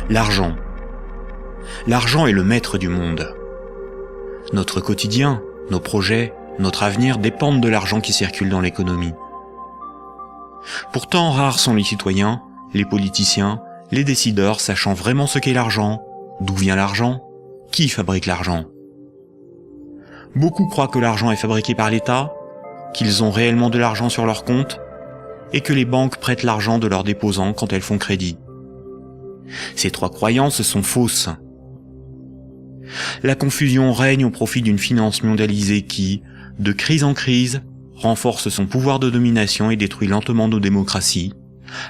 L'argent. L'argent est le maître du monde. Notre quotidien, nos projets, notre avenir dépendent de l'argent qui circule dans l'économie. Pourtant, rares sont les citoyens, les politiciens, les décideurs sachant vraiment ce qu'est l'argent, d'où vient l'argent, qui fabrique l'argent. Beaucoup croient que l'argent est fabriqué par l'État, qu'ils ont réellement de l'argent sur leur compte, et que les banques prêtent l'argent de leurs déposants quand elles font crédit. Ces trois croyances sont fausses. La confusion règne au profit d'une finance mondialisée qui, de crise en crise, renforce son pouvoir de domination et détruit lentement nos démocraties,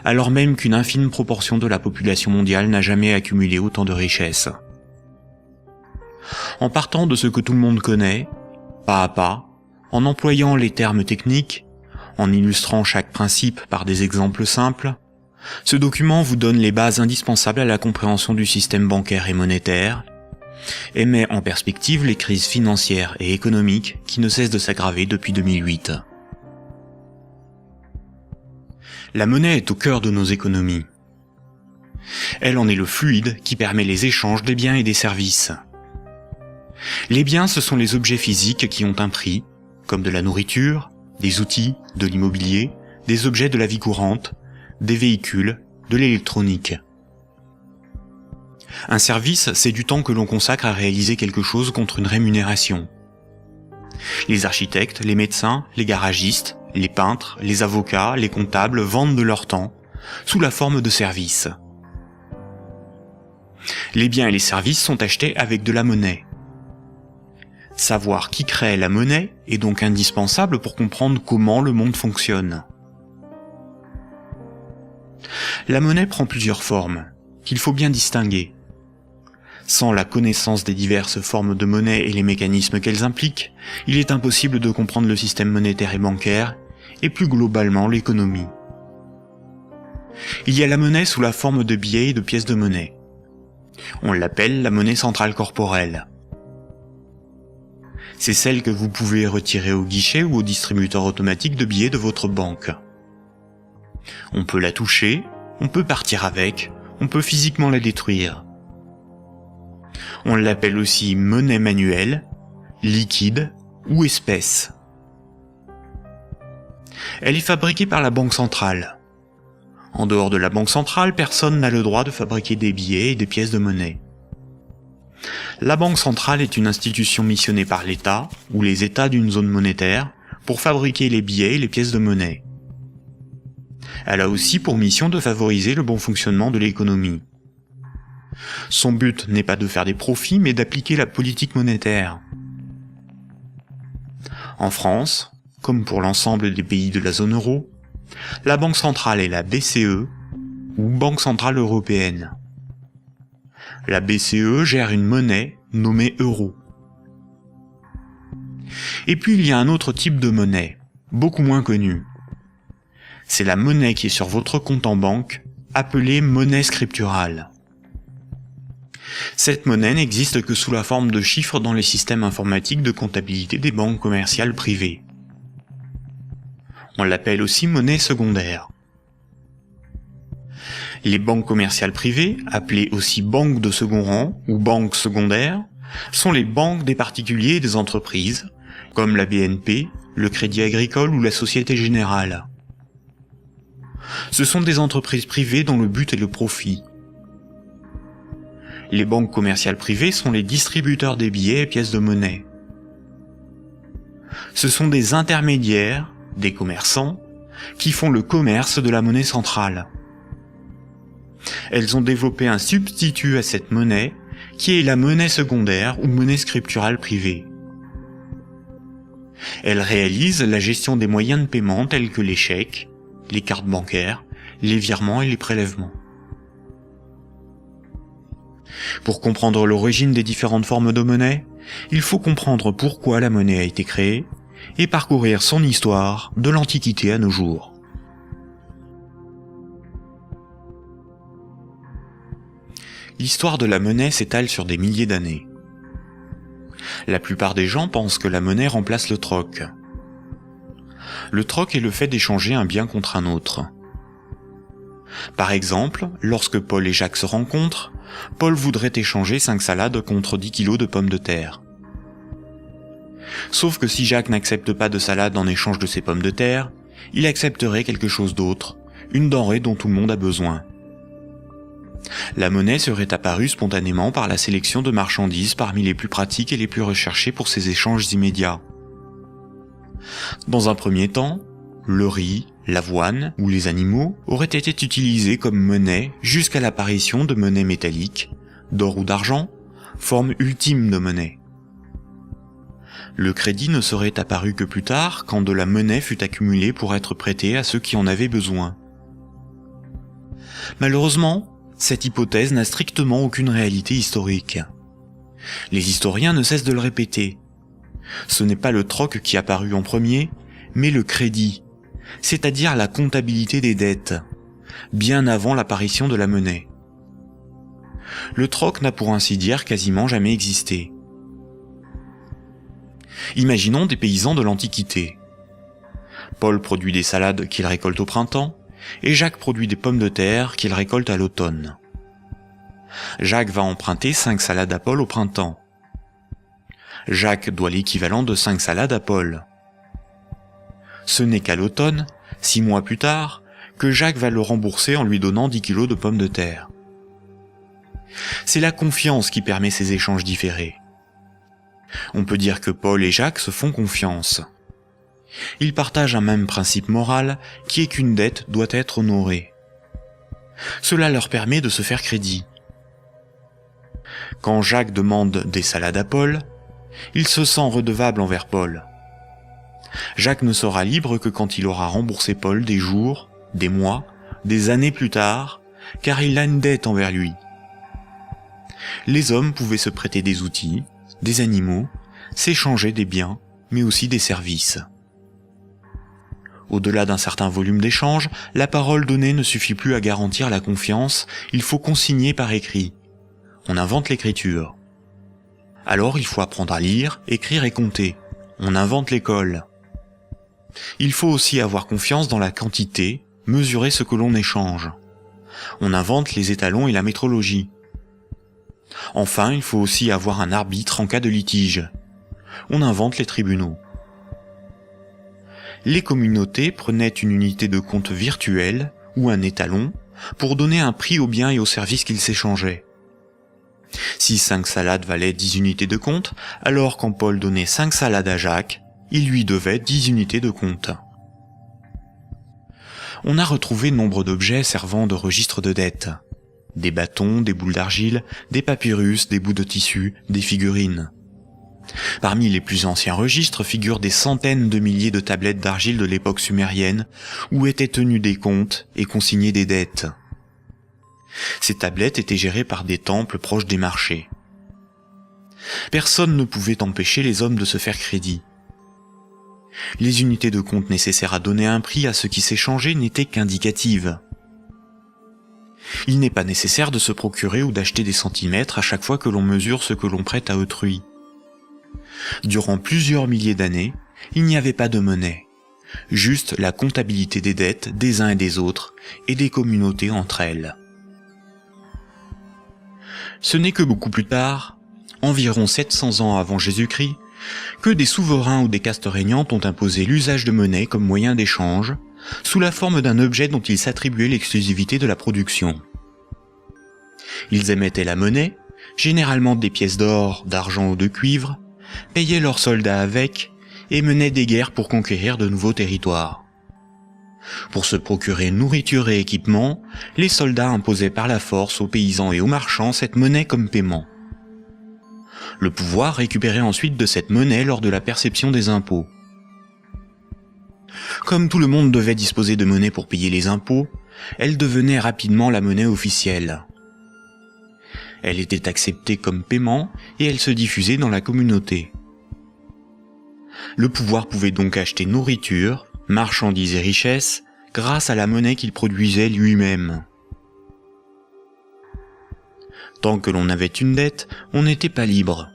alors même qu'une infime proportion de la population mondiale n'a jamais accumulé autant de richesses. En partant de ce que tout le monde connaît, pas à pas, en employant les termes techniques, en illustrant chaque principe par des exemples simples, ce document vous donne les bases indispensables à la compréhension du système bancaire et monétaire, et met en perspective les crises financières et économiques qui ne cessent de s'aggraver depuis 2008. La monnaie est au cœur de nos économies. Elle en est le fluide qui permet les échanges des biens et des services. Les biens, ce sont les objets physiques qui ont un prix, comme de la nourriture, des outils, de l'immobilier, des objets de la vie courante, des véhicules, de l'électronique. Un service, c'est du temps que l'on consacre à réaliser quelque chose contre une rémunération. Les architectes, les médecins, les garagistes, les peintres, les avocats, les comptables vendent de leur temps, sous la forme de services. Les biens et les services sont achetés avec de la monnaie. Savoir qui crée la monnaie est donc indispensable pour comprendre comment le monde fonctionne. La monnaie prend plusieurs formes, qu'il faut bien distinguer. Sans la connaissance des diverses formes de monnaie et les mécanismes qu'elles impliquent, il est impossible de comprendre le système monétaire et bancaire, et plus globalement l'économie. Il y a la monnaie sous la forme de billets et de pièces de monnaie. On l'appelle la monnaie centrale corporelle. C'est celle que vous pouvez retirer au guichet ou au distributeur automatique de billets de votre banque. On peut la toucher, on peut partir avec, on peut physiquement la détruire. On l'appelle aussi monnaie manuelle, liquide ou espèce. Elle est fabriquée par la Banque centrale. En dehors de la Banque centrale, personne n'a le droit de fabriquer des billets et des pièces de monnaie. La Banque centrale est une institution missionnée par l'État, ou les États d'une zone monétaire, pour fabriquer les billets et les pièces de monnaie. Elle a aussi pour mission de favoriser le bon fonctionnement de l'économie. Son but n'est pas de faire des profits, mais d'appliquer la politique monétaire. En France, comme pour l'ensemble des pays de la zone euro, la Banque centrale est la BCE, ou Banque centrale européenne. La BCE gère une monnaie nommée euro. Et puis il y a un autre type de monnaie, beaucoup moins connu. C'est la monnaie qui est sur votre compte en banque, appelée monnaie scripturale. Cette monnaie n'existe que sous la forme de chiffres dans les systèmes informatiques de comptabilité des banques commerciales privées. On l'appelle aussi monnaie secondaire. Les banques commerciales privées, appelées aussi banques de second rang ou banques secondaires, sont les banques des particuliers et des entreprises, comme la BNP, le Crédit Agricole ou la Société Générale. Ce sont des entreprises privées dont le but est le profit. Les banques commerciales privées sont les distributeurs des billets et pièces de monnaie. Ce sont des intermédiaires, des commerçants, qui font le commerce de la monnaie centrale. Elles ont développé un substitut à cette monnaie, qui est la monnaie secondaire ou monnaie scripturale privée. Elles réalisent la gestion des moyens de paiement tels que les chèques, les cartes bancaires, les virements et les prélèvements. Pour comprendre l'origine des différentes formes de monnaie, il faut comprendre pourquoi la monnaie a été créée et parcourir son histoire de l'Antiquité à nos jours. L'histoire de la monnaie s'étale sur des milliers d'années. La plupart des gens pensent que la monnaie remplace le troc. Le troc est le fait d'échanger un bien contre un autre. Par exemple, lorsque Paul et Jacques se rencontrent, Paul voudrait échanger 5 salades contre 10 kilos de pommes de terre. Sauf que si Jacques n'accepte pas de salade en échange de ses pommes de terre, il accepterait quelque chose d'autre, une denrée dont tout le monde a besoin. La monnaie serait apparue spontanément par la sélection de marchandises parmi les plus pratiques et les plus recherchées pour ces échanges immédiats. Dans un premier temps, le riz, l'avoine ou les animaux auraient été utilisés comme monnaie jusqu'à l'apparition de monnaies métalliques, d'or ou d'argent, forme ultime de monnaie. Le crédit ne serait apparu que plus tard, quand de la monnaie fut accumulée pour être prêtée à ceux qui en avaient besoin. Malheureusement, cette hypothèse n'a strictement aucune réalité historique. Les historiens ne cessent de le répéter. Ce n'est pas le troc qui apparut en premier, mais le crédit, c'est-à-dire la comptabilité des dettes, bien avant l'apparition de la monnaie. Le troc n'a pour ainsi dire quasiment jamais existé. Imaginons des paysans de l'Antiquité. Paul produit des salades qu'il récolte au printemps, et Jacques produit des pommes de terre qu'il récolte à l'automne. Jacques va emprunter 5 salades à Paul au printemps. Jacques doit l'équivalent de 5 salades à Paul. Ce n'est qu'à l'automne, 6 mois plus tard, que Jacques va le rembourser en lui donnant 10 kilos de pommes de terre. C'est la confiance qui permet ces échanges différés. On peut dire que Paul et Jacques se font confiance. Ils partagent un même principe moral qui est qu'une dette doit être honorée. Cela leur permet de se faire crédit. Quand Jacques demande des salades à Paul, il se sent redevable envers Paul. Jacques ne sera libre que quand il aura remboursé Paul des jours, des mois, des années plus tard, car il a une dette envers lui. Les hommes pouvaient se prêter des outils, des animaux, s'échanger des biens, mais aussi des services. Au-delà d'un certain volume d'échanges, la parole donnée ne suffit plus à garantir la confiance, il faut consigner par écrit. On invente l'écriture. Alors il faut apprendre à lire, écrire et compter. On invente l'école. Il faut aussi avoir confiance dans la quantité, mesurer ce que l'on échange. On invente les étalons et la métrologie. Enfin, il faut aussi avoir un arbitre en cas de litige. On invente les tribunaux. Les communautés prenaient une unité de compte virtuelle, ou un étalon, pour donner un prix aux biens et aux services qu'ils s'échangeaient. Si 5 salades valaient 10 unités de compte, alors quand Paul donnait 5 salades à Jacques, il lui devait 10 unités de compte. On a retrouvé nombre d'objets servant de registre de dette. Des bâtons, des boules d'argile, des papyrus, des bouts de tissu, des figurines. Parmi les plus anciens registres figurent des centaines de milliers de tablettes d'argile de l'époque sumérienne, où étaient tenus des comptes et consignés des dettes. Ces tablettes étaient gérées par des temples proches des marchés. Personne ne pouvait empêcher les hommes de se faire crédit. Les unités de compte nécessaires à donner un prix à ce qui s'échangeait n'étaient qu'indicatives. Il n'est pas nécessaire de se procurer ou d'acheter des centimètres à chaque fois que l'on mesure ce que l'on prête à autrui. Durant plusieurs milliers d'années, il n'y avait pas de monnaie, juste la comptabilité des dettes des uns et des autres et des communautés entre elles. Ce n'est que beaucoup plus tard, environ 700 ans avant Jésus-Christ, que des souverains ou des castes régnantes ont imposé l'usage de monnaie comme moyen d'échange, sous la forme d'un objet dont ils s'attribuaient l'exclusivité de la production. Ils émettaient la monnaie, généralement des pièces d'or, d'argent ou de cuivre, payaient leurs soldats avec, et menaient des guerres pour conquérir de nouveaux territoires. Pour se procurer nourriture et équipement, les soldats imposaient par la force aux paysans et aux marchands cette monnaie comme paiement. Le pouvoir récupérait ensuite de cette monnaie lors de la perception des impôts. Comme tout le monde devait disposer de monnaie pour payer les impôts, elle devenait rapidement la monnaie officielle. Elle était acceptée comme paiement et elle se diffusait dans la communauté. Le pouvoir pouvait donc acheter nourriture, marchandises et richesses grâce à la monnaie qu'il produisait lui-même. Tant que l'on avait une dette, on n'était pas libre.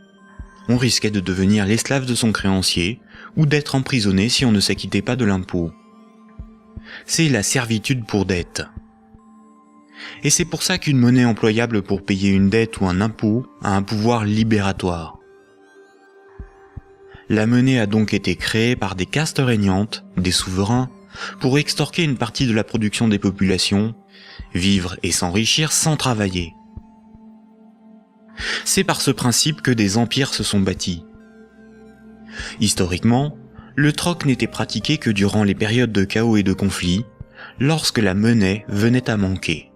On risquait de devenir l'esclave de son créancier ou d'être emprisonné si on ne s'acquittait pas de l'impôt. C'est la servitude pour dette. Et c'est pour ça qu'une monnaie employable pour payer une dette ou un impôt a un pouvoir libératoire. La monnaie a donc été créée par des castes régnantes, des souverains, pour extorquer une partie de la production des populations, vivre et s'enrichir sans travailler. C'est par ce principe que des empires se sont bâtis. Historiquement, le troc n'était pratiqué que durant les périodes de chaos et de conflits, lorsque la monnaie venait à manquer.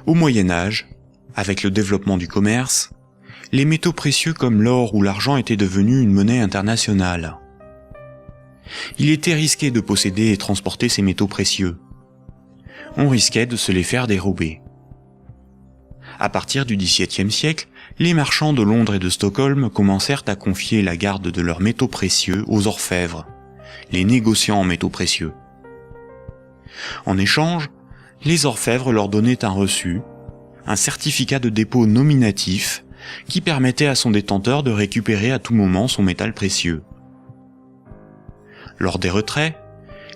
Au Moyen Âge, avec le développement du commerce, les métaux précieux comme l'or ou l'argent étaient devenus une monnaie internationale. Il était risqué de posséder et transporter ces métaux précieux. On risquait de se les faire dérober. À partir du XVIIe siècle, les marchands de Londres et de Stockholm commencèrent à confier la garde de leurs métaux précieux aux orfèvres, les négociants en métaux précieux. En échange, les orfèvres leur donnaient un reçu, un certificat de dépôt nominatif qui permettait à son détenteur de récupérer à tout moment son métal précieux. Lors des retraits,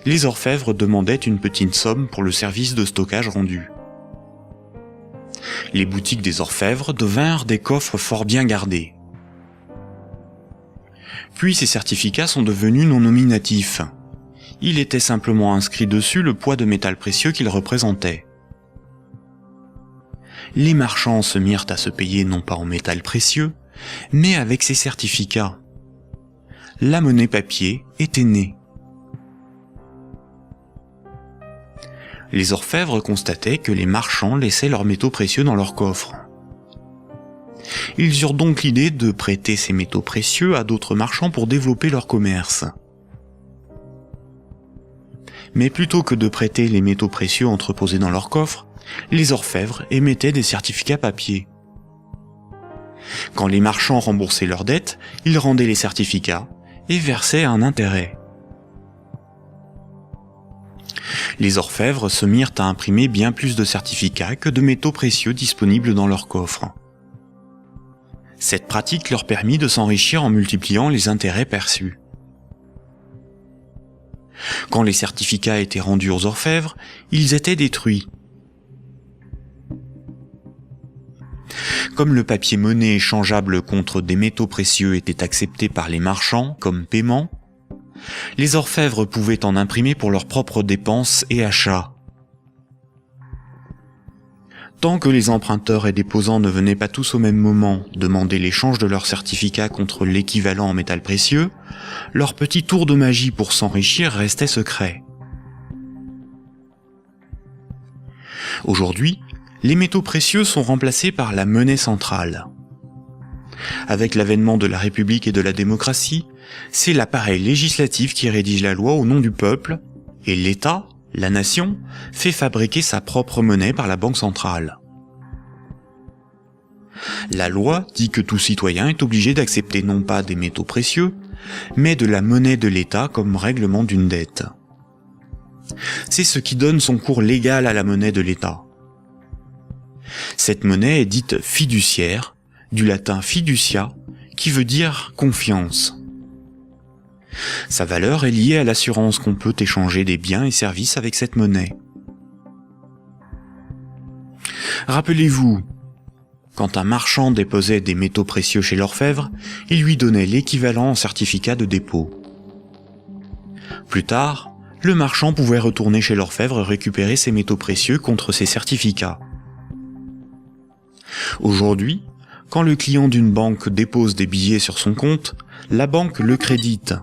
les orfèvres demandaient une petite somme pour le service de stockage rendu. Les boutiques des orfèvres devinrent des coffres fort bien gardés. Puis ces certificats sont devenus non nominatifs. Il était simplement inscrit dessus le poids de métal précieux qu'ils représentaient. Les marchands se mirent à se payer non pas en métal précieux, mais avec ces certificats. La monnaie papier était née. Les orfèvres constataient que les marchands laissaient leurs métaux précieux dans leurs coffres. Ils eurent donc l'idée de prêter ces métaux précieux à d'autres marchands pour développer leur commerce. Mais plutôt que de prêter les métaux précieux entreposés dans leurs coffres, les orfèvres émettaient des certificats papier. Quand les marchands remboursaient leurs dettes, ils rendaient les certificats et versaient un intérêt. Les orfèvres se mirent à imprimer bien plus de certificats que de métaux précieux disponibles dans leurs coffres. Cette pratique leur permit de s'enrichir en multipliant les intérêts perçus. Quand les certificats étaient rendus aux orfèvres, ils étaient détruits. Comme le papier monnaie échangeable contre des métaux précieux était accepté par les marchands comme paiement, les orfèvres pouvaient en imprimer pour leurs propres dépenses et achats. Tant que les emprunteurs et déposants ne venaient pas tous au même moment demander l'échange de leurs certificats contre l'équivalent en métal précieux, leur petit tour de magie pour s'enrichir restait secret. Aujourd'hui, les métaux précieux sont remplacés par la monnaie centrale. Avec l'avènement de la République et de la démocratie, c'est l'appareil législatif qui rédige la loi au nom du peuple, et l'État, la nation, fait fabriquer sa propre monnaie par la Banque centrale. La loi dit que tout citoyen est obligé d'accepter non pas des métaux précieux, mais de la monnaie de l'État comme règlement d'une dette. C'est ce qui donne son cours légal à la monnaie de l'État. Cette monnaie est dite fiduciaire, du latin fiducia, qui veut dire confiance. Sa valeur est liée à l'assurance qu'on peut échanger des biens et services avec cette monnaie. Rappelez-vous, quand un marchand déposait des métaux précieux chez l'orfèvre, il lui donnait l'équivalent en certificat de dépôt. Plus tard, le marchand pouvait retourner chez l'orfèvre et récupérer ses métaux précieux contre ses certificats. Aujourd'hui, quand le client d'une banque dépose des billets sur son compte, la banque le crédite.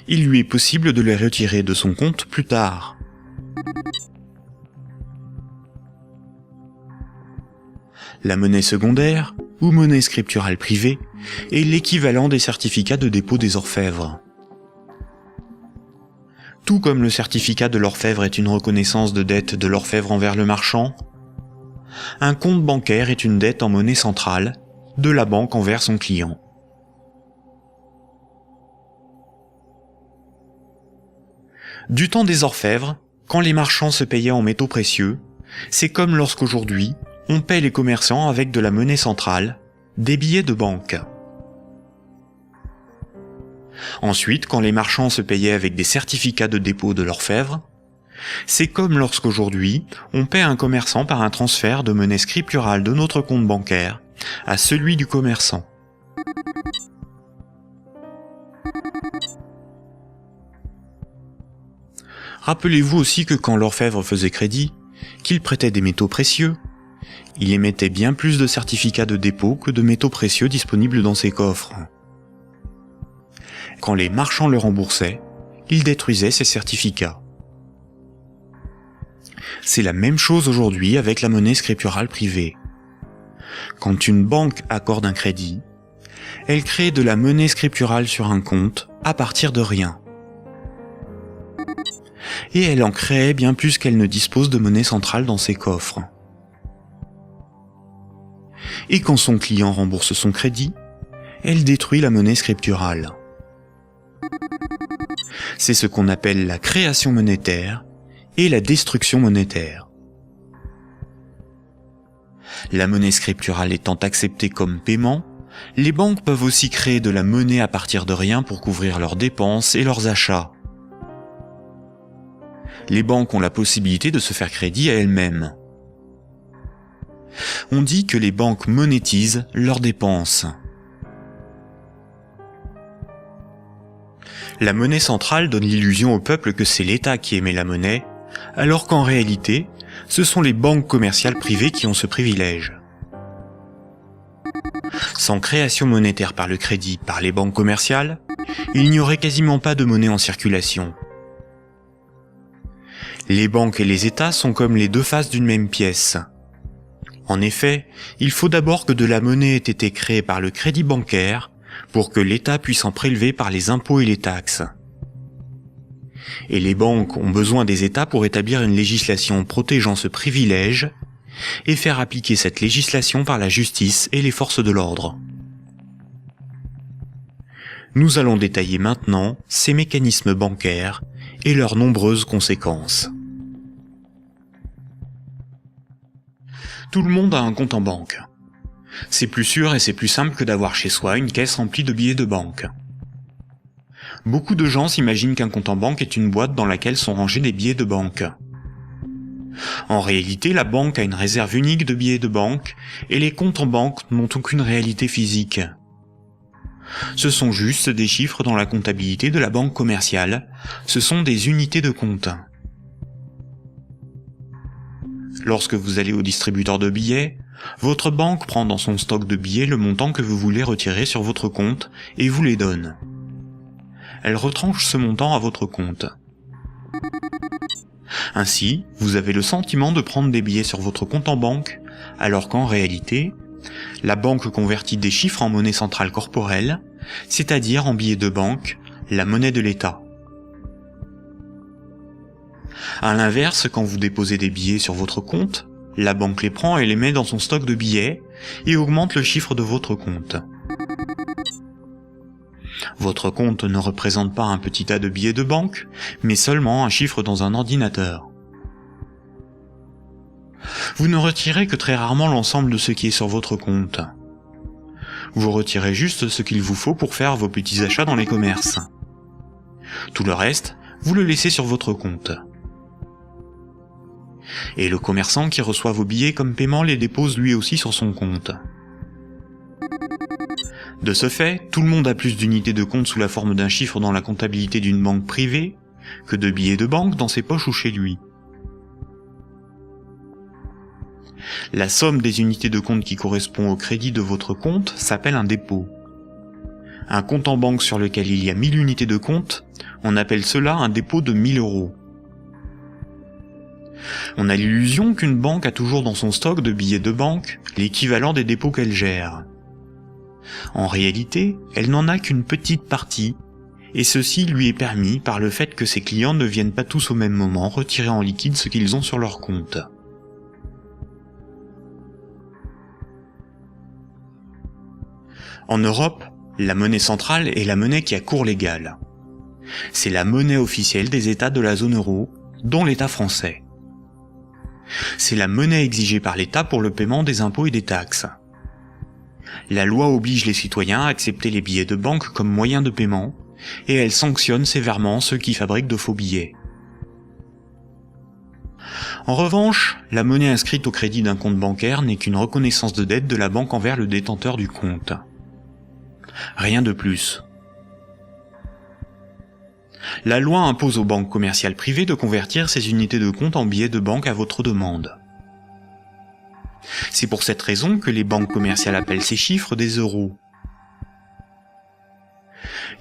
Il lui est possible de les retirer de son compte plus tard. La monnaie secondaire, ou monnaie scripturale privée, est l'équivalent des certificats de dépôt des orfèvres. Tout comme le certificat de l'orfèvre est une reconnaissance de dette de l'orfèvre envers le marchand, un compte bancaire est une dette en monnaie centrale de la banque envers son client. Du temps des orfèvres, quand les marchands se payaient en métaux précieux, c'est comme lorsqu'aujourd'hui, on paie les commerçants avec de la monnaie centrale, des billets de banque. Ensuite, quand les marchands se payaient avec des certificats de dépôt de l'orfèvre, c'est comme lorsqu'aujourd'hui, on paie un commerçant par un transfert de monnaie scripturale de notre compte bancaire à celui du commerçant. Rappelez-vous aussi que quand l'orfèvre faisait crédit, qu'il prêtait des métaux précieux, il émettait bien plus de certificats de dépôt que de métaux précieux disponibles dans ses coffres. Quand les marchands le remboursaient, il détruisait ces certificats. C'est la même chose aujourd'hui avec la monnaie scripturale privée. Quand une banque accorde un crédit, elle crée de la monnaie scripturale sur un compte à partir de rien. Et elle en crée bien plus qu'elle ne dispose de monnaie centrale dans ses coffres. Et quand son client rembourse son crédit, elle détruit la monnaie scripturale. C'est ce qu'on appelle la création monétaire et la destruction monétaire. La monnaie scripturale étant acceptée comme paiement, les banques peuvent aussi créer de la monnaie à partir de rien pour couvrir leurs dépenses et leurs achats. Les banques ont la possibilité de se faire crédit à elles-mêmes. On dit que les banques monétisent leurs dépenses. La monnaie centrale donne l'illusion au peuple que c'est l'État qui émet la monnaie, alors qu'en réalité, ce sont les banques commerciales privées qui ont ce privilège. Sans création monétaire par le crédit par les banques commerciales, il n'y aurait quasiment pas de monnaie en circulation. Les banques et les États sont comme les deux faces d'une même pièce. En effet, il faut d'abord que de la monnaie ait été créée par le crédit bancaire pour que l'État puisse en prélever par les impôts et les taxes. Et les banques ont besoin des États pour établir une législation protégeant ce privilège et faire appliquer cette législation par la justice et les forces de l'ordre. Nous allons détailler maintenant ces mécanismes bancaires et leurs nombreuses conséquences. Tout le monde a un compte en banque. C'est plus sûr et c'est plus simple que d'avoir chez soi une caisse remplie de billets de banque. Beaucoup de gens s'imaginent qu'un compte en banque est une boîte dans laquelle sont rangés des billets de banque. En réalité, la banque a une réserve unique de billets de banque et les comptes en banque n'ont aucune réalité physique. Ce sont juste des chiffres dans la comptabilité de la banque commerciale, ce sont des unités de compte. Lorsque vous allez au distributeur de billets, votre banque prend dans son stock de billets le montant que vous voulez retirer sur votre compte et vous les donne. Elle retranche ce montant à votre compte. Ainsi, vous avez le sentiment de prendre des billets sur votre compte en banque, alors qu'en réalité, la banque convertit des chiffres en monnaie centrale corporelle, c'est-à-dire en billets de banque, la monnaie de l'État. À l'inverse, quand vous déposez des billets sur votre compte, la banque les prend et les met dans son stock de billets et augmente le chiffre de votre compte. Votre compte ne représente pas un petit tas de billets de banque, mais seulement un chiffre dans un ordinateur. Vous ne retirez que très rarement l'ensemble de ce qui est sur votre compte. Vous retirez juste ce qu'il vous faut pour faire vos petits achats dans les commerces. Tout le reste, vous le laissez sur votre compte. Et le commerçant qui reçoit vos billets comme paiement les dépose lui aussi sur son compte. De ce fait, tout le monde a plus d'unités de compte sous la forme d'un chiffre dans la comptabilité d'une banque privée que de billets de banque dans ses poches ou chez lui. La somme des unités de compte qui correspond au crédit de votre compte s'appelle un dépôt. Un compte en banque sur lequel il y a 1000 unités de compte, on appelle cela un dépôt de 1000 €. On a l'illusion qu'une banque a toujours dans son stock de billets de banque l'équivalent des dépôts qu'elle gère. En réalité, elle n'en a qu'une petite partie, et ceci lui est permis par le fait que ses clients ne viennent pas tous au même moment retirer en liquide ce qu'ils ont sur leur compte. En Europe, la monnaie centrale est la monnaie qui a cours légal. C'est la monnaie officielle des États de la zone euro, dont l'État français. C'est la monnaie exigée par l'État pour le paiement des impôts et des taxes. La loi oblige les citoyens à accepter les billets de banque comme moyen de paiement, et elle sanctionne sévèrement ceux qui fabriquent de faux billets. En revanche, la monnaie inscrite au crédit d'un compte bancaire n'est qu'une reconnaissance de dette de la banque envers le détenteur du compte. Rien de plus. La loi impose aux banques commerciales privées de convertir ces unités de compte en billets de banque à votre demande. C'est pour cette raison que les banques commerciales appellent ces chiffres des euros.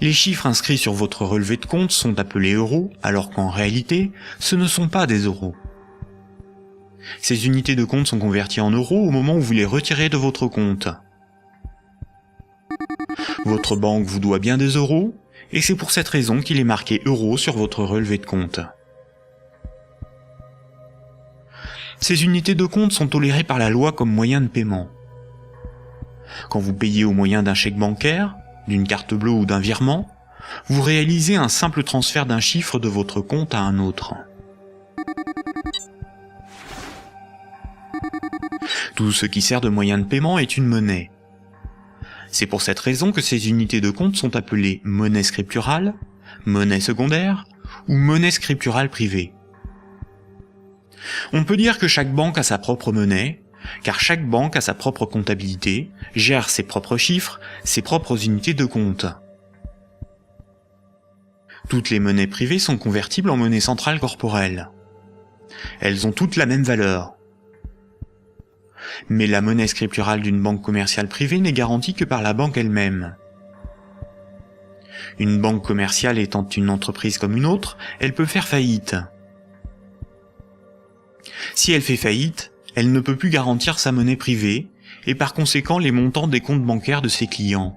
Les chiffres inscrits sur votre relevé de compte sont appelés euros, alors qu'en réalité, ce ne sont pas des euros. Ces unités de compte sont converties en euros au moment où vous les retirez de votre compte. Votre banque vous doit bien des euros, et c'est pour cette raison qu'il est marqué euros sur votre relevé de compte. Ces unités de compte sont tolérées par la loi comme moyen de paiement. Quand vous payez au moyen d'un chèque bancaire, d'une carte bleue ou d'un virement, vous réalisez un simple transfert d'un chiffre de votre compte à un autre. Tout ce qui sert de moyen de paiement est une monnaie. C'est pour cette raison que ces unités de compte sont appelées monnaie scripturale, monnaie secondaire ou monnaie scripturale privée. On peut dire que chaque banque a sa propre monnaie, car chaque banque a sa propre comptabilité, gère ses propres chiffres, ses propres unités de compte. Toutes les monnaies privées sont convertibles en monnaie centrale corporelle. Elles ont toutes la même valeur. Mais la monnaie scripturale d'une banque commerciale privée n'est garantie que par la banque elle-même. Une banque commerciale étant une entreprise comme une autre, elle peut faire faillite. Si elle fait faillite, elle ne peut plus garantir sa monnaie privée, et par conséquent les montants des comptes bancaires de ses clients.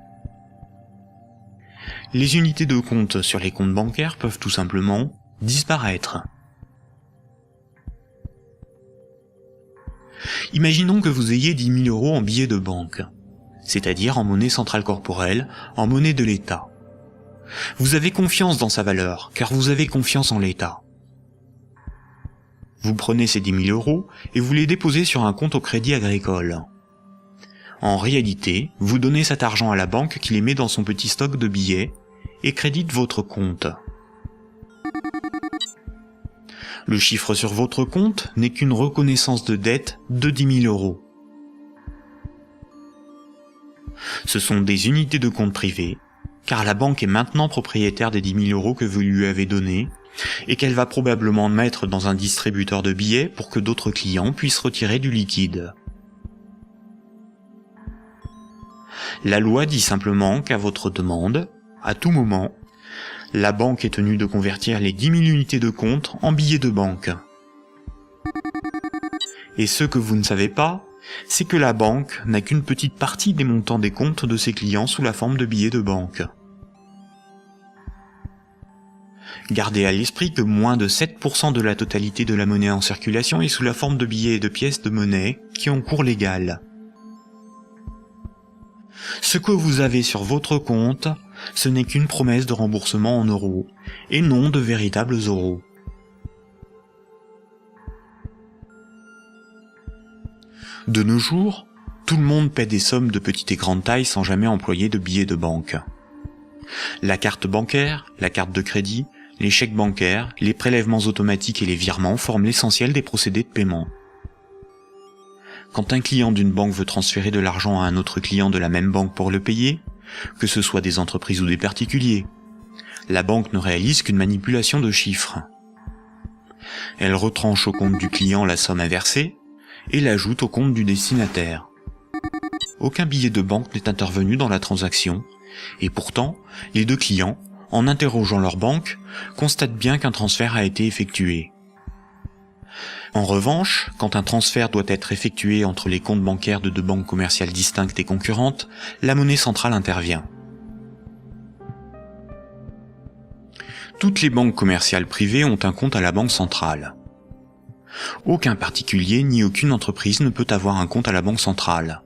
Les unités de compte sur les comptes bancaires peuvent tout simplement disparaître. Imaginons que vous ayez 10 000 euros en billets de banque, c'est-à-dire en monnaie centrale corporelle, en monnaie de l'État. Vous avez confiance dans sa valeur, car vous avez confiance en l'État. Vous prenez ces 10 000 euros et vous les déposez sur un compte au Crédit Agricole. En réalité, vous donnez cet argent à la banque qui les met dans son petit stock de billets et crédite votre compte. Le chiffre sur votre compte n'est qu'une reconnaissance de dette de 10 000 euros. Ce sont des unités de compte privées, car la banque est maintenant propriétaire des 10 000 euros que vous lui avez donnés, et qu'elle va probablement mettre dans un distributeur de billets pour que d'autres clients puissent retirer du liquide. La loi dit simplement qu'à votre demande, à tout moment, la banque est tenue de convertir les 10 000 unités de compte en billets de banque. Et ce que vous ne savez pas, c'est que la banque n'a qu'une petite partie des montants des comptes de ses clients sous la forme de billets de banque. Gardez à l'esprit que moins de 7% de la totalité de la monnaie en circulation est sous la forme de billets et de pièces de monnaie qui ont cours légal. Ce que vous avez sur votre compte, ce n'est qu'une promesse de remboursement en euros, et non de véritables euros. De nos jours, tout le monde paie des sommes de petite et grande taille sans jamais employer de billets de banque. La carte bancaire, la carte de crédit, les chèques bancaires, les prélèvements automatiques et les virements forment l'essentiel des procédés de paiement. Quand un client d'une banque veut transférer de l'argent à un autre client de la même banque pour le payer, que ce soit des entreprises ou des particuliers, la banque ne réalise qu'une manipulation de chiffres. Elle retranche au compte du client la somme à verser et l'ajoute au compte du destinataire. Aucun billet de banque n'est intervenu dans la transaction, et pourtant, les deux clients, en interrogeant leur banque, constatent bien qu'un transfert a été effectué. En revanche, quand un transfert doit être effectué entre les comptes bancaires de deux banques commerciales distinctes et concurrentes, la monnaie centrale intervient. Toutes les banques commerciales privées ont un compte à la banque centrale. Aucun particulier ni aucune entreprise ne peut avoir un compte à la banque centrale.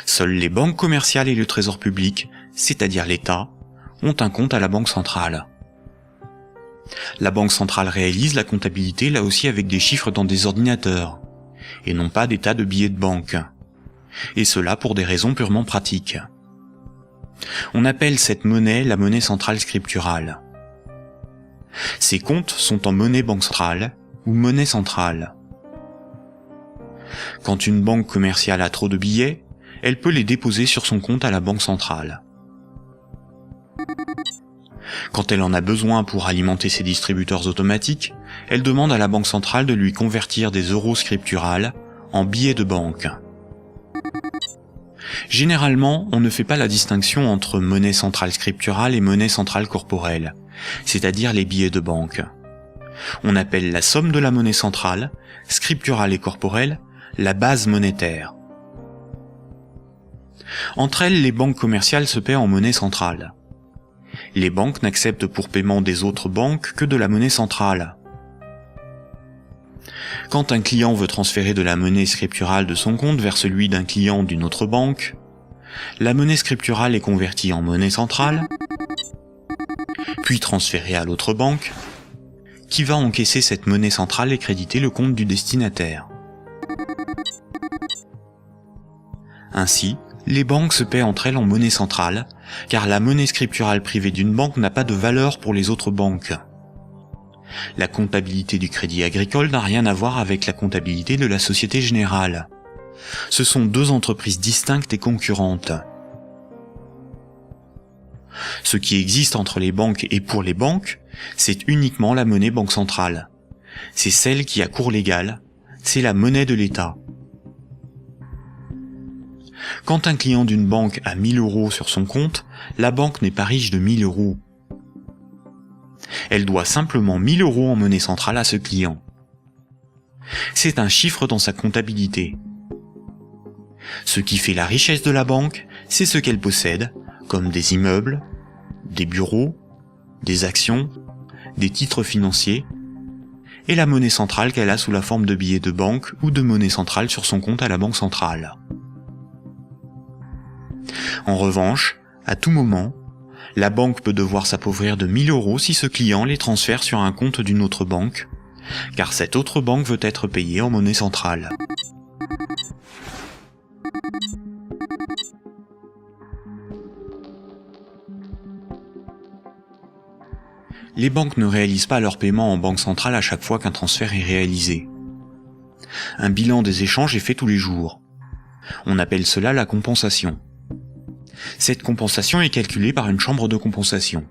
Seules les banques commerciales et le trésor public, c'est-à-dire l'État, ont un compte à la banque centrale. La banque centrale réalise la comptabilité là aussi avec des chiffres dans des ordinateurs, et non pas des tas de billets de banque. Et cela pour des raisons purement pratiques. On appelle cette monnaie la monnaie centrale scripturale. Ces comptes sont en monnaie banque centrale ou monnaie centrale. Quand une banque commerciale a trop de billets, elle peut les déposer sur son compte à la banque centrale. Quand elle en a besoin pour alimenter ses distributeurs automatiques, elle demande à la banque centrale de lui convertir des euros scripturales en billets de banque. Généralement, on ne fait pas la distinction entre monnaie centrale scripturale et monnaie centrale corporelle, c'est-à-dire les billets de banque. On appelle la somme de la monnaie centrale, scripturale et corporelle, la base monétaire. Entre elles, les banques commerciales se paient en monnaie centrale. Les banques n'acceptent pour paiement des autres banques que de la monnaie centrale. Quand un client veut transférer de la monnaie scripturale de son compte vers celui d'un client d'une autre banque, la monnaie scripturale est convertie en monnaie centrale, puis transférée à l'autre banque, qui va encaisser cette monnaie centrale et créditer le compte du destinataire. Ainsi, les banques se paient entre elles en monnaie centrale, car la monnaie scripturale privée d'une banque n'a pas de valeur pour les autres banques. La comptabilité du Crédit Agricole n'a rien à voir avec la comptabilité de la Société Générale. Ce sont deux entreprises distinctes et concurrentes. Ce qui existe entre les banques et pour les banques, c'est uniquement la monnaie banque centrale. C'est celle qui a cours légal, c'est la monnaie de l'État. Quand un client d'une banque a 1000 euros sur son compte, la banque n'est pas riche de 1000 euros. Elle doit simplement 1000 euros en monnaie centrale à ce client. C'est un chiffre dans sa comptabilité. Ce qui fait la richesse de la banque, c'est ce qu'elle possède, comme des immeubles, des bureaux, des actions, des titres financiers, et la monnaie centrale qu'elle a sous la forme de billets de banque ou de monnaie centrale sur son compte à la banque centrale. En revanche, à tout moment, la banque peut devoir s'appauvrir de 1000 euros si ce client les transfère sur un compte d'une autre banque, car cette autre banque veut être payée en monnaie centrale. Les banques ne réalisent pas leur paiement en banque centrale à chaque fois qu'un transfert est réalisé. Un bilan des échanges est fait tous les jours. On appelle cela la compensation. Cette compensation est calculée par une chambre de compensation.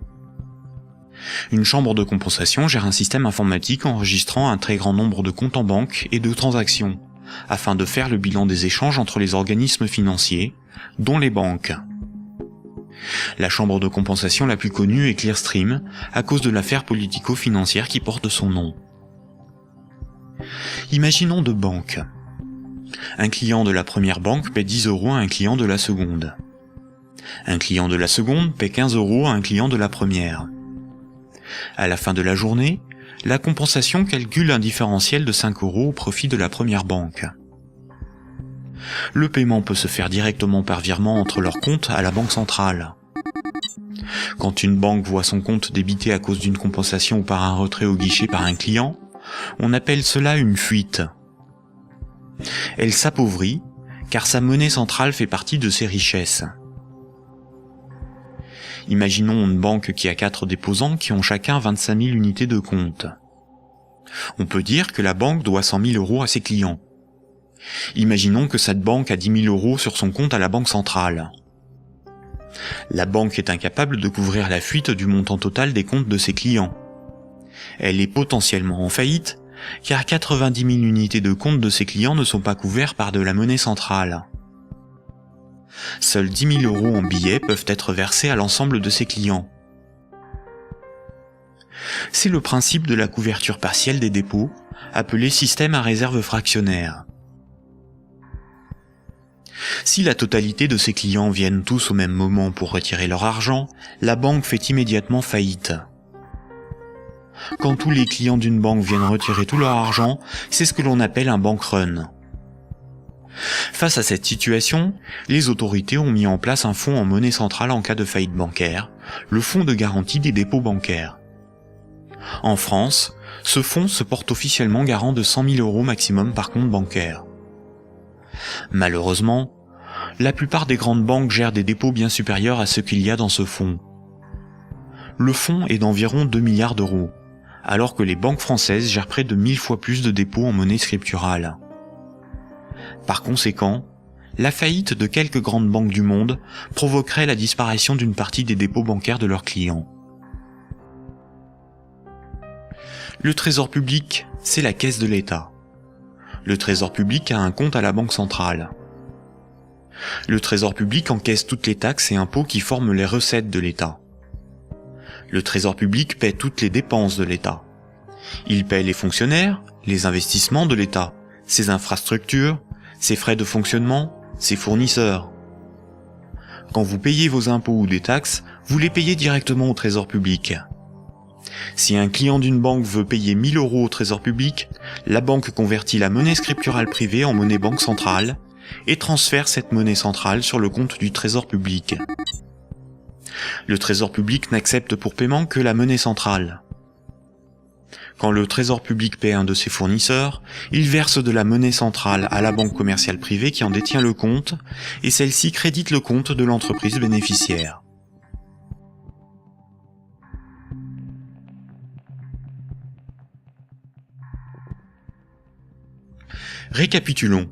Une chambre de compensation gère un système informatique enregistrant un très grand nombre de comptes en banque et de transactions, afin de faire le bilan des échanges entre les organismes financiers, dont les banques. La chambre de compensation la plus connue est Clearstream, à cause de l'affaire politico-financière qui porte son nom. Imaginons deux banques. Un client de la première banque paie 10 euros à un client de la seconde. Un client de la seconde paie 15 euros à un client de la première. À la fin de la journée, la compensation calcule un différentiel de 5 euros au profit de la première banque. Le paiement peut se faire directement par virement entre leurs comptes à la banque centrale. Quand une banque voit son compte débité à cause d'une compensation ou par un retrait au guichet par un client, on appelle cela une fuite. Elle s'appauvrit, car sa monnaie centrale fait partie de ses richesses. Imaginons une banque qui a 4 déposants qui ont chacun 25 000 unités de compte. On peut dire que la banque doit 100 000 euros à ses clients. Imaginons que cette banque a 10 000 euros sur son compte à la banque centrale. La banque est incapable de couvrir la fuite du montant total des comptes de ses clients. Elle est potentiellement en faillite, car 90 000 unités de compte de ses clients ne sont pas couverts par de la monnaie centrale. Seuls 10 000 euros en billets peuvent être versés à l'ensemble de ses clients. C'est le principe de la couverture partielle des dépôts, appelé système à réserve fractionnaire. Si la totalité de ses clients viennent tous au même moment pour retirer leur argent, la banque fait immédiatement faillite. Quand tous les clients d'une banque viennent retirer tout leur argent, c'est ce que l'on appelle un bank run. Face à cette situation, les autorités ont mis en place un fonds en monnaie centrale en cas de faillite bancaire, le fonds de garantie des dépôts bancaires. En France, ce fonds se porte officiellement garant de 100 000 euros maximum par compte bancaire. Malheureusement, La plupart des grandes banques gèrent des dépôts bien supérieurs à ce qu'il y a dans ce fonds. Le fonds est d'environ 2 milliards d'euros, alors que les banques françaises gèrent près de 1000 fois plus de dépôts en monnaie scripturale. Par conséquent, la faillite de quelques grandes banques du monde provoquerait la disparition d'une partie des dépôts bancaires de leurs clients. Le Trésor public, c'est la caisse de l'État. Le Trésor public a un compte à la Banque centrale. Le Trésor public encaisse toutes les taxes et impôts qui forment les recettes de l'État. Le Trésor public paie toutes les dépenses de l'État. Il paie les fonctionnaires, les investissements de l'État, ses infrastructures, ses frais de fonctionnement, ses fournisseurs. Quand vous payez vos impôts ou des taxes, vous les payez directement au Trésor public. Si un client d'une banque veut payer 1000 € au Trésor public, la banque convertit la monnaie scripturale privée en monnaie banque centrale et transfère cette monnaie centrale sur le compte du Trésor public. Le Trésor public n'accepte pour paiement que la monnaie centrale. Quand le Trésor public paie un de ses fournisseurs, il verse de la monnaie centrale à la banque commerciale privée qui en détient le compte, et celle-ci crédite le compte de l'entreprise bénéficiaire. Récapitulons.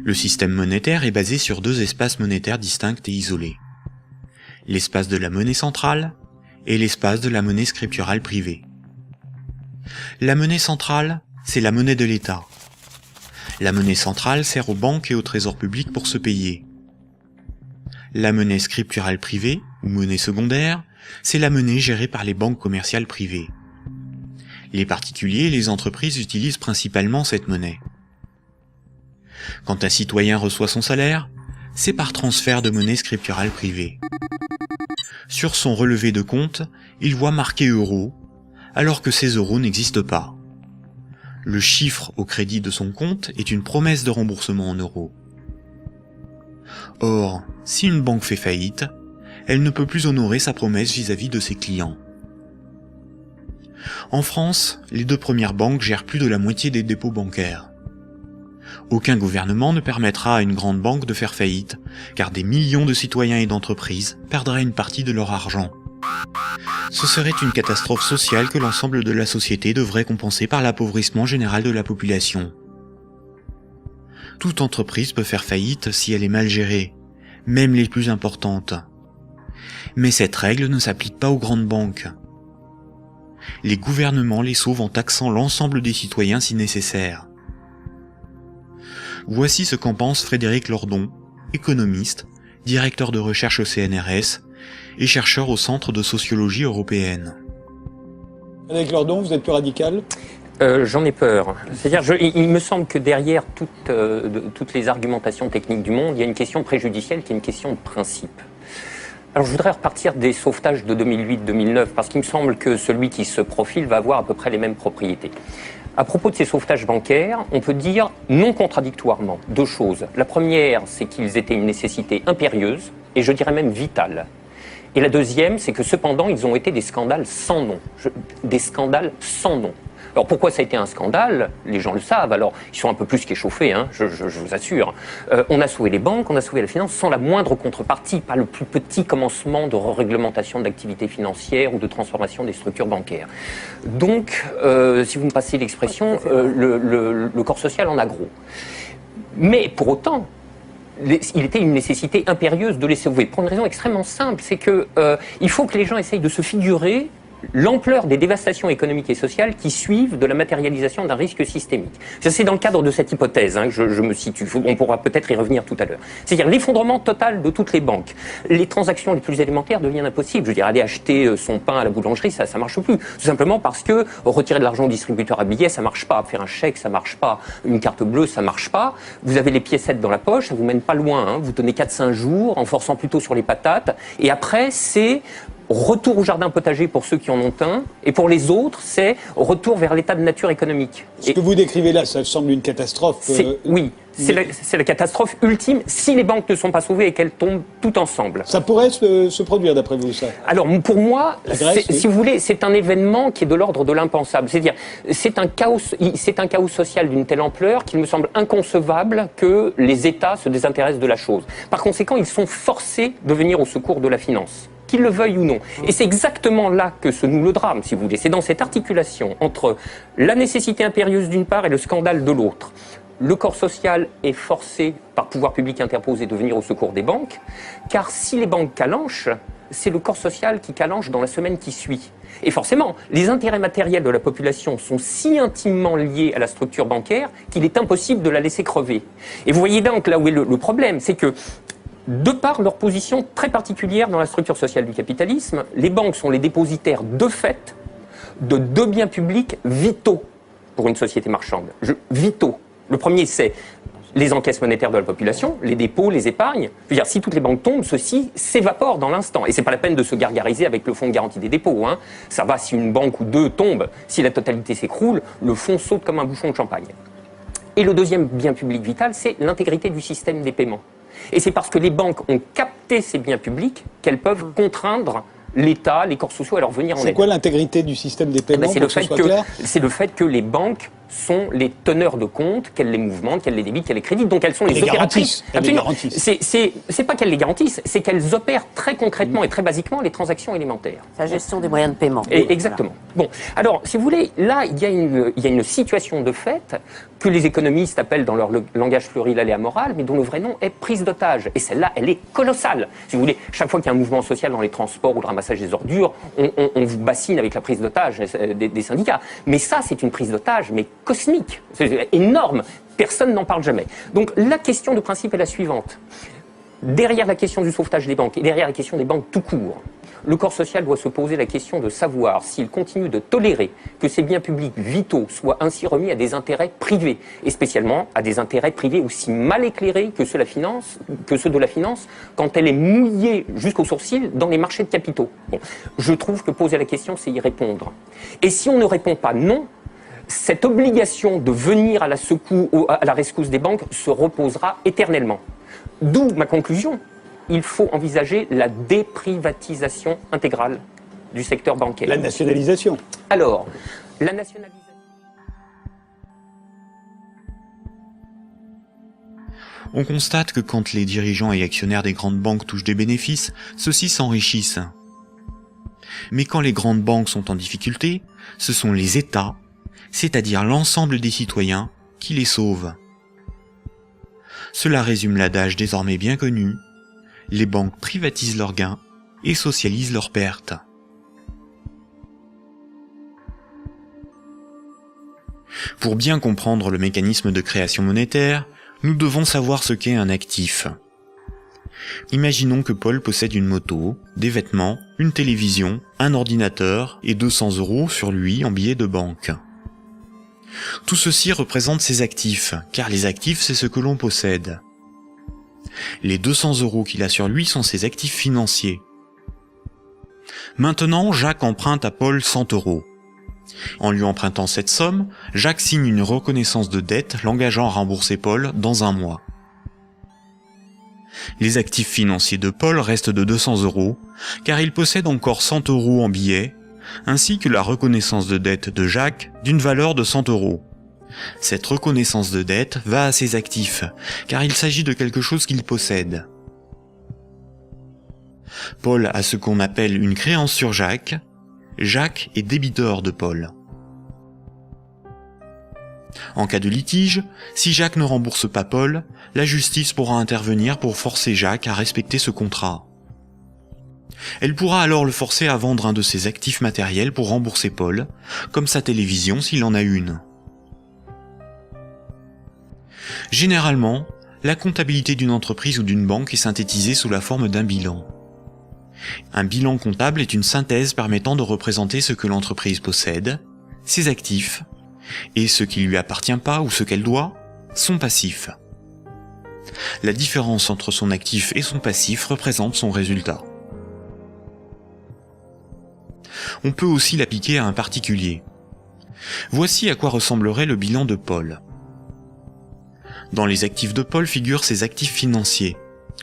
Le système monétaire est basé sur deux espaces monétaires distincts et isolés. L'espace de la monnaie centrale et l'espace de la monnaie scripturale privée. La monnaie centrale, c'est la monnaie de l'État. La monnaie centrale sert aux banques et au Trésor public pour se payer. La monnaie scripturale privée, ou monnaie secondaire, c'est la monnaie gérée par les banques commerciales privées. Les particuliers et les entreprises utilisent principalement cette monnaie. Quand un citoyen reçoit son salaire, c'est par transfert de monnaie scripturale privée. Sur son relevé de compte, il voit marqué euros, alors que ces euros n'existent pas. Le chiffre au crédit de son compte est une promesse de remboursement en euros. Or, si une banque fait faillite, elle ne peut plus honorer sa promesse vis-à-vis de ses clients. En France, les deux premières banques gèrent plus de la moitié des dépôts bancaires. Aucun gouvernement ne permettra à une grande banque de faire faillite, car des millions de citoyens et d'entreprises perdraient une partie de leur argent. Ce serait une catastrophe sociale que l'ensemble de la société devrait compenser par l'appauvrissement général de la population. Toute entreprise peut faire faillite si elle est mal gérée, même les plus importantes. Mais cette règle ne s'applique pas aux grandes banques. Les gouvernements les sauvent en taxant l'ensemble des citoyens si nécessaire. Voici ce qu'en pense Frédéric Lordon, économiste, directeur de recherche au CNRS et chercheur au Centre de sociologie européenne. Frédéric Lordon, vous êtes plus radical ? J'en ai peur. C'est-à-dire, il me semble que derrière toutes les argumentations techniques du monde, il y a une question préjudicielle qui est une question de principe. Alors je voudrais repartir des sauvetages de 2008-2009, parce qu'il me semble que celui qui se profile va avoir à peu près les mêmes propriétés. À propos de ces sauvetages bancaires, on peut dire non contradictoirement deux choses. La première, c'est qu'ils étaient une nécessité impérieuse, et je dirais même vitale. Et la deuxième, c'est que cependant, ils ont été des scandales sans nom. Des scandales sans nom. Alors pourquoi ça a été un scandale? Les gens le savent, alors ils sont un peu plus qu'échauffés, hein, je vous assure. On a sauvé les banques, on a sauvé la finance sans la moindre contrepartie, pas le plus petit commencement de réglementation d'activité financière ou de transformation des structures bancaires. Donc, si vous me passez l'expression, le corps social en a gros. Mais pour autant, il était une nécessité impérieuse de les sauver, pour une raison extrêmement simple, c'est que il faut que les gens essayent de se figurer l'ampleur des dévastations économiques et sociales qui suivent de la matérialisation d'un risque systémique. C'est dans le cadre de cette hypothèse que je me situe. On pourra peut-être y revenir tout à l'heure. C'est-à-dire l'effondrement total de toutes les banques. Les transactions les plus élémentaires deviennent impossibles. Je veux dire, aller acheter son pain à la boulangerie, ça marche plus. Tout simplement parce que retirer de l'argent au distributeur à billets, ça marche pas. Faire un chèque, ça marche pas. Une carte bleue, ça marche pas. Vous avez les piécettes dans la poche, ça vous mène pas loin. Vous tenez 4-5 jours en forçant plutôt sur les patates. Et après, c'est retour au jardin potager pour ceux qui en ont un, et pour les autres, c'est retour vers l'état de nature économique. Ce que vous décrivez là, ça semble une catastrophe. Oui, c'est la catastrophe ultime si les banques ne sont pas sauvées et qu'elles tombent toutes ensemble. Ça pourrait se produire d'après vous, ça? Alors pour moi, Grèce, oui. si vous voulez, c'est un événement qui est de l'ordre de l'impensable. C'est-à-dire, c'est un chaos social d'une telle ampleur qu'il me semble inconcevable que les États se désintéressent de la chose. Par conséquent, ils sont forcés de venir au secours de la finance, qu'ils le veuillent ou non. Et c'est exactement là que se noue le drame, si vous voulez. C'est dans cette articulation entre la nécessité impérieuse d'une part et le scandale de l'autre. Le corps social est forcé, par pouvoir public interposé, de venir au secours des banques, car si les banques calanchent, c'est le corps social qui calanche dans la semaine qui suit. Et forcément, les intérêts matériels de la population sont si intimement liés à la structure bancaire qu'il est impossible de la laisser crever. Et vous voyez donc là où est le problème, c'est que de par leur position très particulière dans la structure sociale du capitalisme, les banques sont les dépositaires de fait de deux biens publics vitaux pour une société marchande. Vitaux. Le premier, c'est les encaisses monétaires de la population, les dépôts, les épargnes. Je veux dire, si toutes les banques tombent, ceci s'évapore dans l'instant. Et c'est pas la peine de se gargariser avec le fonds de garantie des dépôts. Hein. Ça va si une banque ou deux tombe. Si la totalité s'écroule, le fonds saute comme un bouchon de champagne. Et le deuxième bien public vital, c'est l'intégrité du système des paiements. Et c'est parce que les banques ont capté ces biens publics qu'elles peuvent contraindre l'État, les corps sociaux à leur venir en aide. C'est quoi l'intégrité du système des paiements? C'est le fait que les banques sont les teneurs de compte, qu'elles les mouvementent, qu'elles les débitent, qu'elles les créditent, donc elles sont les opératrices. Absolument. C'est pas qu'elles les garantissent, c'est qu'elles opèrent très concrètement et très basiquement les transactions élémentaires. La gestion des moyens de paiement. Et exactement. Bon, alors, si vous voulez, là, il y a une situation de fait que les économistes appellent dans leur langage pluriel et amoral, mais dont le vrai nom est prise d'otage. Et celle-là, elle est colossale. Si vous voulez, chaque fois qu'il y a un mouvement social dans les transports ou le ramassage des ordures, on vous bassine avec la prise d'otage des syndicats. Mais ça, c'est une prise d'otage, mais cosmique. C'est énorme. Personne n'en parle jamais. Donc, la question de principe est la suivante. Derrière la question du sauvetage des banques et derrière la question des banques tout court, le corps social doit se poser la question de savoir s'il continue de tolérer que ces biens publics vitaux soient ainsi remis à des intérêts privés, et spécialement à des intérêts privés aussi mal éclairés que ceux de la finance, quand elle est mouillée jusqu'aux sourcils dans les marchés de capitaux. Bon, je trouve que poser la question, c'est y répondre. Et si on ne répond pas non, cette obligation de venir à la rescousse des banques se reposera éternellement. D'où ma conclusion. Il faut envisager la déprivatisation intégrale du secteur bancaire. La nationalisation. Alors, la nationalisation... On constate que quand les dirigeants et actionnaires des grandes banques touchent des bénéfices, ceux-ci s'enrichissent. Mais quand les grandes banques sont en difficulté, ce sont les États, c'est-à-dire l'ensemble des citoyens, qui les sauvent. Cela résume l'adage désormais bien connu: les banques privatisent leurs gains et socialisent leurs pertes. Pour bien comprendre le mécanisme de création monétaire, nous devons savoir ce qu'est un actif. Imaginons que Paul possède une moto, des vêtements, une télévision, un ordinateur et 200 € sur lui en billets de banque. Tout ceci représente ses actifs, car les actifs, c'est ce que l'on possède. Les 200 € qu'il a sur lui sont ses actifs financiers. Maintenant, Jacques emprunte à Paul 100 €. En lui empruntant cette somme, Jacques signe une reconnaissance de dette l'engageant à rembourser Paul dans un mois. Les actifs financiers de Paul restent de 200 €, car il possède encore 100 € en billets, ainsi que la reconnaissance de dette de Jacques d'une valeur de 100 €. Cette reconnaissance de dette va à ses actifs, car il s'agit de quelque chose qu'il possède. Paul a ce qu'on appelle une créance sur Jacques. Jacques est débiteur de Paul. En cas de litige, si Jacques ne rembourse pas Paul, la justice pourra intervenir pour forcer Jacques à respecter ce contrat. Elle pourra alors le forcer à vendre un de ses actifs matériels pour rembourser Paul, comme sa télévision s'il en a une. Généralement, la comptabilité d'une entreprise ou d'une banque est synthétisée sous la forme d'un bilan. Un bilan comptable est une synthèse permettant de représenter ce que l'entreprise possède, ses actifs, et ce qui lui appartient pas ou ce qu'elle doit, son passif. La différence entre son actif et son passif représente son résultat. On peut aussi l'appliquer à un particulier. Voici à quoi ressemblerait le bilan de Paul. Dans les actifs de Paul figurent ses actifs financiers,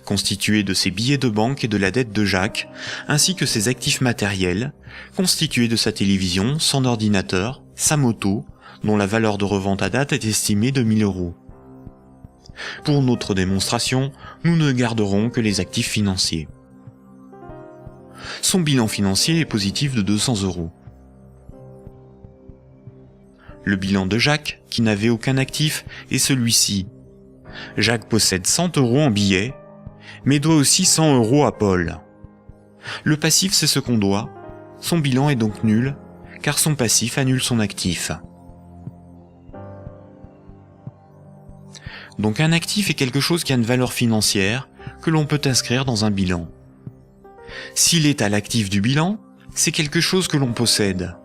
constitués de ses billets de banque et de la dette de Jacques, ainsi que ses actifs matériels, constitués de sa télévision, son ordinateur, sa moto, dont la valeur de revente à date est estimée de 1 000 €. Pour notre démonstration, nous ne garderons que les actifs financiers. Son bilan financier est positif de 200 €. Le bilan de Jacques, qui n'avait aucun actif, est celui-ci. Jacques possède 100 € en billets, mais doit aussi 100 € à Paul. Le passif, c'est ce qu'on doit. Son bilan est donc nul, car son passif annule son actif. Donc un actif est quelque chose qui a une valeur financière que l'on peut inscrire dans un bilan. S'il est à l'actif du bilan, c'est quelque chose que l'on possède.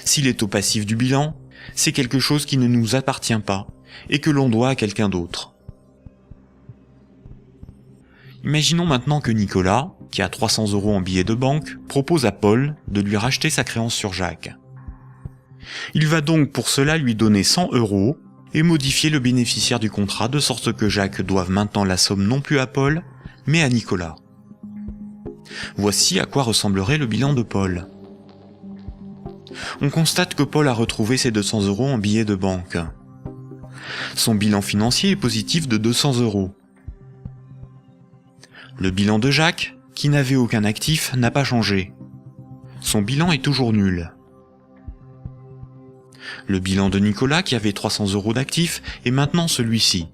S'il est au passif du bilan, c'est quelque chose qui ne nous appartient pas et que l'on doit à quelqu'un d'autre. Imaginons maintenant que Nicolas, qui a 300 € en billets de banque, propose à Paul de lui racheter sa créance sur Jacques. Il va donc pour cela lui donner 100 € et modifier le bénéficiaire du contrat de sorte que Jacques doive maintenant la somme non plus à Paul, mais à Nicolas. Voici à quoi ressemblerait le bilan de Paul. On constate que Paul a retrouvé ses 200 € en billets de banque. Son bilan financier est positif de 200 €. Le bilan de Jacques, qui n'avait aucun actif, n'a pas changé. Son bilan est toujours nul. Le bilan de Nicolas, qui avait 300 € d'actifs, est maintenant celui-ci.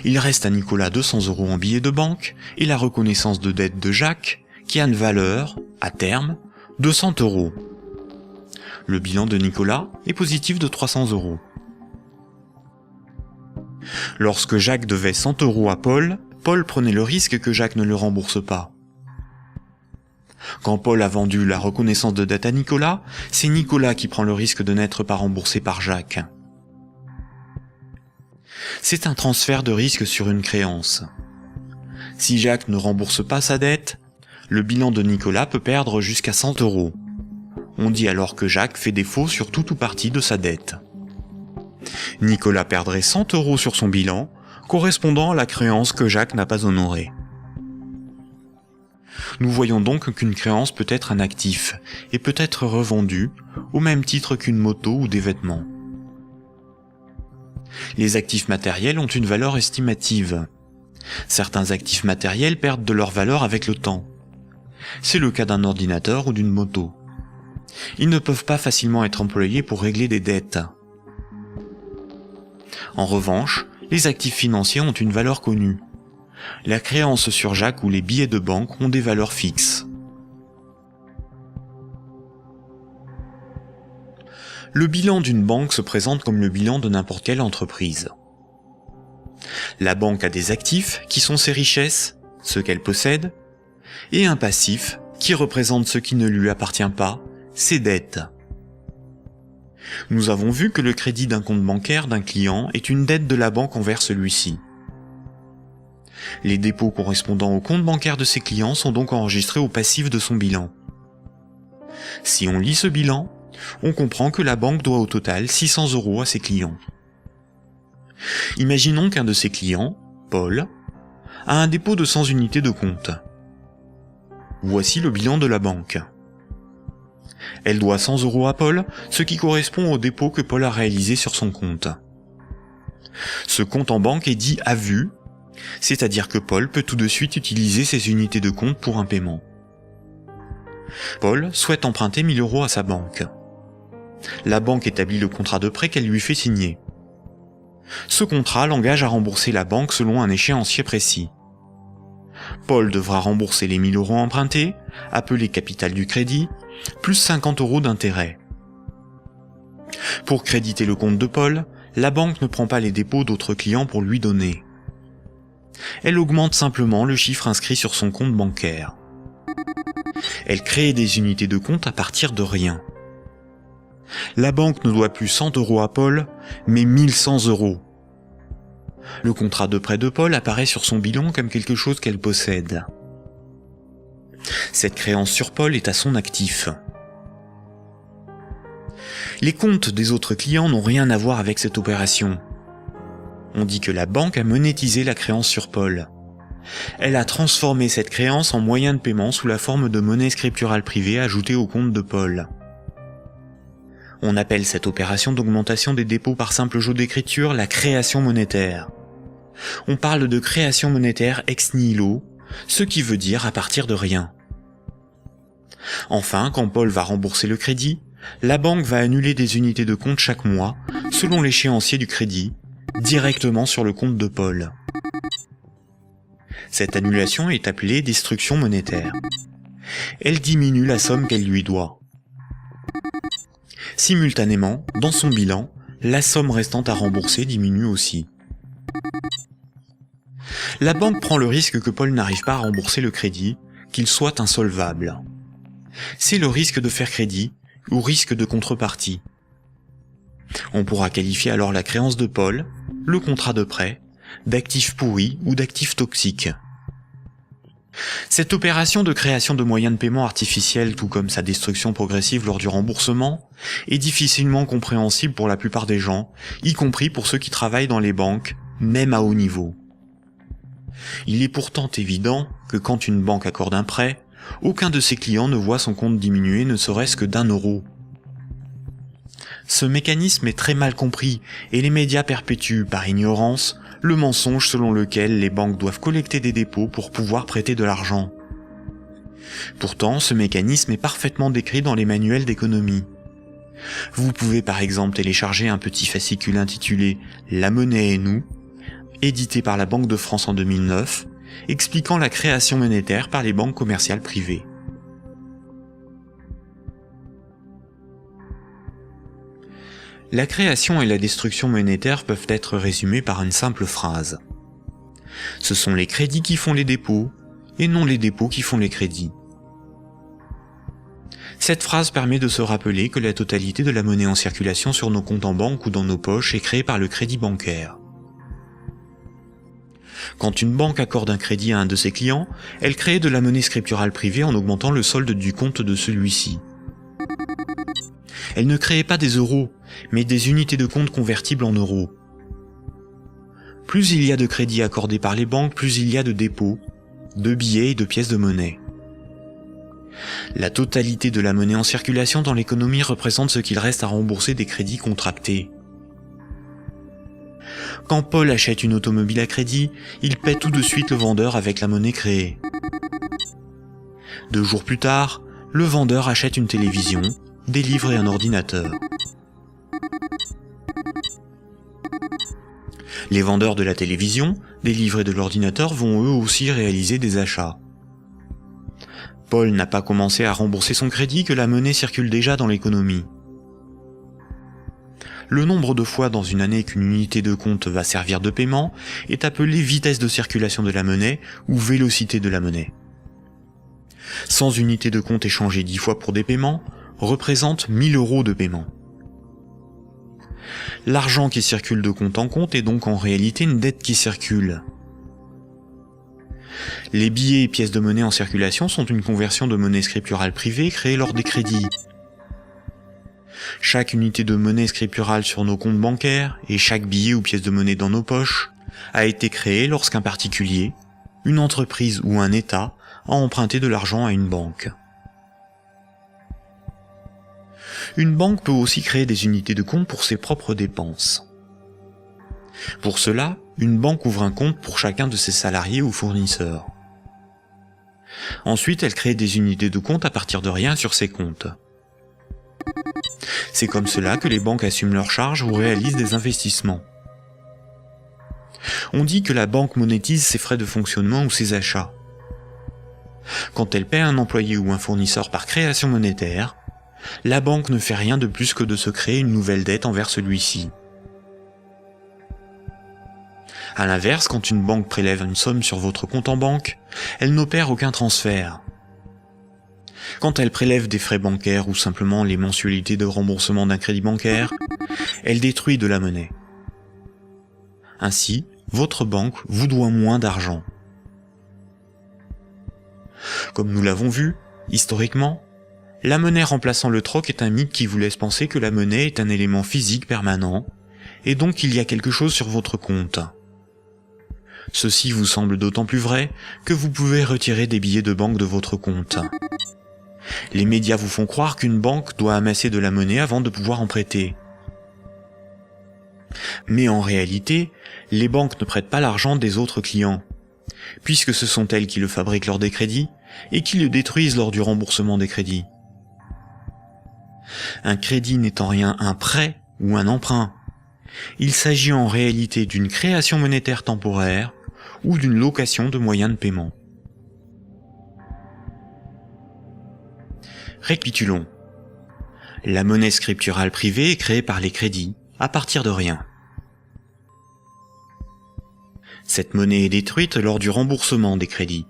Il reste à Nicolas 200 € en billets de banque et la reconnaissance de dette de Jacques, qui a une valeur, à terme, de 100 €. Le bilan de Nicolas est positif de 300 €. Lorsque Jacques devait 100 € à Paul, Paul prenait le risque que Jacques ne le rembourse pas. Quand Paul a vendu la reconnaissance de dette à Nicolas, c'est Nicolas qui prend le risque de n'être pas remboursé par Jacques. C'est un transfert de risque sur une créance. Si Jacques ne rembourse pas sa dette, le bilan de Nicolas peut perdre jusqu'à 100 €. On dit alors que Jacques fait défaut sur tout ou partie de sa dette. Nicolas perdrait 100 € sur son bilan, correspondant à la créance que Jacques n'a pas honorée. Nous voyons donc qu'une créance peut être un actif et peut être revendue au même titre qu'une moto ou des vêtements. Les actifs matériels ont une valeur estimative. Certains actifs matériels perdent de leur valeur avec le temps. C'est le cas d'un ordinateur ou d'une moto. Ils ne peuvent pas facilement être employés pour régler des dettes. En revanche, les actifs financiers ont une valeur connue. La créance sur Jacques ou les billets de banque ont des valeurs fixes. Le bilan d'une banque se présente comme le bilan de n'importe quelle entreprise. La banque a des actifs qui sont ses richesses, ce qu'elle possède, et un passif qui représente ce qui ne lui appartient pas, ses dettes. Nous avons vu que le crédit d'un compte bancaire d'un client est une dette de la banque envers celui-ci. Les dépôts correspondant au compte bancaire de ses clients sont donc enregistrés au passif de son bilan. Si on lit ce bilan, on comprend que la banque doit au total 600 € à ses clients. Imaginons qu'un de ses clients, Paul, a un dépôt de 100 unités de compte. Voici le bilan de la banque. Elle doit 100 € à Paul, ce qui correspond au dépôt que Paul a réalisé sur son compte. Ce compte en banque est dit à vue, c'est-à-dire que Paul peut tout de suite utiliser ses unités de compte pour un paiement. Paul souhaite emprunter 1 000 € à sa banque. La banque établit le contrat de prêt qu'elle lui fait signer. Ce contrat l'engage à rembourser la banque selon un échéancier précis. Paul devra rembourser les 1 000 € empruntés, appelés capital du crédit, plus 50 € d'intérêt. Pour créditer le compte de Paul, la banque ne prend pas les dépôts d'autres clients pour lui donner. Elle augmente simplement le chiffre inscrit sur son compte bancaire. Elle crée des unités de compte à partir de rien. La banque ne doit plus 100 € à Paul, mais 1 100 €. Le contrat de prêt de Paul apparaît sur son bilan comme quelque chose qu'elle possède. Cette créance sur Paul est à son actif. Les comptes des autres clients n'ont rien à voir avec cette opération. On dit que la banque a monétisé la créance sur Paul. Elle a transformé cette créance en moyen de paiement sous la forme de monnaie scripturale privée ajoutée au compte de Paul. On appelle cette opération d'augmentation des dépôts par simple jeu d'écriture la création monétaire. On parle de création monétaire ex nihilo, ce qui veut dire à partir de rien. Enfin, quand Paul va rembourser le crédit, la banque va annuler des unités de compte chaque mois, selon l'échéancier du crédit, directement sur le compte de Paul. Cette annulation est appelée destruction monétaire. Elle diminue la somme qu'elle lui doit. Simultanément, dans son bilan, la somme restant à rembourser diminue aussi. La banque prend le risque que Paul n'arrive pas à rembourser le crédit, qu'il soit insolvable. C'est le risque de faire crédit ou risque de contrepartie. On pourra qualifier alors la créance de Paul, le contrat de prêt, d'actifs pourris ou d'actifs toxiques. Cette opération de création de moyens de paiement artificiels, tout comme sa destruction progressive lors du remboursement, est difficilement compréhensible pour la plupart des gens, y compris pour ceux qui travaillent dans les banques, même à haut niveau. Il est pourtant évident que quand une banque accorde un prêt, aucun de ses clients ne voit son compte diminuer ne serait-ce que d'1 €. Ce mécanisme est très mal compris et les médias perpétuent, par ignorance, le mensonge selon lequel les banques doivent collecter des dépôts pour pouvoir prêter de l'argent. Pourtant, ce mécanisme est parfaitement décrit dans les manuels d'économie. Vous pouvez par exemple télécharger un petit fascicule intitulé « La monnaie et nous », édité par la Banque de France en 2009, expliquant la création monétaire par les banques commerciales privées. La création et la destruction monétaire peuvent être résumées par une simple phrase. Ce sont les crédits qui font les dépôts, et non les dépôts qui font les crédits. Cette phrase permet de se rappeler que la totalité de la monnaie en circulation sur nos comptes en banque ou dans nos poches est créée par le crédit bancaire. Quand une banque accorde un crédit à un de ses clients, elle crée de la monnaie scripturale privée en augmentant le solde du compte de celui-ci. Elle ne crée pas des euros, mais des unités de compte convertibles en euros. Plus il y a de crédits accordés par les banques, plus il y a de dépôts, de billets et de pièces de monnaie. La totalité de la monnaie en circulation dans l'économie représente ce qu'il reste à rembourser des crédits contractés. Quand Paul achète une automobile à crédit, il paie tout de suite le vendeur avec la monnaie créée. 2 jours plus tard, le vendeur achète une télévision, des livres et un ordinateur. Les vendeurs de la télévision, des livres et de l'ordinateur vont eux aussi réaliser des achats. Paul n'a pas commencé à rembourser son crédit que la monnaie circule déjà dans l'économie. Le nombre de fois dans une année qu'une unité de compte va servir de paiement est appelé vitesse de circulation de la monnaie ou vélocité de la monnaie. 100 unités de compte échangées 10 fois pour des paiements représente 1000 € de paiement. L'argent qui circule de compte en compte est donc en réalité une dette qui circule. Les billets et pièces de monnaie en circulation sont une conversion de monnaie scripturale privée créée lors des crédits. Chaque unité de monnaie scripturale sur nos comptes bancaires et chaque billet ou pièce de monnaie dans nos poches a été créé lorsqu'un particulier, une entreprise ou un État a emprunté de l'argent à une banque. Une banque peut aussi créer des unités de compte pour ses propres dépenses. Pour cela, une banque ouvre un compte pour chacun de ses salariés ou fournisseurs. Ensuite, elle crée des unités de compte à partir de rien sur ses comptes. C'est comme cela que les banques assument leurs charges ou réalisent des investissements. On dit que la banque monétise ses frais de fonctionnement ou ses achats. Quand elle paie un employé ou un fournisseur par création monétaire, la banque ne fait rien de plus que de se créer une nouvelle dette envers celui-ci. A l'inverse, quand une banque prélève une somme sur votre compte en banque, elle n'opère aucun transfert. Quand elle prélève des frais bancaires ou simplement les mensualités de remboursement d'un crédit bancaire, elle détruit de la monnaie. Ainsi, votre banque vous doit moins d'argent. Comme nous l'avons vu, historiquement, la monnaie remplaçant le troc est un mythe qui vous laisse penser que la monnaie est un élément physique permanent, et donc il y a quelque chose sur votre compte. Ceci vous semble d'autant plus vrai que vous pouvez retirer des billets de banque de votre compte. Les médias vous font croire qu'une banque doit amasser de la monnaie avant de pouvoir en prêter. Mais en réalité, les banques ne prêtent pas l'argent des autres clients, puisque ce sont elles qui le fabriquent lors des crédits et qui le détruisent lors du remboursement des crédits. Un crédit n'est en rien un prêt ou un emprunt. Il s'agit en réalité d'une création monétaire temporaire ou d'une location de moyens de paiement. Récapitulons. La monnaie scripturale privée est créée par les crédits, à partir de rien. Cette monnaie est détruite lors du remboursement des crédits.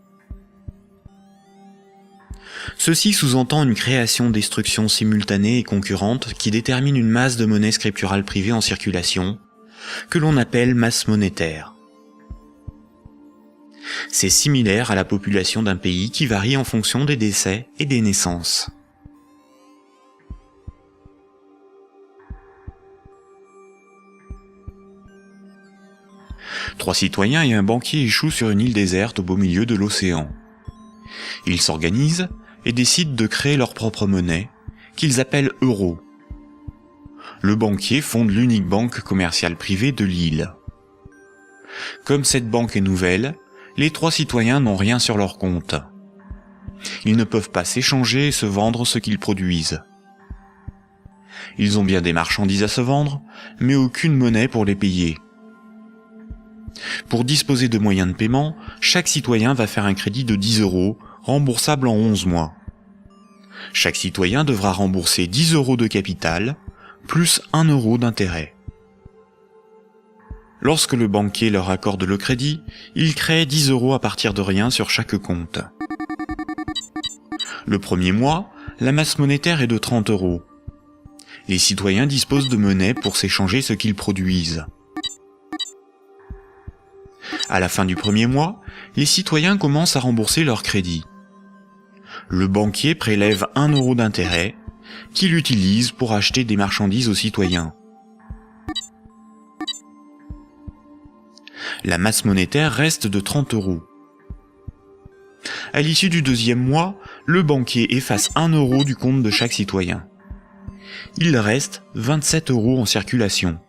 Ceci sous-entend une création-destruction simultanée et concurrente qui détermine une masse de monnaie scripturale privée en circulation, que l'on appelle masse monétaire. C'est similaire à la population d'un pays qui varie en fonction des décès et des naissances. Trois citoyens et un banquier échouent sur une île déserte au beau milieu de l'océan. Ils s'organisent et décident de créer leur propre monnaie, qu'ils appellent euro. Le banquier fonde l'unique banque commerciale privée de l'île. Comme cette banque est nouvelle, les trois citoyens n'ont rien sur leur compte. Ils ne peuvent pas s'échanger et se vendre ce qu'ils produisent. Ils ont bien des marchandises à se vendre, mais aucune monnaie pour les payer. Pour disposer de moyens de paiement, chaque citoyen va faire un crédit de 10 €, remboursable en 11 mois. Chaque citoyen devra rembourser 10 € de capital, plus 1 € d'intérêt. Lorsque le banquier leur accorde le crédit, il crée 10 € à partir de rien sur chaque compte. Le premier mois, la masse monétaire est de 30 €. Les citoyens disposent de monnaie pour s'échanger ce qu'ils produisent. À la fin du premier mois, les citoyens commencent à rembourser leur crédit. Le banquier prélève 1 € d'intérêt, qu'il utilise pour acheter des marchandises aux citoyens. La masse monétaire reste de 30 €. À l'issue du deuxième mois, le banquier efface 1 € du compte de chaque citoyen. Il reste 27 € en circulation.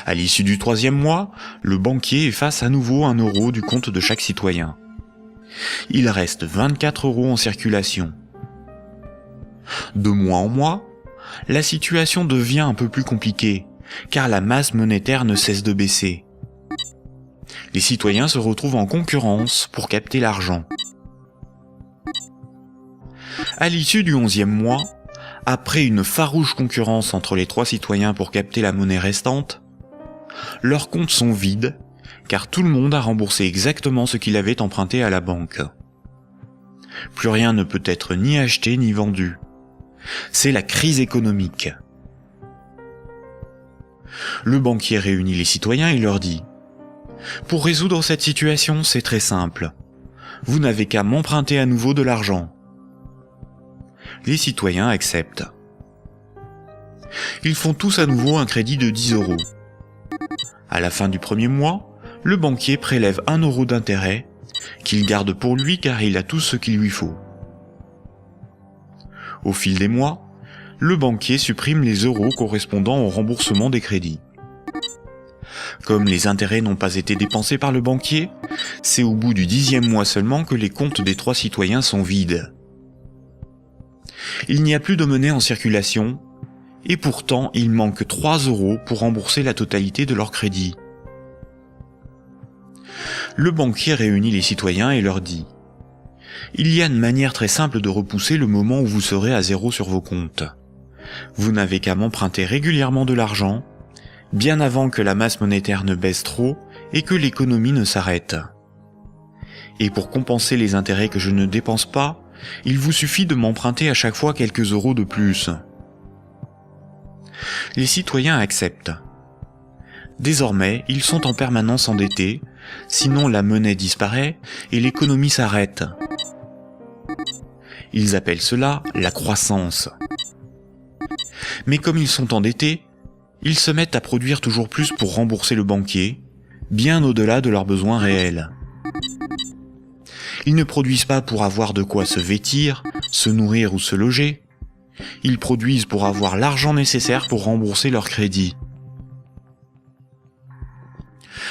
À l'issue du troisième mois, le banquier efface à nouveau 1 € du compte de chaque citoyen. Il reste 24 € en circulation. De mois en mois, la situation devient un peu plus compliquée, car la masse monétaire ne cesse de baisser. Les citoyens se retrouvent en concurrence pour capter l'argent. À l'issue du 11e mois, après une farouche concurrence entre les trois citoyens pour capter la monnaie restante, leurs comptes sont vides, car tout le monde a remboursé exactement ce qu'il avait emprunté à la banque. Plus rien ne peut être ni acheté ni vendu. C'est la crise économique. Le banquier réunit les citoyens et leur dit : « Pour résoudre cette situation, c'est très simple. Vous n'avez qu'à m'emprunter à nouveau de l'argent. » Les citoyens acceptent. Ils font tous à nouveau un crédit de 10 €. À la fin du premier mois, le banquier prélève 1 € d'intérêt, qu'il garde pour lui car il a tout ce qu'il lui faut. Au fil des mois, le banquier supprime les euros correspondant au remboursement des crédits. Comme les intérêts n'ont pas été dépensés par le banquier, c'est au bout du 10e mois seulement que les comptes des trois citoyens sont vides. Il n'y a plus de monnaie en circulation, et pourtant il manque 3 € pour rembourser la totalité de leur crédit. Le banquier réunit les citoyens et leur dit : « Il y a une manière très simple de repousser le moment où vous serez à zéro sur vos comptes. Vous n'avez qu'à m'emprunter régulièrement de l'argent, bien avant que la masse monétaire ne baisse trop et que l'économie ne s'arrête. Et pour compenser les intérêts que je ne dépense pas, il vous suffit de m'emprunter à chaque fois quelques euros de plus. » Les citoyens acceptent. Désormais, ils sont en permanence endettés, Sinon la monnaie disparaît et l'économie s'arrête. Ils appellent cela la croissance. Mais comme ils sont endettés, ils se mettent à produire toujours plus pour rembourser le banquier, bien au-delà de leurs besoins réels. Ils ne produisent pas pour avoir de quoi se vêtir, se nourrir ou se loger. Ils produisent pour avoir l'argent nécessaire pour rembourser leur crédit.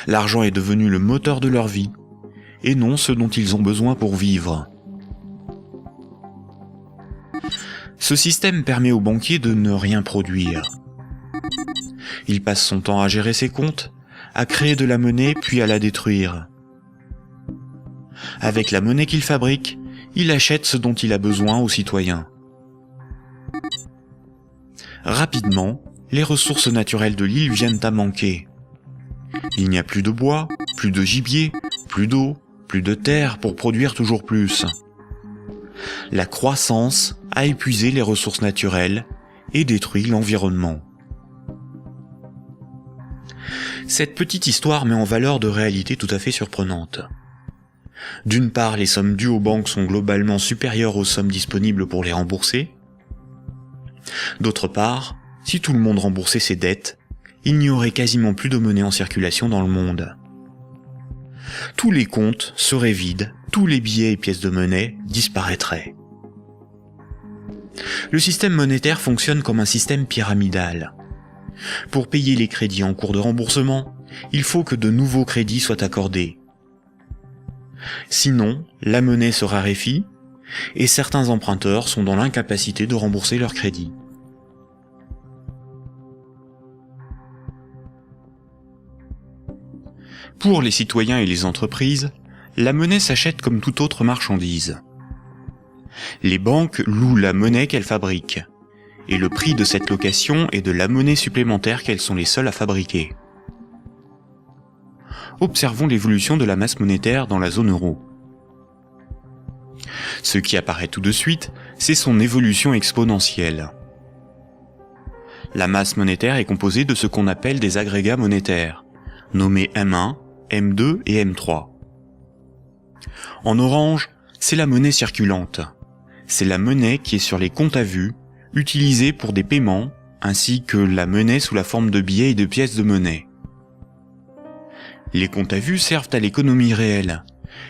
L'argent est devenu le moteur de leur vie, et non ce dont ils ont besoin pour vivre. Ce système permet au banquier de ne rien produire. Il passe son temps à gérer ses comptes, à créer de la monnaie puis à la détruire. Avec la monnaie qu'il fabrique, il achète ce dont il a besoin aux citoyens. Rapidement, les ressources naturelles de l'île viennent à manquer. Il n'y a plus de bois, plus de gibier, plus d'eau, plus de terre pour produire toujours plus. La croissance a épuisé les ressources naturelles et détruit l'environnement. Cette petite histoire met en valeur de réalités tout à fait surprenantes. D'une part, les sommes dues aux banques sont globalement supérieures aux sommes disponibles pour les rembourser. D'autre part, si tout le monde remboursait ses dettes, il n'y aurait quasiment plus de monnaie en circulation dans le monde. Tous les comptes seraient vides, tous les billets et pièces de monnaie disparaîtraient. Le système monétaire fonctionne comme un système pyramidal. Pour payer les crédits en cours de remboursement, il faut que de nouveaux crédits soient accordés. Sinon, la monnaie se raréfie et certains emprunteurs sont dans l'incapacité de rembourser leurs crédits. Pour les citoyens et les entreprises, la monnaie s'achète comme toute autre marchandise. Les banques louent la monnaie qu'elles fabriquent, et le prix de cette location est de la monnaie supplémentaire qu'elles sont les seules à fabriquer. Observons l'évolution de la masse monétaire dans la zone euro. Ce qui apparaît tout de suite, c'est son évolution exponentielle. La masse monétaire est composée de ce qu'on appelle des agrégats monétaires, nommés M1, M2 et M3. En orange, c'est la monnaie circulante. C'est la monnaie qui est sur les comptes à vue, utilisée pour des paiements, ainsi que la monnaie sous la forme de billets et de pièces de monnaie. Les comptes à vue servent à l'économie réelle.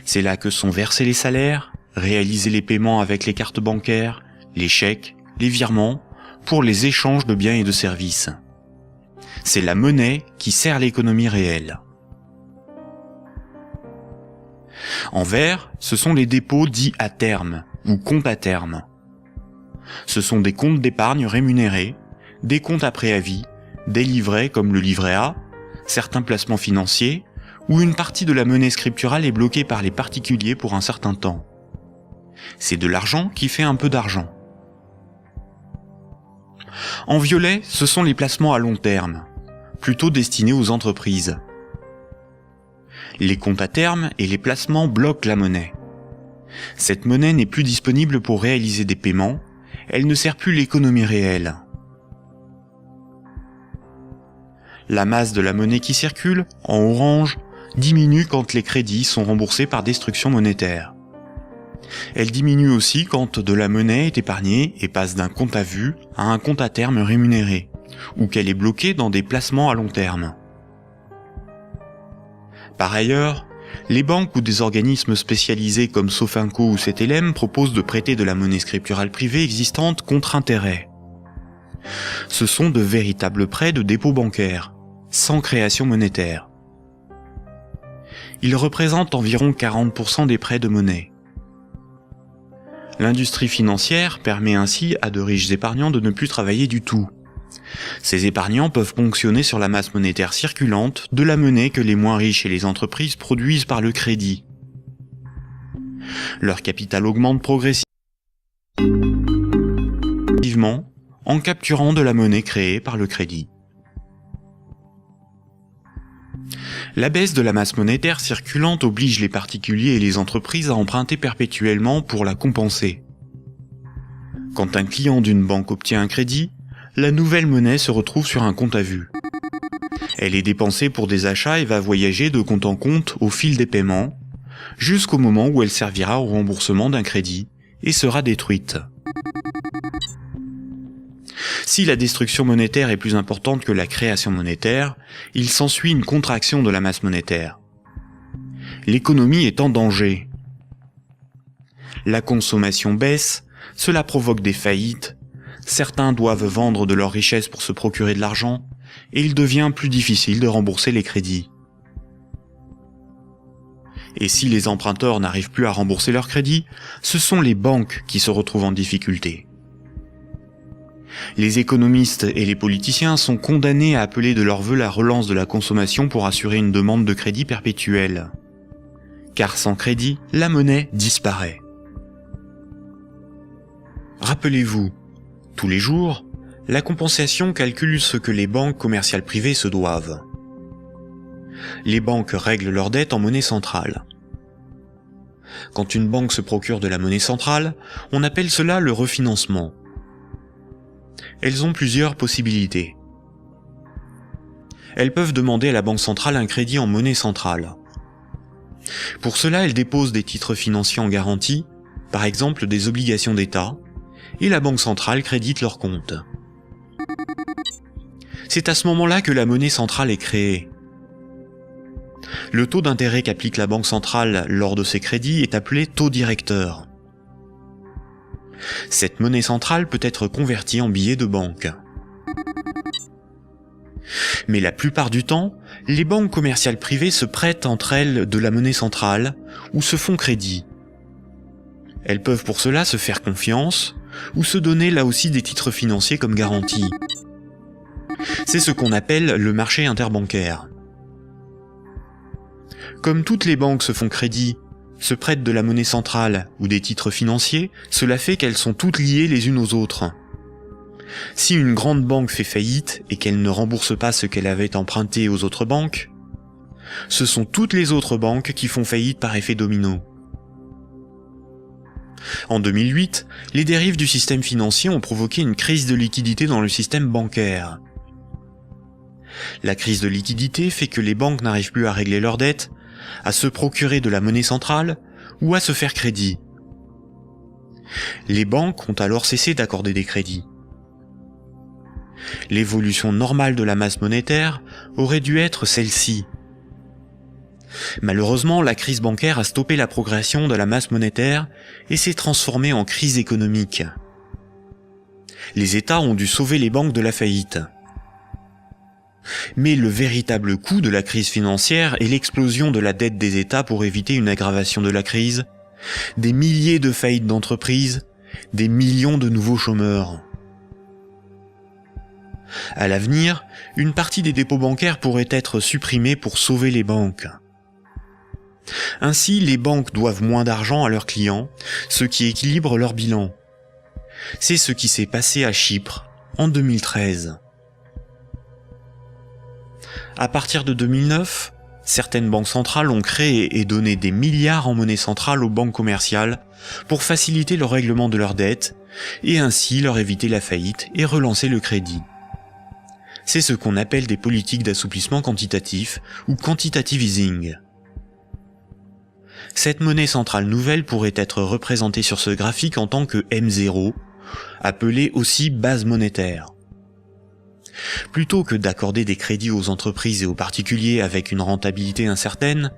C'est là que sont versés les salaires, réalisés les paiements avec les cartes bancaires, les chèques, les virements, pour les échanges de biens et de services. C'est la monnaie qui sert l'économie réelle. En vert, ce sont les dépôts dits à terme, ou comptes à terme. Ce sont des comptes d'épargne rémunérés, des comptes à préavis, des livrets comme le livret A, certains placements financiers, où une partie de la monnaie scripturale est bloquée par les particuliers pour un certain temps. C'est de l'argent qui fait un peu d'argent. En violet, ce sont les placements à long terme, plutôt destinés aux entreprises. Les comptes à terme et les placements bloquent la monnaie. Cette monnaie n'est plus disponible pour réaliser des paiements, elle ne sert plus l'économie réelle. La masse de la monnaie qui circule, en orange, diminue quand les crédits sont remboursés par destruction monétaire. Elle diminue aussi quand de la monnaie est épargnée et passe d'un compte à vue à un compte à terme rémunéré, ou qu'elle est bloquée dans des placements à long terme. Par ailleurs, les banques ou des organismes spécialisés comme Sofinco ou CTLM proposent de prêter de la monnaie scripturale privée existante contre intérêt. Ce sont de véritables prêts de dépôt bancaire, sans création monétaire. Ils représentent environ 40% des prêts de monnaie. L'industrie financière permet ainsi à de riches épargnants de ne plus travailler du tout. Ces épargnants peuvent ponctionner sur la masse monétaire circulante de la monnaie que les moins riches et les entreprises produisent par le crédit. Leur capital augmente progressivement en capturant de la monnaie créée par le crédit. La baisse de la masse monétaire circulante oblige les particuliers et les entreprises à emprunter perpétuellement pour la compenser. Quand un client d'une banque obtient un crédit, la nouvelle monnaie se retrouve sur un compte à vue. Elle est dépensée pour des achats et va voyager de compte en compte au fil des paiements, jusqu'au moment où elle servira au remboursement d'un crédit et sera détruite. Si la destruction monétaire est plus importante que la création monétaire, il s'ensuit une contraction de la masse monétaire. L'économie est en danger. La consommation baisse, cela provoque des faillites, certains doivent vendre de leurs richesses pour se procurer de l'argent, et il devient plus difficile de rembourser les crédits. Et si les emprunteurs n'arrivent plus à rembourser leurs crédits, ce sont les banques qui se retrouvent en difficulté. Les économistes et les politiciens sont condamnés à appeler de leur vœu la relance de la consommation pour assurer une demande de crédit perpétuelle. Car sans crédit, la monnaie disparaît. Rappelez-vous, tous les jours, la compensation calcule ce que les banques commerciales privées se doivent. Les banques règlent leurs dettes en monnaie centrale. Quand une banque se procure de la monnaie centrale, on appelle cela le refinancement. Elles ont plusieurs possibilités. Elles peuvent demander à la banque centrale un crédit en monnaie centrale. Pour cela, elles déposent des titres financiers en garantie, par exemple des obligations d'État, et la banque centrale crédite leurs comptes. C'est à ce moment-là que la monnaie centrale est créée. Le taux d'intérêt qu'applique la banque centrale lors de ces crédits est appelé taux directeur. Cette monnaie centrale peut être convertie en billets de banque. Mais la plupart du temps, les banques commerciales privées se prêtent entre elles de la monnaie centrale ou se font crédit. Elles peuvent pour cela se faire confiance ou se donner là aussi des titres financiers comme garantie. C'est ce qu'on appelle le marché interbancaire. Comme toutes les banques se font crédit, se prêtent de la monnaie centrale ou des titres financiers, cela fait qu'elles sont toutes liées les unes aux autres. Si une grande banque fait faillite et qu'elle ne rembourse pas ce qu'elle avait emprunté aux autres banques, ce sont toutes les autres banques qui font faillite par effet domino. En 2008, les dérives du système financier ont provoqué une crise de liquidité dans le système bancaire. La crise de liquidité fait que les banques n'arrivent plus à régler leurs dettes, à se procurer de la monnaie centrale ou à se faire crédit. Les banques ont alors cessé d'accorder des crédits. L'évolution normale de la masse monétaire aurait dû être celle-ci. Malheureusement, la crise bancaire a stoppé la progression de la masse monétaire et s'est transformée en crise économique. Les États ont dû sauver les banques de la faillite. Mais le véritable coût de la crise financière est l'explosion de la dette des États pour éviter une aggravation de la crise, des milliers de faillites d'entreprises, des millions de nouveaux chômeurs. À l'avenir, une partie des dépôts bancaires pourrait être supprimée pour sauver les banques. Ainsi, les banques doivent moins d'argent à leurs clients, ce qui équilibre leur bilan. C'est ce qui s'est passé à Chypre en 2013. À partir de 2009, certaines banques centrales ont créé et donné des milliards en monnaie centrale aux banques commerciales pour faciliter le règlement de leurs dettes et ainsi leur éviter la faillite et relancer le crédit. C'est ce qu'on appelle des politiques d'assouplissement quantitatif ou quantitative easing. Cette monnaie centrale nouvelle pourrait être représentée sur ce graphique en tant que M0, appelée aussi base monétaire. Plutôt que d'accorder des crédits aux entreprises et aux particuliers avec une rentabilité incertaine,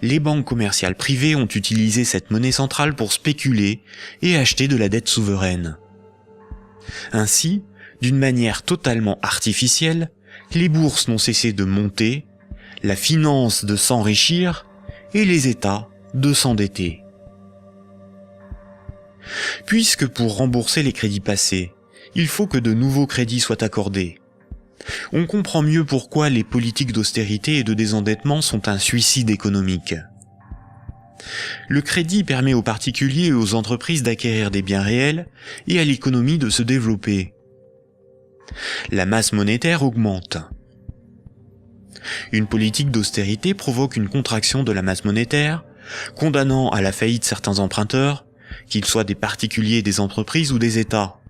les banques commerciales privées ont utilisé cette monnaie centrale pour spéculer et acheter de la dette souveraine. Ainsi, d'une manière totalement artificielle, les bourses n'ont cessé de monter, la finance de s'enrichir et les États de s'endetter. Puisque pour rembourser les crédits passés, il faut que de nouveaux crédits soient accordés, on comprend mieux pourquoi les politiques d'austérité et de désendettement sont un suicide économique. Le crédit permet aux particuliers et aux entreprises d'acquérir des biens réels et à l'économie de se développer. La masse monétaire augmente. Une politique d'austérité provoque une contraction de la masse monétaire, condamnant à la faillite certains emprunteurs, qu'ils soient des particuliers, des entreprises ou des États.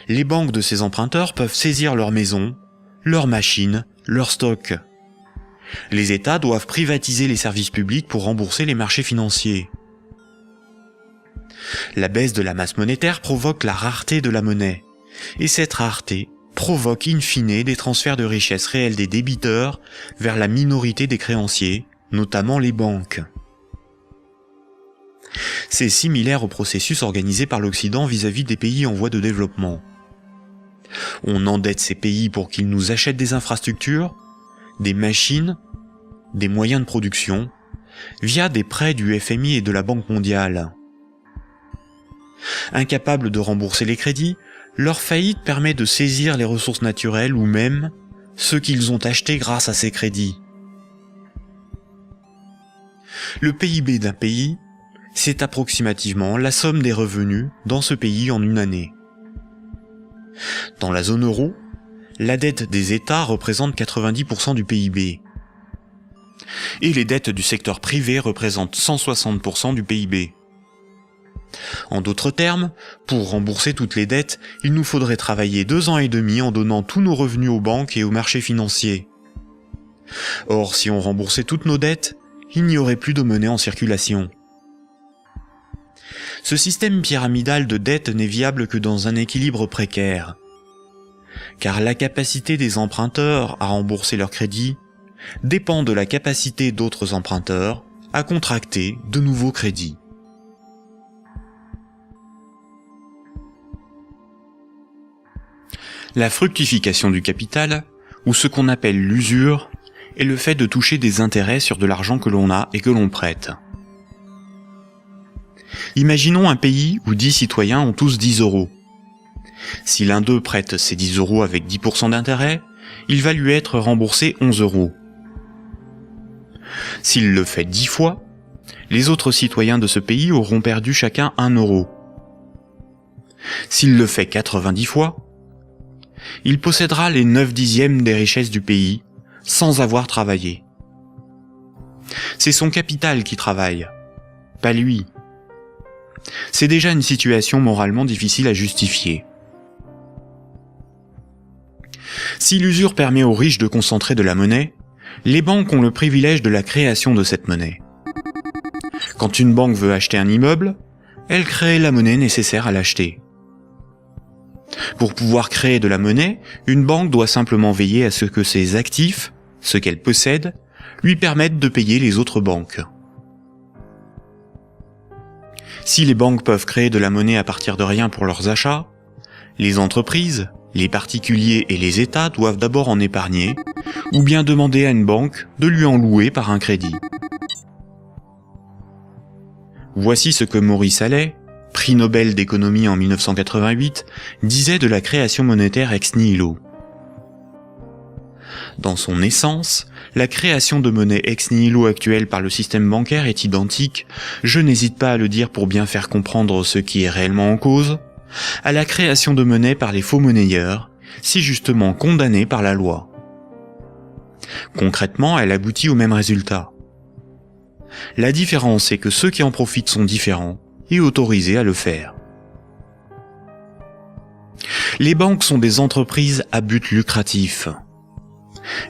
Les banques de ces emprunteurs peuvent saisir leurs maisons, leurs machines, leurs stocks. Les États doivent privatiser les services publics pour rembourser les marchés financiers. La baisse de la masse monétaire provoque la rareté de la monnaie, et cette rareté provoque in fine des transferts de richesses réelles des débiteurs vers la minorité des créanciers, notamment les banques. C'est similaire au processus organisé par l'Occident vis-à-vis des pays en voie de développement. On endette ces pays pour qu'ils nous achètent des infrastructures, des machines, des moyens de production, via des prêts du FMI et de la Banque mondiale. Incapables de rembourser les crédits, leur faillite permet de saisir les ressources naturelles ou même ceux qu'ils ont achetés grâce à ces crédits. Le PIB d'un pays, c'est approximativement la somme des revenus dans ce pays en une année. Dans la zone euro, la dette des États représente 90% du PIB. Et les dettes du secteur privé représentent 160% du PIB. En d'autres termes, pour rembourser toutes les dettes, il nous faudrait travailler 2 ans et demi en donnant tous nos revenus aux banques et aux marchés financiers. Or, si on remboursait toutes nos dettes, il n'y aurait plus de monnaie en circulation. Ce système pyramidal de dette n'est viable que dans un équilibre précaire, car la capacité des emprunteurs à rembourser leurs crédits dépend de la capacité d'autres emprunteurs à contracter de nouveaux crédits. La fructification du capital, ou ce qu'on appelle l'usure, est le fait de toucher des intérêts sur de l'argent que l'on a et que l'on prête. Imaginons un pays où 10 citoyens ont tous 10 euros. Si l'un d'eux prête ces 10 euros avec 10% d'intérêt, il va lui être remboursé 11 euros. S'il le fait 10 fois, les autres citoyens de ce pays auront perdu chacun 1 euro. S'il le fait 90 fois, il possédera les 9/10 des richesses du pays sans avoir travaillé. C'est son capital qui travaille, pas lui. C'est déjà une situation moralement difficile à justifier. Si l'usure permet aux riches de concentrer de la monnaie, les banques ont le privilège de la création de cette monnaie. Quand une banque veut acheter un immeuble, elle crée la monnaie nécessaire à l'acheter. Pour pouvoir créer de la monnaie, une banque doit simplement veiller à ce que ses actifs, ce qu'elle possède, lui permettent de payer les autres banques. Si les banques peuvent créer de la monnaie à partir de rien pour leurs achats, les entreprises, les particuliers et les États doivent d'abord en épargner, ou bien demander à une banque de lui en louer par un crédit. Voici ce que Maurice Allais, prix Nobel d'économie en 1988, disait de la création monétaire ex nihilo. Dans son essence, la création de monnaie ex nihilo actuelle par le système bancaire est identique, je n'hésite pas à le dire pour bien faire comprendre ce qui est réellement en cause, à la création de monnaie par les faux monnayeurs, si justement condamnée par la loi. Concrètement, elle aboutit au même résultat. La différence est que ceux qui en profitent sont différents et autorisés à le faire. Les banques sont des entreprises à but lucratif.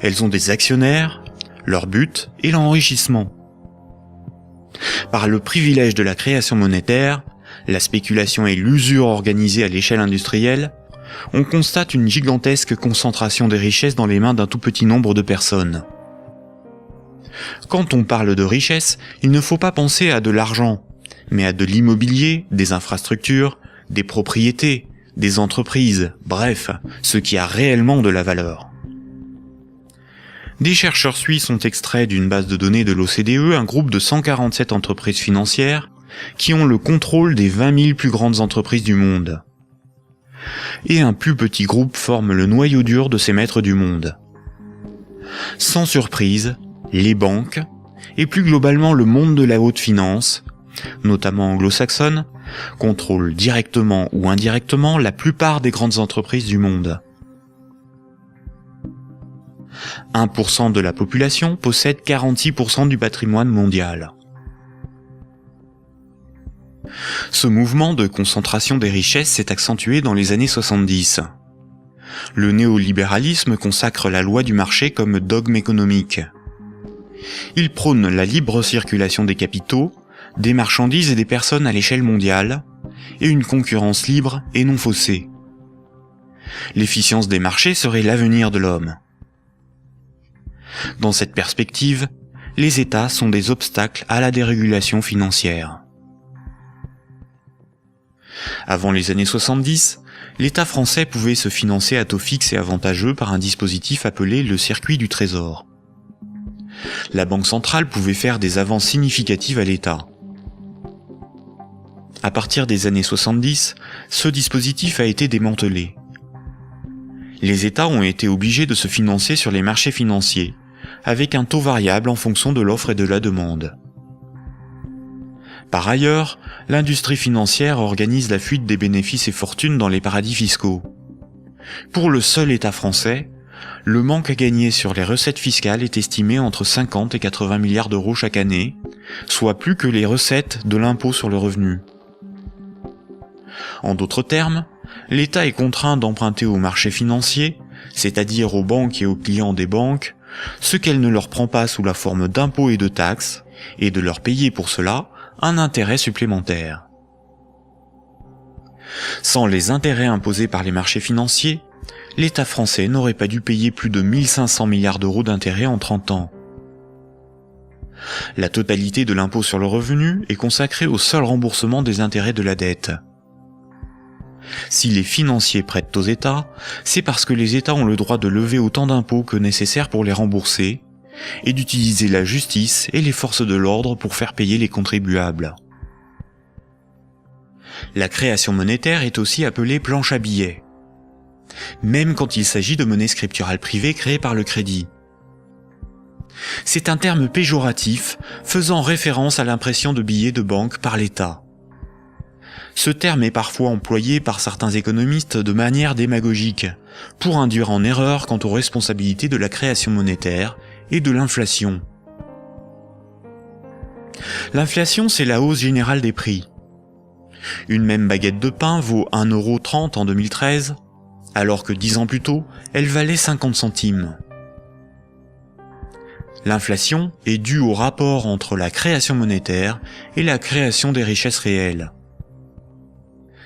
Elles ont des actionnaires, leur but est l'enrichissement. Par le privilège de la création monétaire, la spéculation et l'usure organisée à l'échelle industrielle, on constate une gigantesque concentration des richesses dans les mains d'un tout petit nombre de personnes. Quand on parle de richesse, il ne faut pas penser à de l'argent, mais à de l'immobilier, des infrastructures, des propriétés, des entreprises, bref, ce qui a réellement de la valeur. Des chercheurs suisses ont extrait d'une base de données de l'OCDE un groupe de 147 entreprises financières qui ont le contrôle des 20 000 plus grandes entreprises du monde. Et un plus petit groupe forme le noyau dur de ces maîtres du monde. Sans surprise, les banques, et plus globalement le monde de la haute finance, notamment anglo-saxonne, contrôlent directement ou indirectement la plupart des grandes entreprises du monde. 1% de la population possède 46% du patrimoine mondial. Ce mouvement de concentration des richesses s'est accentué dans les années 70. Le néolibéralisme consacre la loi du marché comme dogme économique. Il prône la libre circulation des capitaux, des marchandises et des personnes à l'échelle mondiale, et une concurrence libre et non faussée. L'efficience des marchés serait l'avenir de l'homme. Dans cette perspective, les États sont des obstacles à la dérégulation financière. Avant les années 70, l'État français pouvait se financer à taux fixe et avantageux par un dispositif appelé le circuit du trésor. La Banque centrale pouvait faire des avances significatives à l'État. À partir des années 70, ce dispositif a été démantelé. Les États ont été obligés de se financer sur les marchés financiers, avec un taux variable en fonction de l'offre et de la demande. Par ailleurs, l'industrie financière organise la fuite des bénéfices et fortunes dans les paradis fiscaux. Pour le seul État français, le manque à gagner sur les recettes fiscales est estimé entre 50 et 80 milliards d'euros chaque année, soit plus que les recettes de l'impôt sur le revenu. En d'autres termes, l'État est contraint d'emprunter aux marchés financiers, c'est-à-dire aux banques et aux clients des banques, ce qu'elle ne leur prend pas sous la forme d'impôts et de taxes, et de leur payer pour cela un intérêt supplémentaire. Sans les intérêts imposés par les marchés financiers, l'État français n'aurait pas dû payer plus de 1500 milliards d'euros d'intérêts en 30 ans. La totalité de l'impôt sur le revenu est consacrée au seul remboursement des intérêts de la dette. Si les financiers prêtent aux États, c'est parce que les États ont le droit de lever autant d'impôts que nécessaire pour les rembourser, et d'utiliser la justice et les forces de l'ordre pour faire payer les contribuables. La création monétaire est aussi appelée planche à billets, même quand il s'agit de monnaie scripturale privée créée par le crédit. C'est un terme péjoratif faisant référence à l'impression de billets de banque par l'État. Ce terme est parfois employé par certains économistes de manière démagogique, pour induire en erreur quant aux responsabilités de la création monétaire et de l'inflation. L'inflation, c'est la hausse générale des prix. Une même baguette de pain vaut 1,30 € en 2013, alors que 10 ans plus tôt, elle valait 50 centimes. L'inflation est due au rapport entre la création monétaire et la création des richesses réelles.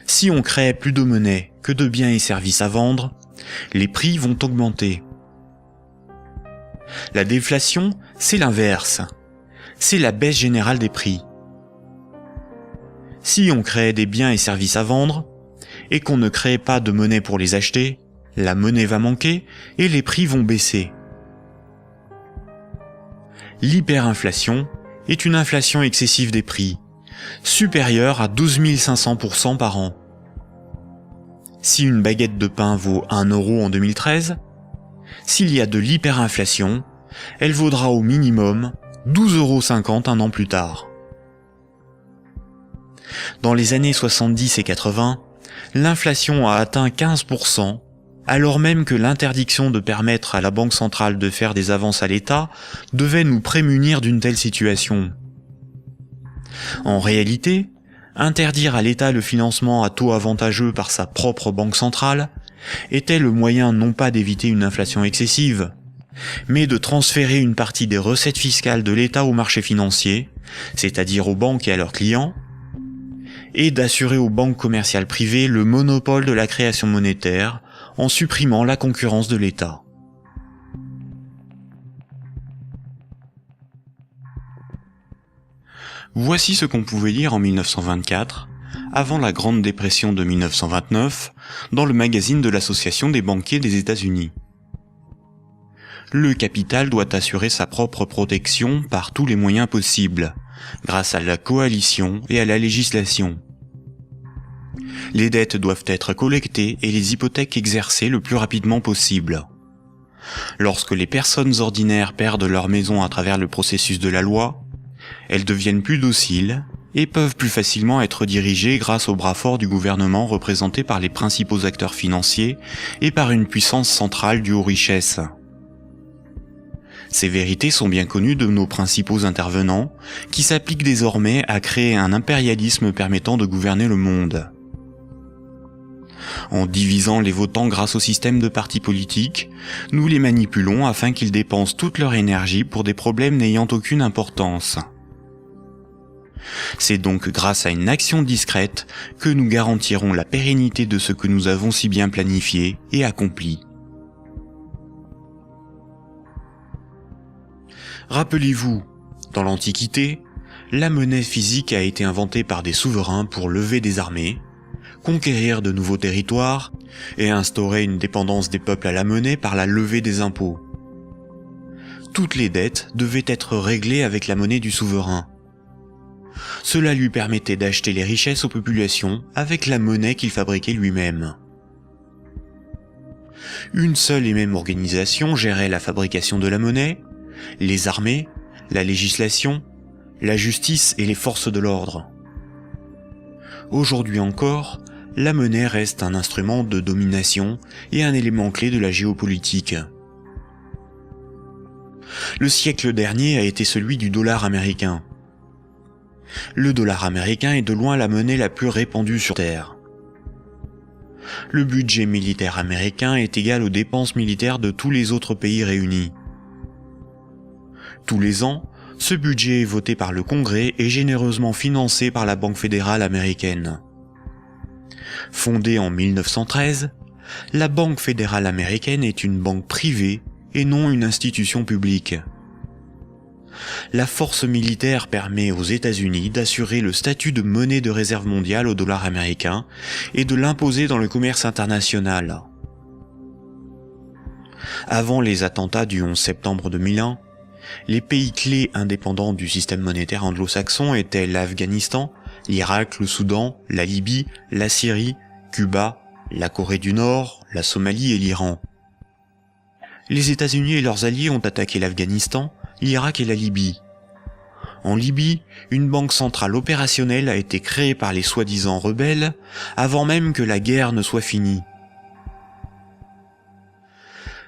Si on crée plus de monnaie que de biens et services à vendre, les prix vont augmenter. La déflation, c'est l'inverse. C'est la baisse générale des prix. Si on crée des biens et services à vendre, et qu'on ne crée pas de monnaie pour les acheter, la monnaie va manquer et les prix vont baisser. L'hyperinflation est une inflation excessive des prix, supérieure à 12 500% par an. Si une baguette de pain vaut 1 € en 2013, s'il y a de l'hyperinflation, elle vaudra au minimum 12,50 € un an plus tard. Dans les années 70 et 80, l'inflation a atteint 15%, alors même que l'interdiction de permettre à la Banque centrale de faire des avances à l'État devait nous prémunir d'une telle situation. En réalité, interdire à l'État le financement à taux avantageux par sa propre banque centrale était le moyen non pas d'éviter une inflation excessive, mais de transférer une partie des recettes fiscales de l'État aux marchés financiers, c'est-à-dire aux banques et à leurs clients, et d'assurer aux banques commerciales privées le monopole de la création monétaire en supprimant la concurrence de l'État. Voici ce qu'on pouvait lire en 1924, avant la Grande Dépression de 1929, dans le magazine de l'Association des banquiers des États-Unis. Le capital doit assurer sa propre protection par tous les moyens possibles, grâce à la coalition et à la législation. Les dettes doivent être collectées et les hypothèques exercées le plus rapidement possible. Lorsque les personnes ordinaires perdent leur maison à travers le processus de la loi, elles deviennent plus dociles et peuvent plus facilement être dirigées grâce au bras fort du gouvernement représenté par les principaux acteurs financiers et par une puissance centrale due aux richesses. Ces vérités sont bien connues de nos principaux intervenants, qui s'appliquent désormais à créer un impérialisme permettant de gouverner le monde. En divisant les votants grâce au système de partis politiques, nous les manipulons afin qu'ils dépensent toute leur énergie pour des problèmes n'ayant aucune importance. C'est donc grâce à une action discrète que nous garantirons la pérennité de ce que nous avons si bien planifié et accompli. Rappelez-vous, dans l'Antiquité, la monnaie physique a été inventée par des souverains pour lever des armées, conquérir de nouveaux territoires et instaurer une dépendance des peuples à la monnaie par la levée des impôts. Toutes les dettes devaient être réglées avec la monnaie du souverain. Cela lui permettait d'acheter les richesses aux populations avec la monnaie qu'il fabriquait lui-même. Une seule et même organisation gérait la fabrication de la monnaie, les armées, la législation, la justice et les forces de l'ordre. Aujourd'hui encore, la monnaie reste un instrument de domination et un élément clé de la géopolitique. Le siècle dernier a été celui du dollar américain. Le dollar américain est de loin la monnaie la plus répandue sur Terre. Le budget militaire américain est égal aux dépenses militaires de tous les autres pays réunis. Tous les ans, ce budget est voté par le Congrès et généreusement financé par la Banque fédérale américaine. Fondée en 1913, la Banque fédérale américaine est une banque privée et non une institution publique. La force militaire permet aux États-Unis d'assurer le statut de monnaie de réserve mondiale au dollar américain et de l'imposer dans le commerce international. Avant les attentats du 11 septembre 2001, les pays clés indépendants du système monétaire anglo-saxon étaient l'Afghanistan, l'Irak, le Soudan, la Libye, la Syrie, Cuba, la Corée du Nord, la Somalie et l'Iran. Les États-Unis et leurs alliés ont attaqué l'Afghanistan, l'Irak et la Libye. En Libye, une banque centrale opérationnelle a été créée par les soi-disant rebelles avant même que la guerre ne soit finie.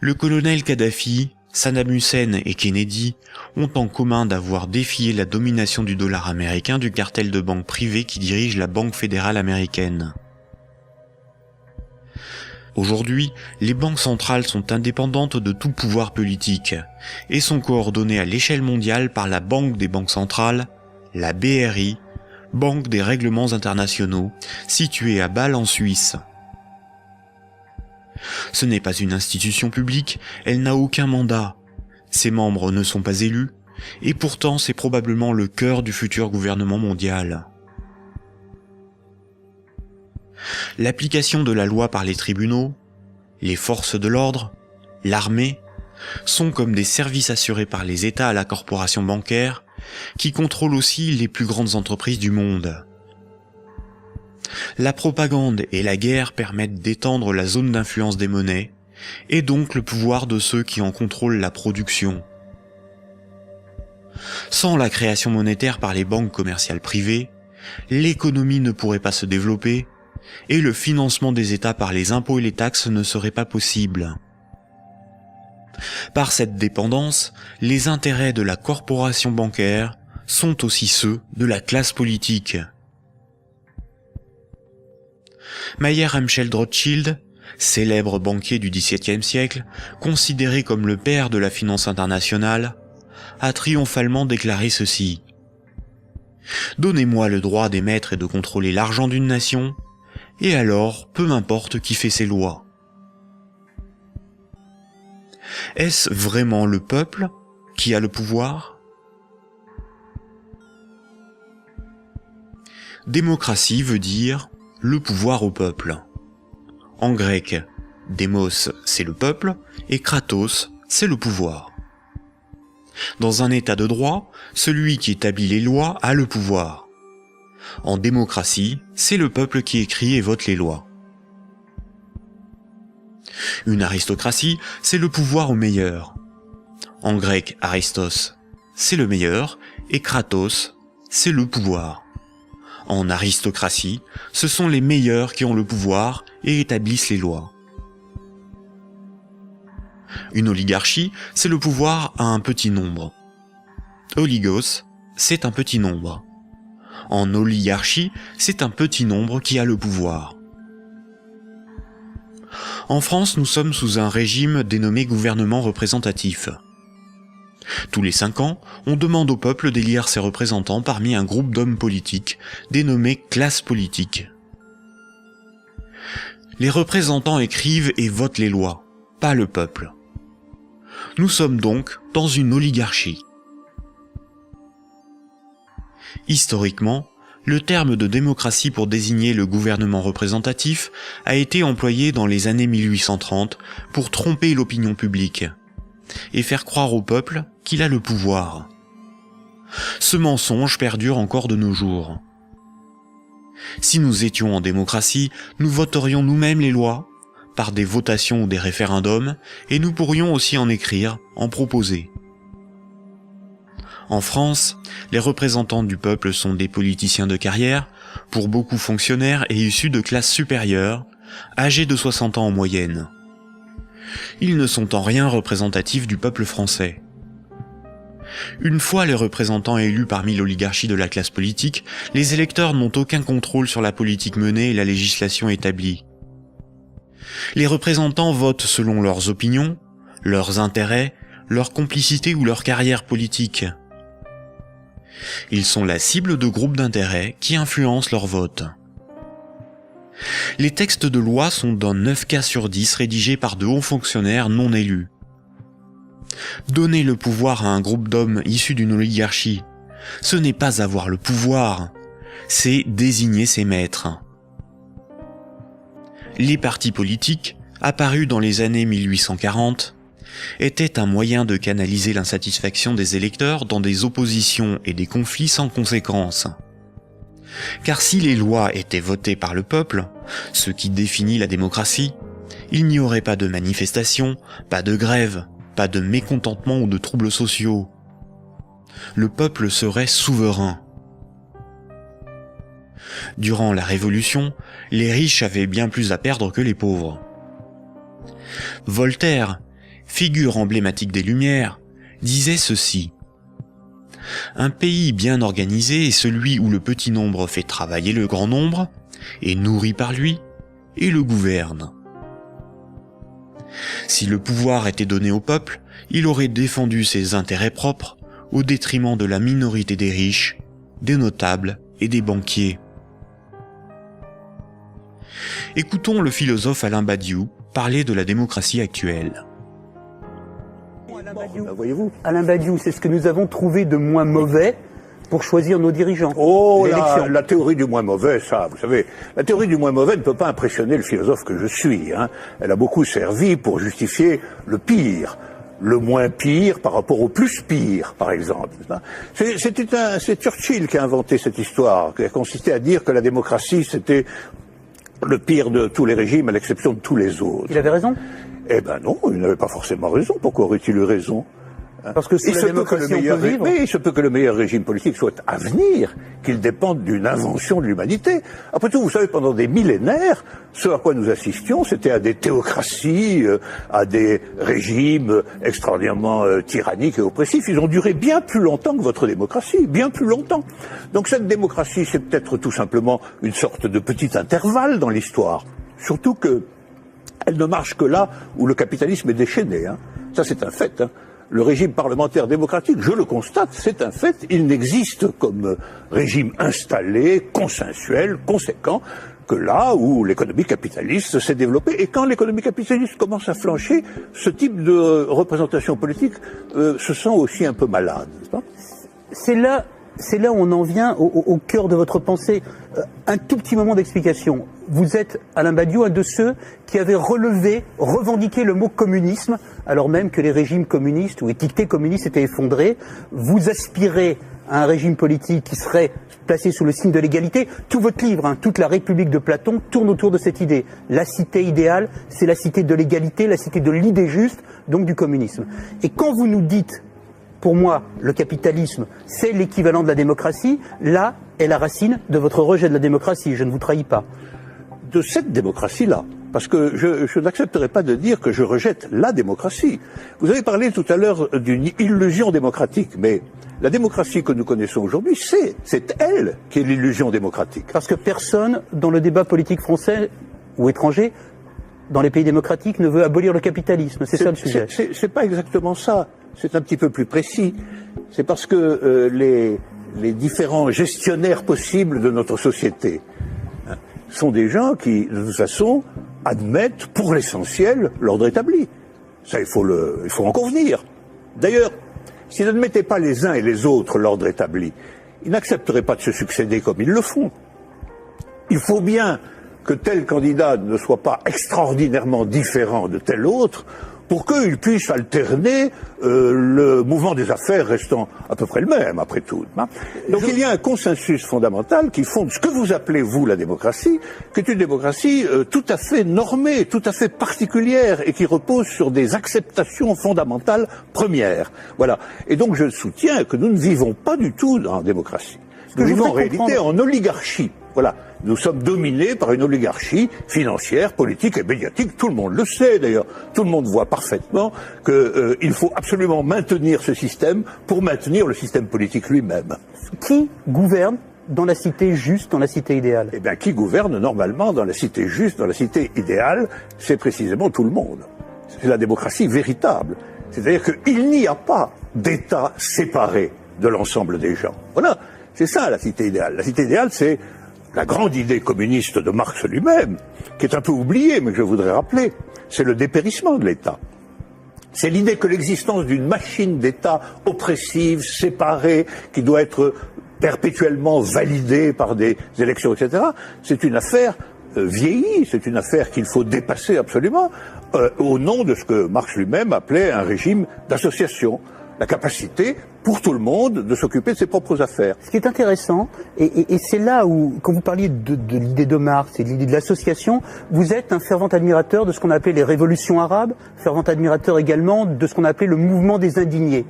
Le colonel Kadhafi, Saddam Hussein et Kennedy ont en commun d'avoir défié la domination du dollar américain du cartel de banques privées qui dirige la Banque fédérale américaine. Aujourd'hui, les banques centrales sont indépendantes de tout pouvoir politique et sont coordonnées à l'échelle mondiale par la Banque des banques centrales, la BRI, Banque des règlements internationaux, située à Bâle en Suisse. Ce n'est pas une institution publique, elle n'a aucun mandat, ses membres ne sont pas élus, et pourtant c'est probablement le cœur du futur gouvernement mondial. L'application de la loi par les tribunaux, les forces de l'ordre, l'armée, sont comme des services assurés par les États à la corporation bancaire, qui contrôle aussi les plus grandes entreprises du monde. La propagande et la guerre permettent d'étendre la zone d'influence des monnaies, et donc le pouvoir de ceux qui en contrôlent la production. Sans la création monétaire par les banques commerciales privées, l'économie ne pourrait pas se développer, et le financement des États par les impôts et les taxes ne serait pas possible. Par cette dépendance, les intérêts de la corporation bancaire sont aussi ceux de la classe politique. Mayer Amschel Rothschild, célèbre banquier du XVIIe siècle, considéré comme le père de la finance internationale, a triomphalement déclaré ceci: « Donnez-moi le droit d'émettre et de contrôler l'argent d'une nation, et alors peu m'importe qui fait ses lois. » Est-ce vraiment le peuple qui a le pouvoir ? Démocratie veut dire le pouvoir au peuple. En grec, démos c'est le peuple et kratos c'est le pouvoir. Dans un état de droit, celui qui établit les lois a le pouvoir. En démocratie, c'est le peuple qui écrit et vote les lois. Une aristocratie, c'est le pouvoir au meilleur. En grec, aristos, c'est le meilleur, et kratos, c'est le pouvoir. En aristocratie, ce sont les meilleurs qui ont le pouvoir et établissent les lois. Une oligarchie, c'est le pouvoir à un petit nombre. Oligos, c'est un petit nombre. En oligarchie, c'est un petit nombre qui a le pouvoir. En France, nous sommes sous un régime dénommé gouvernement représentatif. Tous les 5 ans, on demande au peuple d'élire ses représentants parmi un groupe d'hommes politiques, dénommé classe politique. Les représentants écrivent et votent les lois, pas le peuple. Nous sommes donc dans une oligarchie. Historiquement, le terme de démocratie pour désigner le gouvernement représentatif a été employé dans les années 1830 pour tromper l'opinion publique et faire croire au peuple qu'il a le pouvoir. Ce mensonge perdure encore de nos jours. Si nous étions en démocratie, nous voterions nous-mêmes les lois, par des votations ou des référendums, et nous pourrions aussi en écrire, en proposer. En France, les représentants du peuple sont des politiciens de carrière, pour beaucoup fonctionnaires et issus de classes supérieures, âgés de 60 ans en moyenne. Ils ne sont en rien représentatifs du peuple français. Une fois les représentants élus parmi l'oligarchie de la classe politique, les électeurs n'ont aucun contrôle sur la politique menée et la législation établie. Les représentants votent selon leurs opinions, leurs intérêts, leur complicité ou leur carrière politique. Ils sont la cible de groupes d'intérêts qui influencent leur vote. Les textes de loi sont dans 9 cas sur 10 rédigés par de hauts fonctionnaires non élus. Donner le pouvoir à un groupe d'hommes issus d'une oligarchie, ce n'est pas avoir le pouvoir, c'est désigner ses maîtres. Les partis politiques, apparus dans les années 1840, étaient un moyen de canaliser l'insatisfaction des électeurs dans des oppositions et des conflits sans conséquences. Car si les lois étaient votées par le peuple, ce qui définit la démocratie, il n'y aurait pas de manifestations, pas de grèves, pas de mécontentement ou de troubles sociaux. Le peuple serait souverain. Durant la Révolution, les riches avaient bien plus à perdre que les pauvres. Voltaire, figure emblématique des Lumières, disait ceci. Un pays bien organisé est celui où le petit nombre fait travailler le grand nombre, est nourri par lui, et le gouverne. Si le pouvoir était donné au peuple, il aurait défendu ses intérêts propres au détriment de la minorité des riches, des notables et des banquiers. Écoutons le philosophe Alain Badiou parler de la démocratie actuelle. Voyez-vous, Alain Badiou, c'est ce que nous avons trouvé de moins mauvais pour choisir nos dirigeants. Oh, la théorie du moins mauvais, ça, vous savez, la théorie du moins mauvais ne peut pas impressionner le philosophe que je suis. Hein. Elle a beaucoup servi pour justifier le pire, le moins pire par rapport au plus pire, par exemple. C'est Churchill qui a inventé cette histoire, qui a consisté à dire que la démocratie, c'était le pire de tous les régimes, à l'exception de tous les autres. Il avait raison ? Eh ben non, il n'avait pas forcément raison. Pourquoi aurait-il eu raison ? Parce que il se peut que le meilleur régime politique soit à venir, qu'il dépende d'une invention de l'humanité. Après tout, vous savez, pendant des millénaires, ce à quoi nous assistions, c'était à des théocraties, à des régimes extraordinairement tyranniques et oppressifs. Ils ont duré bien plus longtemps que votre démocratie, bien plus longtemps. Donc cette démocratie, c'est peut-être tout simplement une sorte de petit intervalle dans l'histoire. Surtout que elle ne marche que là où le capitalisme est déchaîné. Hein. Ça, c'est un fait. Hein. Le régime parlementaire démocratique, je le constate, c'est un fait. Il n'existe comme régime installé, consensuel, conséquent, que là où l'économie capitaliste s'est développée. Et quand l'économie capitaliste commence à flancher, ce type de représentation politique se sent aussi un peu malade, n'est-ce pas ? C'est là où on en vient au cœur de votre pensée. Un tout petit moment d'explication. Vous êtes, Alain Badiou, un de ceux qui avaient revendiqué le mot communisme, alors même que les régimes communistes ou étiquetés communistes étaient effondrés. Vous aspirez à un régime politique qui serait placé sous le signe de l'égalité. Tout votre livre, toute la République de Platon, tourne autour de cette idée. La cité idéale, c'est la cité de l'égalité, la cité de l'idée juste, donc du communisme. Et quand vous nous dites, pour moi, le capitalisme, c'est l'équivalent de la démocratie, là est la racine de votre rejet de la démocratie, je ne vous trahis pas. De cette démocratie-là, parce que je n'accepterai pas de dire que je rejette la démocratie. Vous avez parlé tout à l'heure d'une illusion démocratique, mais la démocratie que nous connaissons aujourd'hui, c'est elle qui est l'illusion démocratique. Parce que personne, dans le débat politique français ou étranger, dans les pays démocratiques, ne veut abolir le capitalisme. C'est ça le sujet. C'est pas exactement ça. C'est un petit peu plus précis. C'est parce que les différents gestionnaires possibles de notre société sont des gens qui, de toute façon, admettent pour l'essentiel l'ordre établi. Ça, il faut en convenir. D'ailleurs, s'ils n'admettaient pas les uns et les autres l'ordre établi, ils n'accepteraient pas de se succéder comme ils le font. Il faut bien que tel candidat ne soit pas extraordinairement différent de tel autre pour qu'il puisse alterner le mouvement des affaires restant à peu près le même, après tout. Donc il y a un consensus fondamental qui fonde ce que vous appelez, vous, la démocratie, qui est une démocratie tout à fait normée, tout à fait particulière, et qui repose sur des acceptations fondamentales premières. Voilà. Et donc je soutiens que nous ne vivons pas du tout dans la démocratie. Nous vivons en réalité en oligarchie. Voilà. Nous sommes dominés par une oligarchie financière, politique et médiatique. Tout le monde le sait d'ailleurs. Tout le monde voit parfaitement qu'il faut absolument maintenir ce système pour maintenir le système politique lui-même. Qui gouverne dans la cité juste, dans la cité idéale? Eh bien, qui gouverne normalement dans la cité juste, dans la cité idéale, c'est précisément tout le monde. C'est la démocratie véritable. C'est-à-dire qu'il n'y a pas d'État séparé de l'ensemble des gens. Voilà. C'est ça la cité idéale. La cité idéale, c'est la grande idée communiste de Marx lui-même, qui est un peu oubliée, mais que je voudrais rappeler. C'est le dépérissement de l'État. C'est l'idée que l'existence d'une machine d'État oppressive, séparée, qui doit être perpétuellement validée par des élections, etc., c'est une affaire vieillie, c'est une affaire qu'il faut dépasser absolument, au nom de ce que Marx lui-même appelait un régime d'association. La capacité pour tout le monde de s'occuper de ses propres affaires. Ce qui est intéressant, et c'est là où, quand vous parliez de l'idée de Marx et de l'idée de l'association, vous êtes un fervent admirateur de ce qu'on a appelé les révolutions arabes, fervent admirateur également de ce qu'on a appelé le mouvement des indignés.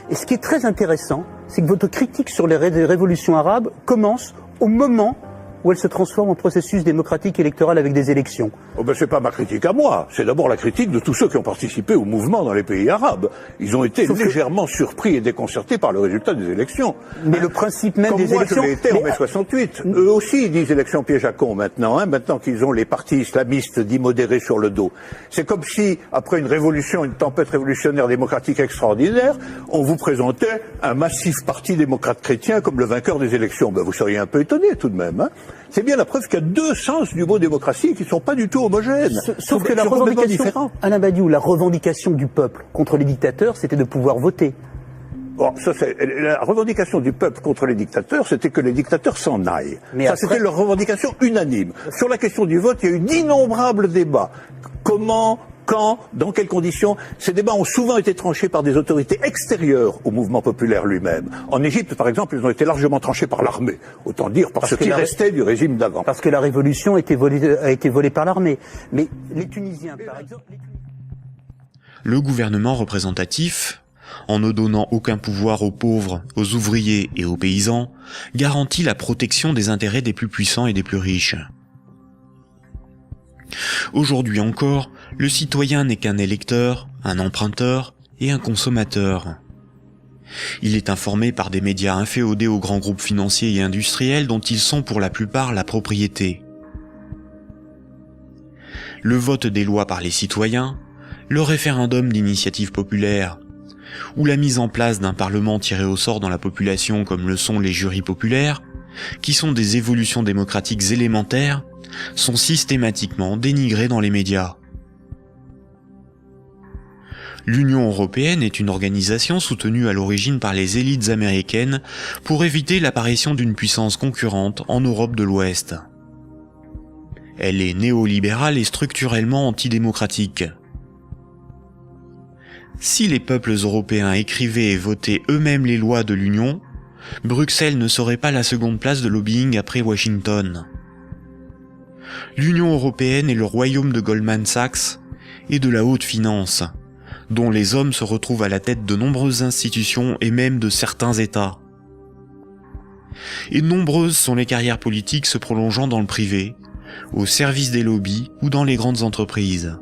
Et ce qui est très intéressant, c'est que votre critique sur les révolutions arabes commence au moment où elle se transforme en processus démocratique électoral avec des élections. Oh ben c'est pas ma critique à moi, c'est d'abord la critique de tous ceux qui ont participé au mouvement dans les pays arabes. Ils ont été légèrement surpris et déconcertés par le résultat des élections. Mais le principe même des élections... Comme moi je l'ai été en mai 68. Eux aussi ils disent élections piège à con maintenant, maintenant qu'ils ont les partis islamistes dits modérés sur le dos. C'est comme si, après une révolution, une tempête révolutionnaire démocratique extraordinaire, on vous présentait un massif parti démocrate chrétien comme le vainqueur des élections. Ben vous seriez un peu étonné tout de même, C'est bien la preuve qu'il y a deux sens du mot démocratie qui ne sont pas du tout homogènes. Sauf que la revendication, Alain Badiou, la revendication du peuple contre les dictateurs, c'était de pouvoir voter. Bon, la revendication du peuple contre les dictateurs, c'était que les dictateurs s'en aillent. Mais après... c'était leur revendication unanime. Sur la question du vote, il y a eu d'innombrables débats. Comment, quand, dans quelles conditions? Ces débats ont souvent été tranchés par des autorités extérieures au mouvement populaire lui-même. En Égypte, par exemple, ils ont été largement tranchés par l'armée. Autant dire par ce qui restait du régime d'avant. Parce que la révolution a été volée par l'armée. Mais les Tunisiens, par exemple... Le gouvernement représentatif, en ne donnant aucun pouvoir aux pauvres, aux ouvriers et aux paysans, garantit la protection des intérêts des plus puissants et des plus riches. Aujourd'hui encore, le citoyen n'est qu'un électeur, un emprunteur et un consommateur. Il est informé par des médias inféodés aux grands groupes financiers et industriels dont ils sont pour la plupart la propriété. Le vote des lois par les citoyens, le référendum d'initiative populaire, ou la mise en place d'un parlement tiré au sort dans la population comme le sont les jurys populaires, qui sont des évolutions démocratiques élémentaires, sont systématiquement dénigrés dans les médias. L'Union européenne est une organisation soutenue à l'origine par les élites américaines pour éviter l'apparition d'une puissance concurrente en Europe de l'Ouest. Elle est néolibérale et structurellement antidémocratique. Si les peuples européens écrivaient et votaient eux-mêmes les lois de l'Union, Bruxelles ne serait pas la seconde place de lobbying après Washington. L'Union européenne est le royaume de Goldman Sachs et de la haute finance, dont les hommes se retrouvent à la tête de nombreuses institutions et même de certains États. Et nombreuses sont les carrières politiques se prolongeant dans le privé, au service des lobbies ou dans les grandes entreprises.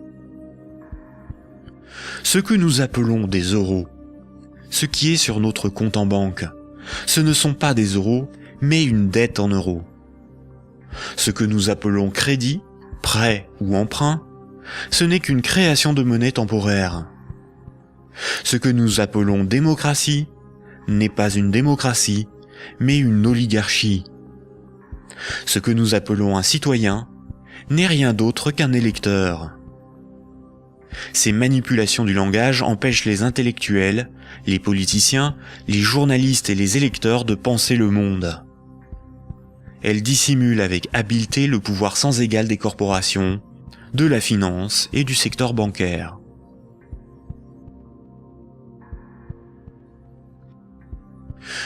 Ce que nous appelons des euros, ce qui est sur notre compte en banque, ce ne sont pas des euros, mais une dette en euros. Ce que nous appelons crédit, prêt ou emprunt, ce n'est qu'une création de monnaie temporaire. Ce que nous appelons démocratie n'est pas une démocratie, mais une oligarchie. Ce que nous appelons un citoyen n'est rien d'autre qu'un électeur. Ces manipulations du langage empêchent les intellectuels, les politiciens, les journalistes et les électeurs de penser le monde. Elles dissimulent avec habileté le pouvoir sans égal des corporations, de la finance et du secteur bancaire.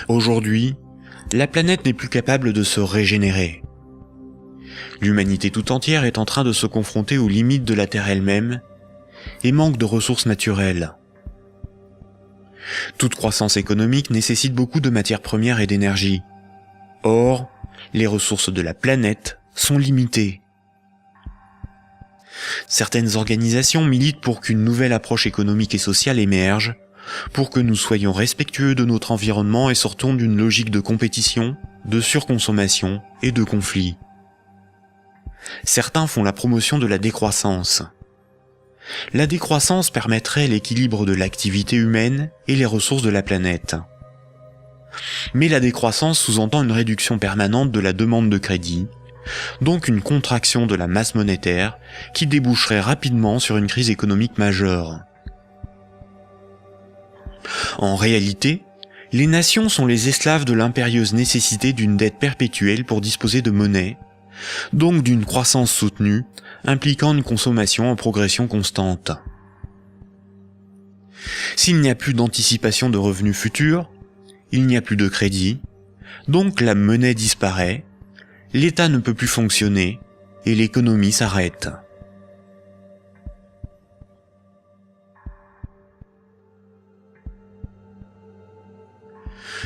Aujourd'hui, la planète n'est plus capable de se régénérer. L'humanité tout entière est en train de se confronter aux limites de la Terre elle-même et manque de ressources naturelles. Toute croissance économique nécessite beaucoup de matières premières et d'énergie. Or, les ressources de la planète sont limitées. Certaines organisations militent pour qu'une nouvelle approche économique et sociale émerge, pour que nous soyons respectueux de notre environnement et sortons d'une logique de compétition, de surconsommation et de conflit. Certains font la promotion de la décroissance. La décroissance permettrait l'équilibre de l'activité humaine et les ressources de la planète. Mais la décroissance sous-entend une réduction permanente de la demande de crédit, donc une contraction de la masse monétaire qui déboucherait rapidement sur une crise économique majeure. En réalité, les nations sont les esclaves de l'impérieuse nécessité d'une dette perpétuelle pour disposer de monnaie, donc d'une croissance soutenue, impliquant une consommation en progression constante. S'il n'y a plus d'anticipation de revenus futurs, il n'y a plus de crédit, donc la monnaie disparaît, l'État ne peut plus fonctionner et l'économie s'arrête.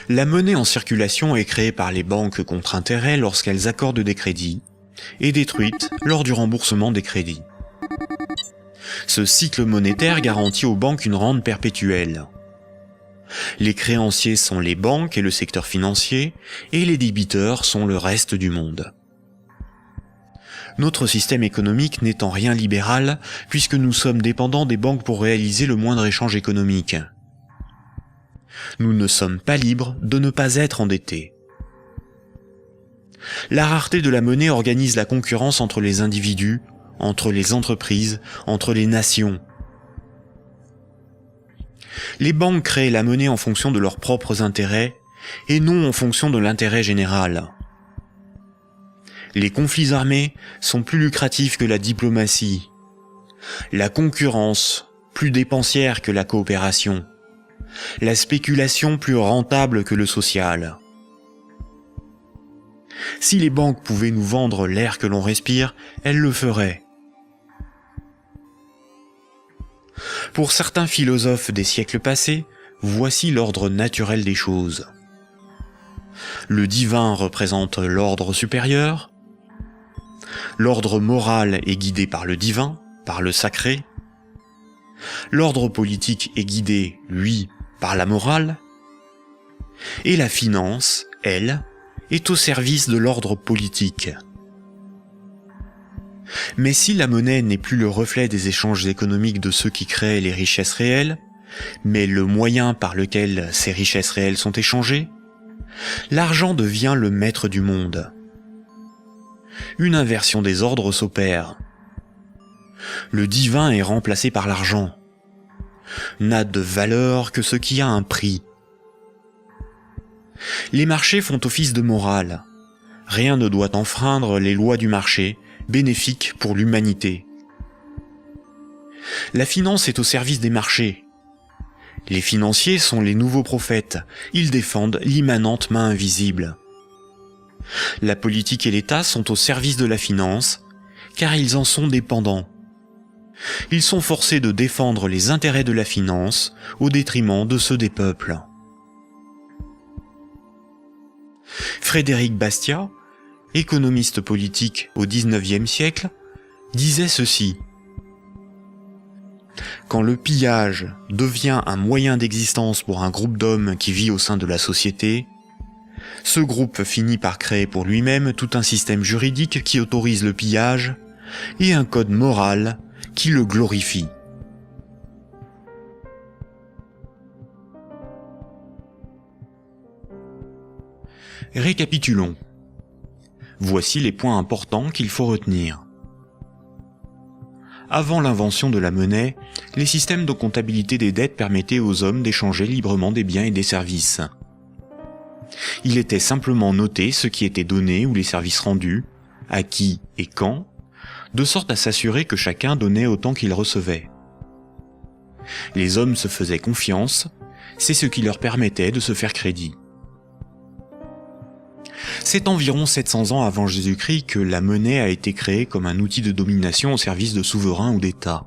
La monnaie en circulation est créée par les banques contre intérêt lorsqu'elles accordent des crédits et détruite lors du remboursement des crédits. Ce cycle monétaire garantit aux banques une rente perpétuelle. Les créanciers sont les banques et le secteur financier, et les débiteurs sont le reste du monde. Notre système économique n'est en rien libéral, puisque nous sommes dépendants des banques pour réaliser le moindre échange économique. Nous ne sommes pas libres de ne pas être endettés. La rareté de la monnaie organise la concurrence entre les individus, entre les entreprises, entre les nations. Les banques créent la monnaie en fonction de leurs propres intérêts et non en fonction de l'intérêt général. Les conflits armés sont plus lucratifs que la diplomatie. La concurrence, plus dépensière que la coopération. La spéculation plus rentable que le social. Si les banques pouvaient nous vendre l'air que l'on respire, elles le feraient. Pour certains philosophes des siècles passés, voici l'ordre naturel des choses. Le divin représente l'ordre supérieur. L'ordre moral est guidé par le divin, par le sacré. L'ordre politique est guidé, lui, par la morale. Et la finance, elle, est au service de l'ordre politique. Mais si la monnaie n'est plus le reflet des échanges économiques de ceux qui créent les richesses réelles, mais le moyen par lequel ces richesses réelles sont échangées, l'argent devient le maître du monde. Une inversion des ordres s'opère. Le divin est remplacé par l'argent. N'a de valeur que ce qui a un prix. Les marchés font office de morale. Rien ne doit enfreindre les lois du marché, bénéfiques pour l'humanité. La finance est au service des marchés. Les financiers sont les nouveaux prophètes, ils défendent l'immanente main invisible. La politique et l'État sont au service de la finance, car ils en sont dépendants. Ils sont forcés de défendre les intérêts de la finance au détriment de ceux des peuples. Frédéric Bastiat, économiste politique au XIXe siècle, disait ceci. Quand le pillage devient un moyen d'existence pour un groupe d'hommes qui vit au sein de la société, ce groupe finit par créer pour lui-même tout un système juridique qui autorise le pillage et un code moral qui le glorifie. Récapitulons. Voici les points importants qu'il faut retenir. Avant l'invention de la monnaie, les systèmes de comptabilité des dettes permettaient aux hommes d'échanger librement des biens et des services. Il était simplement noté ce qui était donné ou les services rendus, à qui et quand, de sorte à s'assurer que chacun donnait autant qu'il recevait. Les hommes se faisaient confiance, c'est ce qui leur permettait de se faire crédit. C'est environ 700 ans avant Jésus-Christ que la monnaie a été créée comme un outil de domination au service de souverains ou d'États.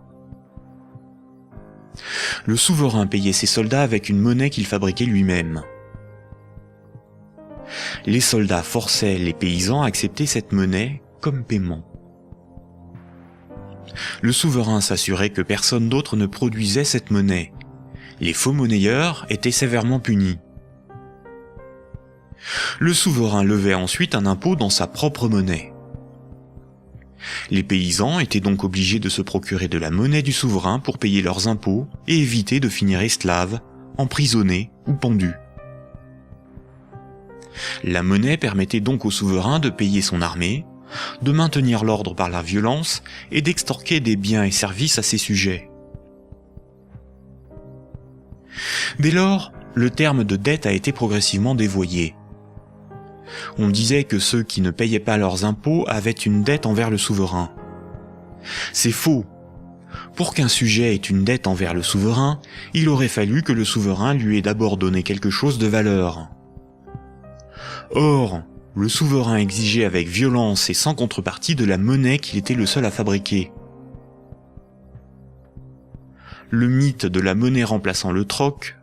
Le souverain payait ses soldats avec une monnaie qu'il fabriquait lui-même. Les soldats forçaient les paysans à accepter cette monnaie comme paiement. Le souverain s'assurait que personne d'autre ne produisait cette monnaie. Les faux monnayeurs étaient sévèrement punis. Le souverain levait ensuite un impôt dans sa propre monnaie. Les paysans étaient donc obligés de se procurer de la monnaie du souverain pour payer leurs impôts et éviter de finir esclaves, emprisonnés ou pendus. La monnaie permettait donc au souverain de payer son armée, de maintenir l'ordre par la violence et d'extorquer des biens et services à ses sujets. Dès lors, le terme de dette a été progressivement dévoyé. On disait que ceux qui ne payaient pas leurs impôts avaient une dette envers le souverain. C'est faux. Pour qu'un sujet ait une dette envers le souverain, il aurait fallu que le souverain lui ait d'abord donné quelque chose de valeur. Or, le souverain exigeait avec violence et sans contrepartie de la monnaie qu'il était le seul à fabriquer. Le mythe de la monnaie remplaçant le troc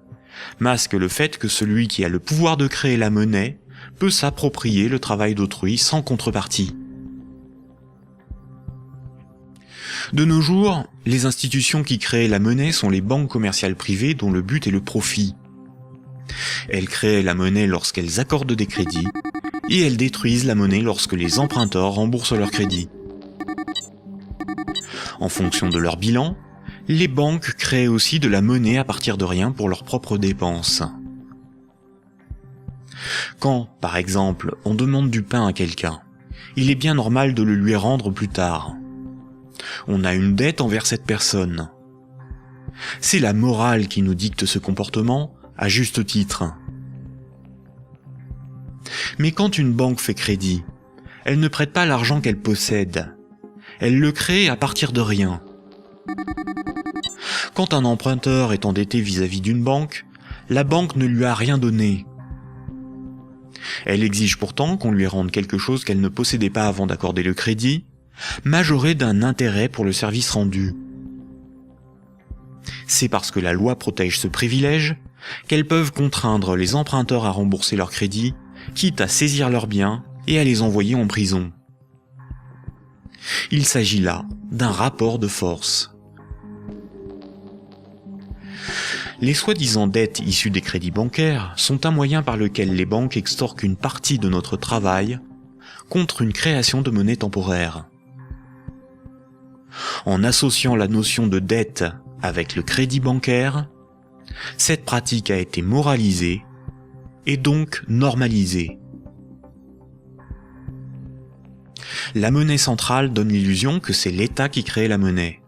masque le fait que celui qui a le pouvoir de créer la monnaie peut s'approprier le travail d'autrui sans contrepartie. De nos jours, les institutions qui créent la monnaie sont les banques commerciales privées dont le but est le profit. Elles créent la monnaie lorsqu'elles accordent des crédits, et elles détruisent la monnaie lorsque les emprunteurs remboursent leurs crédits. En fonction de leur bilan, les banques créent aussi de la monnaie à partir de rien pour leurs propres dépenses. Quand, par exemple, on demande du pain à quelqu'un, il est bien normal de le lui rendre plus tard. On a une dette envers cette personne. C'est la morale qui nous dicte ce comportement, à juste titre. Mais quand une banque fait crédit, elle ne prête pas l'argent qu'elle possède. Elle le crée à partir de rien. Quand un emprunteur est endetté vis-à-vis d'une banque, la banque ne lui a rien donné. Elle exige pourtant qu'on lui rende quelque chose qu'elle ne possédait pas avant d'accorder le crédit, majoré d'un intérêt pour le service rendu. C'est parce que la loi protège ce privilège qu'elles peuvent contraindre les emprunteurs à rembourser leur crédit, quitte à saisir leurs biens et à les envoyer en prison. Il s'agit là d'un rapport de force. Les soi-disant dettes issues des crédits bancaires sont un moyen par lequel les banques extorquent une partie de notre travail contre une création de monnaie temporaire. En associant la notion de dette avec le crédit bancaire, cette pratique a été moralisée et donc normalisée. La monnaie centrale donne l'illusion que c'est l'État qui crée la monnaie.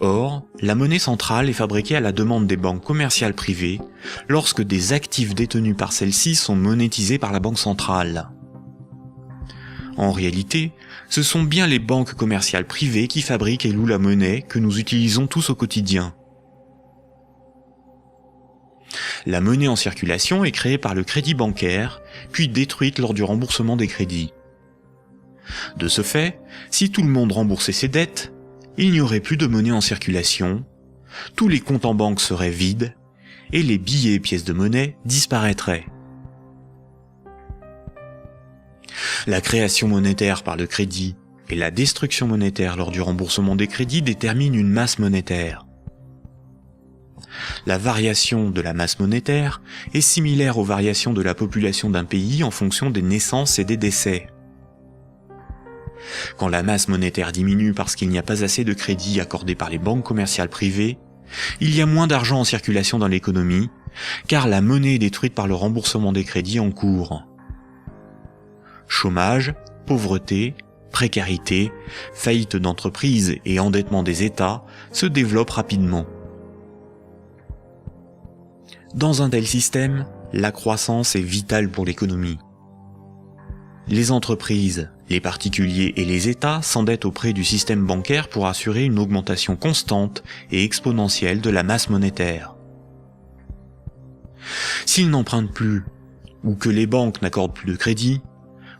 Or, la monnaie centrale est fabriquée à la demande des banques commerciales privées lorsque des actifs détenus par celles-ci sont monétisés par la banque centrale. En réalité, ce sont bien les banques commerciales privées qui fabriquent et louent la monnaie que nous utilisons tous au quotidien. La monnaie en circulation est créée par le crédit bancaire, puis détruite lors du remboursement des crédits. De ce fait, si tout le monde remboursait ses dettes, il n'y aurait plus de monnaie en circulation, tous les comptes en banque seraient vides, et les billets et pièces de monnaie disparaîtraient. La création monétaire par le crédit et la destruction monétaire lors du remboursement des crédits déterminent une masse monétaire. La variation de la masse monétaire est similaire aux variations de la population d'un pays en fonction des naissances et des décès. Quand la masse monétaire diminue parce qu'il n'y a pas assez de crédits accordés par les banques commerciales privées, il y a moins d'argent en circulation dans l'économie, car la monnaie est détruite par le remboursement des crédits en cours. Chômage, pauvreté, précarité, faillite d'entreprises et endettement des États se développent rapidement. Dans un tel système, la croissance est vitale pour l'économie. Les entreprises, les particuliers et les États s'endettent auprès du système bancaire pour assurer une augmentation constante et exponentielle de la masse monétaire. S'ils n'empruntent plus, ou que les banques n'accordent plus de crédit,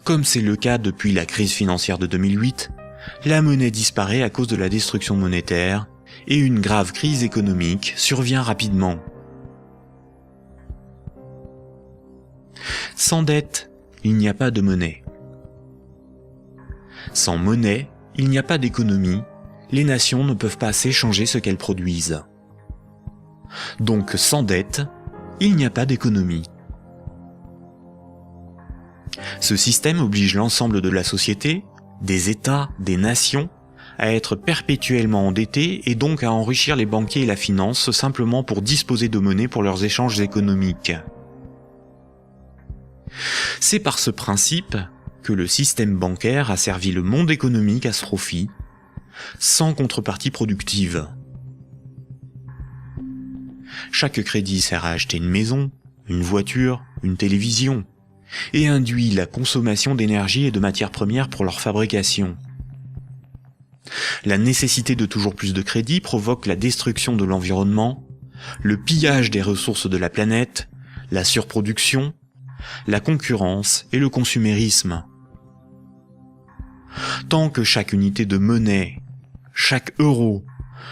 comme c'est le cas depuis la crise financière de 2008, la monnaie disparaît à cause de la destruction monétaire et une grave crise économique survient rapidement. Sans dette, il n'y a pas de monnaie. Sans monnaie, il n'y a pas d'économie, les nations ne peuvent pas s'échanger ce qu'elles produisent. Donc sans dette, il n'y a pas d'économie. Ce système oblige l'ensemble de la société, des États, des nations, à être perpétuellement endettés et donc à enrichir les banquiers et la finance simplement pour disposer de monnaie pour leurs échanges économiques. C'est par ce principe que le système bancaire a servi le monde économique à ce profit, sans contrepartie productive. Chaque crédit sert à acheter une maison, une voiture, une télévision, et induit la consommation d'énergie et de matières premières pour leur fabrication. La nécessité de toujours plus de crédit provoque la destruction de l'environnement, le pillage des ressources de la planète, la surproduction, la concurrence et le consumérisme. Tant que chaque unité de monnaie, chaque euro,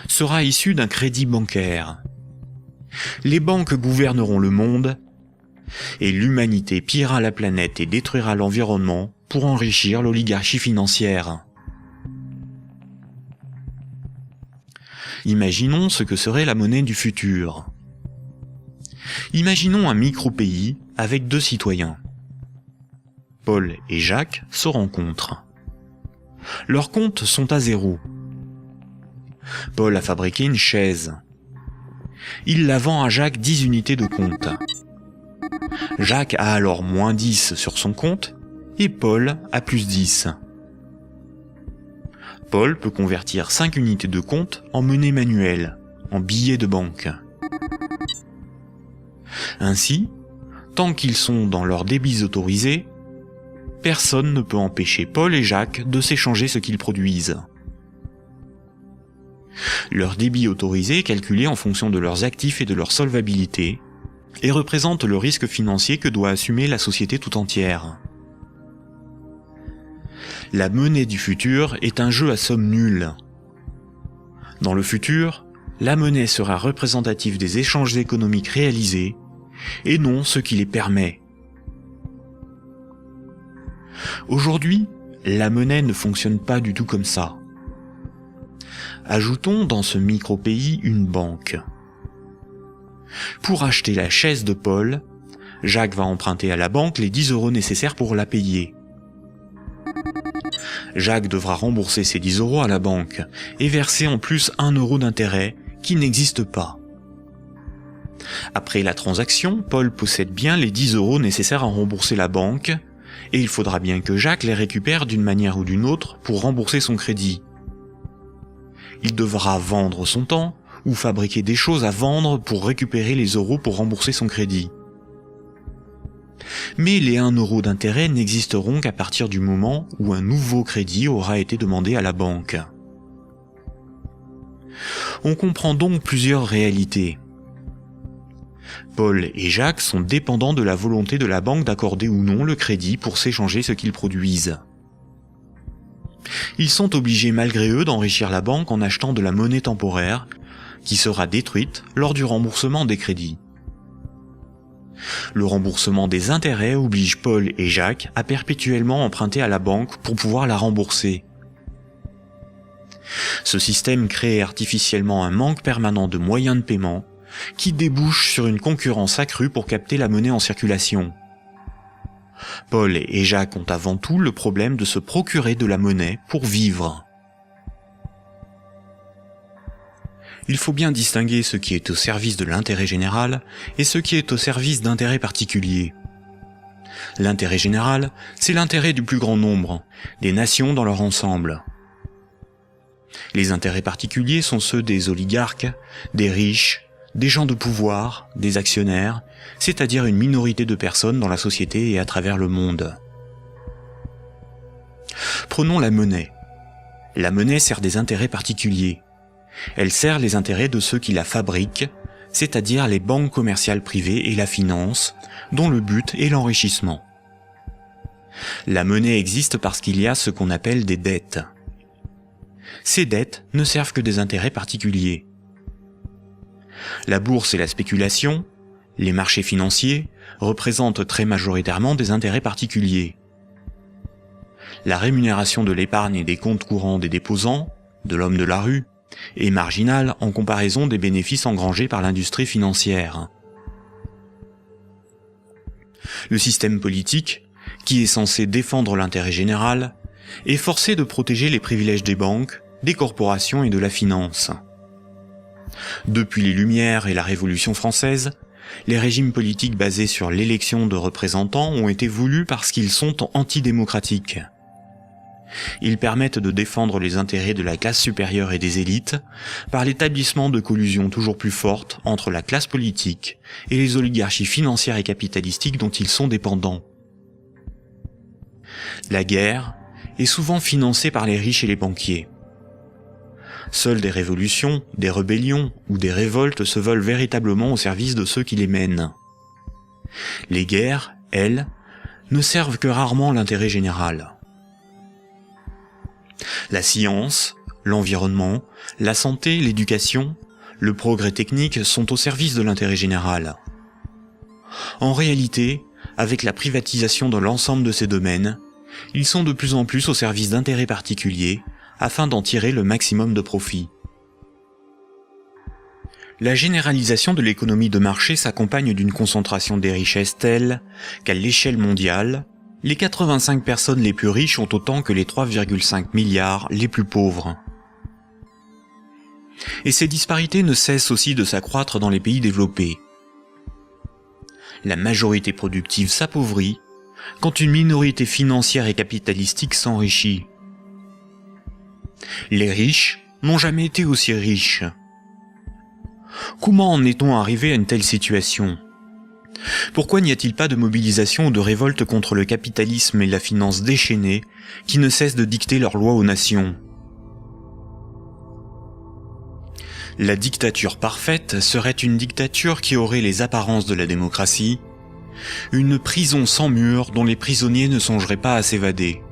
sera issu d'un crédit bancaire, les banques gouverneront le monde et l'humanité pillera la planète et détruira l'environnement pour enrichir l'oligarchie financière. Imaginons ce que serait la monnaie du futur. Imaginons un micro-pays avec 2 citoyens. Paul et Jacques se rencontrent. Leurs comptes sont à 0. Paul a fabriqué une chaise. Il la vend à Jacques 10 unités de compte. Jacques a alors moins 10 sur son compte et Paul a plus 10. Paul peut convertir 5 unités de compte en monnaie manuelle, en billets de banque. Ainsi, tant qu'ils sont dans leurs débits autorisés, personne ne peut empêcher Paul et Jacques de s'échanger ce qu'ils produisent. Leur débit autorisé est calculé en fonction de leurs actifs et de leur solvabilité, et représente le risque financier que doit assumer la société tout entière. La monnaie du futur est un jeu à somme nulle. Dans le futur, la monnaie sera représentative des échanges économiques réalisés, et non ce qui les permet. Aujourd'hui, la monnaie ne fonctionne pas du tout comme ça. Ajoutons dans ce micro-pays une banque. Pour acheter la chaise de Paul, Jacques va emprunter à la banque les 10 € nécessaires pour la payer. Jacques devra rembourser ces 10 € à la banque et verser en plus 1 € d'intérêt qui n'existe pas. Après la transaction, Paul possède bien les 10 € nécessaires à rembourser la banque et il faudra bien que Jacques les récupère d'une manière ou d'une autre pour rembourser son crédit. Il devra vendre son temps ou fabriquer des choses à vendre pour récupérer les euros pour rembourser son crédit. Mais les 1 € d'intérêt n'existeront qu'à partir du moment où un nouveau crédit aura été demandé à la banque. On comprend donc plusieurs réalités. Paul et Jacques sont dépendants de la volonté de la banque d'accorder ou non le crédit pour s'échanger ce qu'ils produisent. Ils sont obligés malgré eux d'enrichir la banque en achetant de la monnaie temporaire, qui sera détruite lors du remboursement des crédits. Le remboursement des intérêts oblige Paul et Jacques à perpétuellement emprunter à la banque pour pouvoir la rembourser. Ce système crée artificiellement un manque permanent de moyens de paiement qui débouche sur une concurrence accrue pour capter la monnaie en circulation. Paul et Jacques ont avant tout le problème de se procurer de la monnaie pour vivre. Il faut bien distinguer ce qui est au service de l'intérêt général et ce qui est au service d'intérêts particuliers. L'intérêt général, c'est l'intérêt du plus grand nombre, des nations dans leur ensemble. Les intérêts particuliers sont ceux des oligarques, des riches, des gens de pouvoir, des actionnaires, c'est-à-dire une minorité de personnes dans la société et à travers le monde. Prenons la monnaie. La monnaie sert des intérêts particuliers. Elle sert les intérêts de ceux qui la fabriquent, c'est-à-dire les banques commerciales privées et la finance, dont le but est l'enrichissement. La monnaie existe parce qu'il y a ce qu'on appelle des dettes. Ces dettes ne servent que des intérêts particuliers. La bourse et la spéculation, les marchés financiers, représentent très majoritairement des intérêts particuliers. La rémunération de l'épargne et des comptes courants des déposants, de l'homme de la rue, est marginale en comparaison des bénéfices engrangés par l'industrie financière. Le système politique, qui est censé défendre l'intérêt général, est forcé de protéger les privilèges des banques, des corporations et de la finance. Depuis les Lumières et la Révolution française, les régimes politiques basés sur l'élection de représentants ont été voulus parce qu'ils sont antidémocratiques. Ils permettent de défendre les intérêts de la classe supérieure et des élites par l'établissement de collusions toujours plus fortes entre la classe politique et les oligarchies financières et capitalistiques dont ils sont dépendants. La guerre est souvent financée par les riches et les banquiers. Seules des révolutions, des rébellions ou des révoltes se veulent véritablement au service de ceux qui les mènent. Les guerres, elles, ne servent que rarement l'intérêt général. La science, l'environnement, la santé, l'éducation, le progrès technique sont au service de l'intérêt général. En réalité, avec la privatisation de l'ensemble de ces domaines, ils sont de plus en plus au service d'intérêts particuliers afin d'en tirer le maximum de profit. La généralisation de l'économie de marché s'accompagne d'une concentration des richesses telle qu'à l'échelle mondiale, les 85 personnes les plus riches ont autant que les 3,5 milliards les plus pauvres. Et ces disparités ne cessent aussi de s'accroître dans les pays développés. La majorité productive s'appauvrit quand une minorité financière et capitalistique s'enrichit. Les riches n'ont jamais été aussi riches. Comment en est-on arrivé à une telle situation ? Pourquoi n'y a-t-il pas de mobilisation ou de révolte contre le capitalisme et la finance déchaînée qui ne cessent de dicter leurs lois aux nations ? La dictature parfaite serait une dictature qui aurait les apparences de la démocratie, une prison sans murs dont les prisonniers ne songeraient pas à s'évader.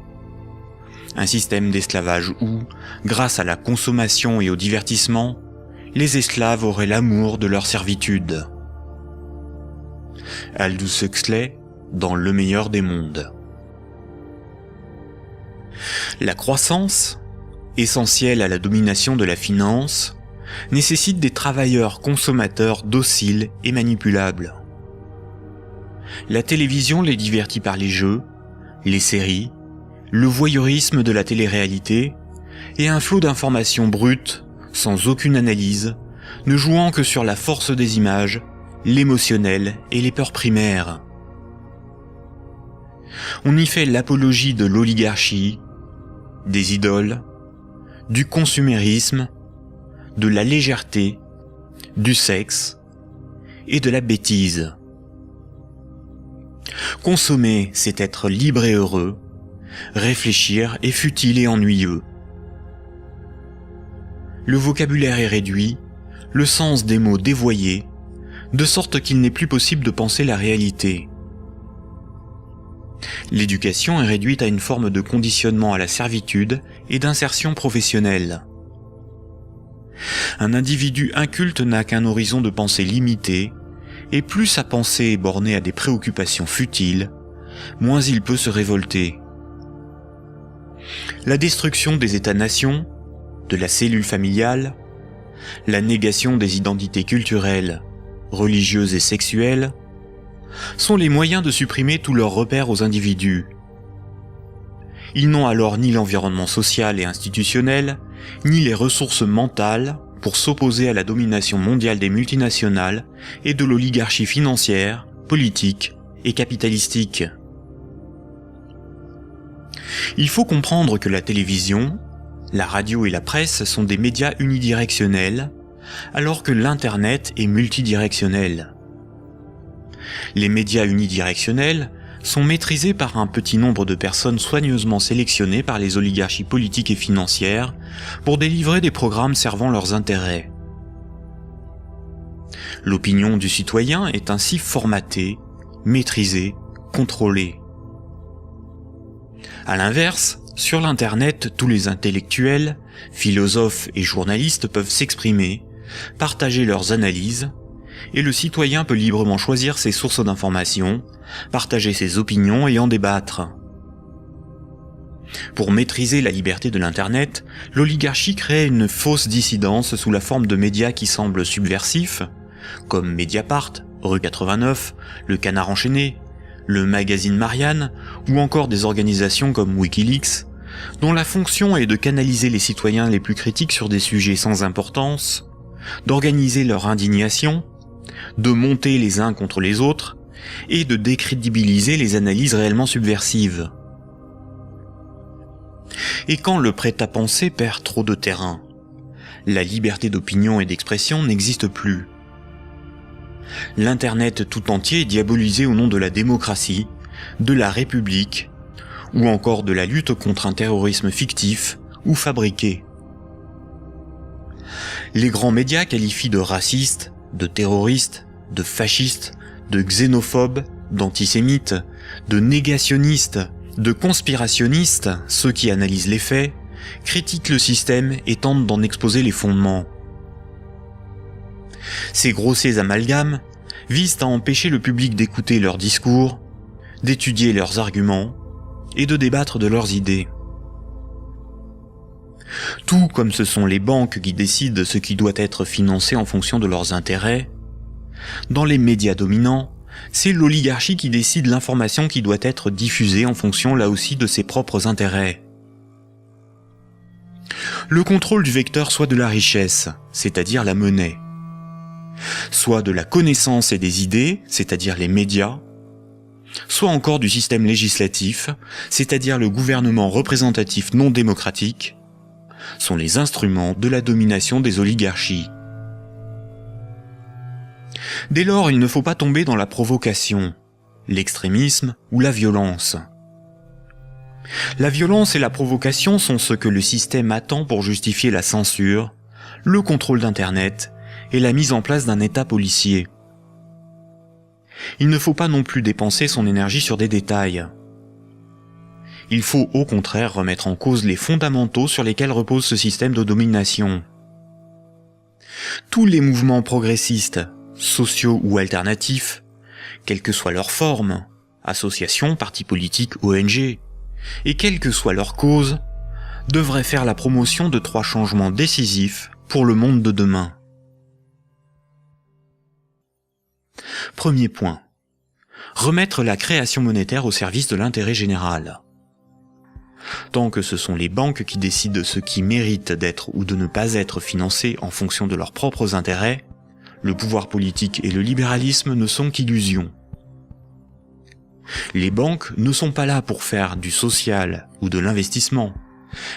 Un système d'esclavage où, grâce à la consommation et au divertissement, les esclaves auraient l'amour de leur servitude. Aldous Huxley, dans Le meilleur des mondes. La croissance, essentielle à la domination de la finance, nécessite des travailleurs consommateurs dociles et manipulables. La télévision les divertit par les jeux, les séries, le voyeurisme de la télé-réalité et un flot d'informations brutes, sans aucune analyse, ne jouant que sur la force des images, l'émotionnel et les peurs primaires. On y fait l'apologie de l'oligarchie, des idoles, du consumérisme, de la légèreté, du sexe et de la bêtise. Consommer, c'est être libre et heureux, réfléchir est futile et ennuyeux. Le vocabulaire est réduit, le sens des mots dévoyé, de sorte qu'il n'est plus possible de penser la réalité. L'éducation est réduite à une forme de conditionnement à la servitude et d'insertion professionnelle. Un individu inculte n'a qu'un horizon de pensée limité, et plus sa pensée est bornée à des préoccupations futiles, moins il peut se révolter. La destruction des États-nations, de la cellule familiale, la négation des identités culturelles, religieuses et sexuelles, sont les moyens de supprimer tous leurs repères aux individus. Ils n'ont alors ni l'environnement social et institutionnel, ni les ressources mentales pour s'opposer à la domination mondiale des multinationales et de l'oligarchie financière, politique et capitalistique. Il faut comprendre que la télévision, la radio et la presse sont des médias unidirectionnels, alors que l'Internet est multidirectionnel. Les médias unidirectionnels sont maîtrisés par un petit nombre de personnes soigneusement sélectionnées par les oligarchies politiques et financières pour délivrer des programmes servant leurs intérêts. L'opinion du citoyen est ainsi formatée, maîtrisée, contrôlée. À l'inverse, sur l'Internet, tous les intellectuels, philosophes et journalistes peuvent s'exprimer, partager leurs analyses, et le citoyen peut librement choisir ses sources d'information, partager ses opinions et en débattre. Pour maîtriser la liberté de l'Internet, l'oligarchie crée une fausse dissidence sous la forme de médias qui semblent subversifs, comme Mediapart, Rue 89, Le Canard enchaîné, le magazine Marianne, ou encore des organisations comme Wikileaks, dont la fonction est de canaliser les citoyens les plus critiques sur des sujets sans importance, d'organiser leur indignation, de monter les uns contre les autres, et de décrédibiliser les analyses réellement subversives. Et quand le prêt-à-penser perd trop de terrain, la liberté d'opinion et d'expression n'existe plus. L'Internet tout entier est diabolisé au nom de la démocratie, de la République, ou encore de la lutte contre un terrorisme fictif ou fabriqué. Les grands médias qualifient de racistes, de terroristes, de fascistes, de xénophobes, d'antisémites, de négationnistes, de conspirationnistes ceux qui analysent les faits, critiquent le système et tentent d'en exposer les fondements. Ces grossiers amalgames visent à empêcher le public d'écouter leurs discours, d'étudier leurs arguments et de débattre de leurs idées. Tout comme ce sont les banques qui décident ce qui doit être financé en fonction de leurs intérêts, dans les médias dominants, c'est l'oligarchie qui décide l'information qui doit être diffusée en fonction là aussi de ses propres intérêts. Le contrôle du vecteur soit de la richesse, c'est-à-dire la monnaie, soit de la connaissance et des idées, c'est-à-dire les médias, soit encore du système législatif, c'est-à-dire le gouvernement représentatif non démocratique, sont les instruments de la domination des oligarchies. Dès lors, il ne faut pas tomber dans la provocation, l'extrémisme ou la violence. La violence et la provocation sont ce que le système attend pour justifier la censure, le contrôle d'Internet et la mise en place d'un État policier. Il ne faut pas non plus dépenser son énergie sur des détails. Il faut au contraire remettre en cause les fondamentaux sur lesquels repose ce système de domination. Tous les mouvements progressistes, sociaux ou alternatifs, quelle que soit leur forme, associations, partis politiques, ONG, et quelle que soit leur cause, devraient faire la promotion de 3 changements décisifs pour le monde de demain. Premier point. Remettre la création monétaire au service de l'intérêt général. Tant que ce sont les banques qui décident ce qui mérite d'être ou de ne pas être financé en fonction de leurs propres intérêts, le pouvoir politique et le libéralisme ne sont qu'illusions. Les banques ne sont pas là pour faire du social ou de l'investissement.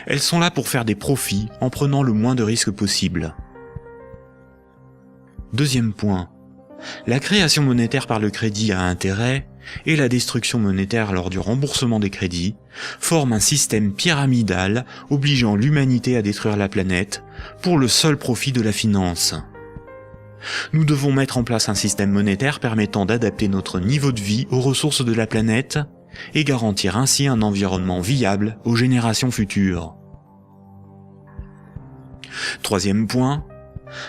Elles sont là pour faire des profits en prenant le moins de risques possible. Deuxième point. La création monétaire par le crédit à intérêt et la destruction monétaire lors du remboursement des crédits forment un système pyramidal obligeant l'humanité à détruire la planète pour le seul profit de la finance. Nous devons mettre en place un système monétaire permettant d'adapter notre niveau de vie aux ressources de la planète et garantir ainsi un environnement viable aux générations futures. Troisième point,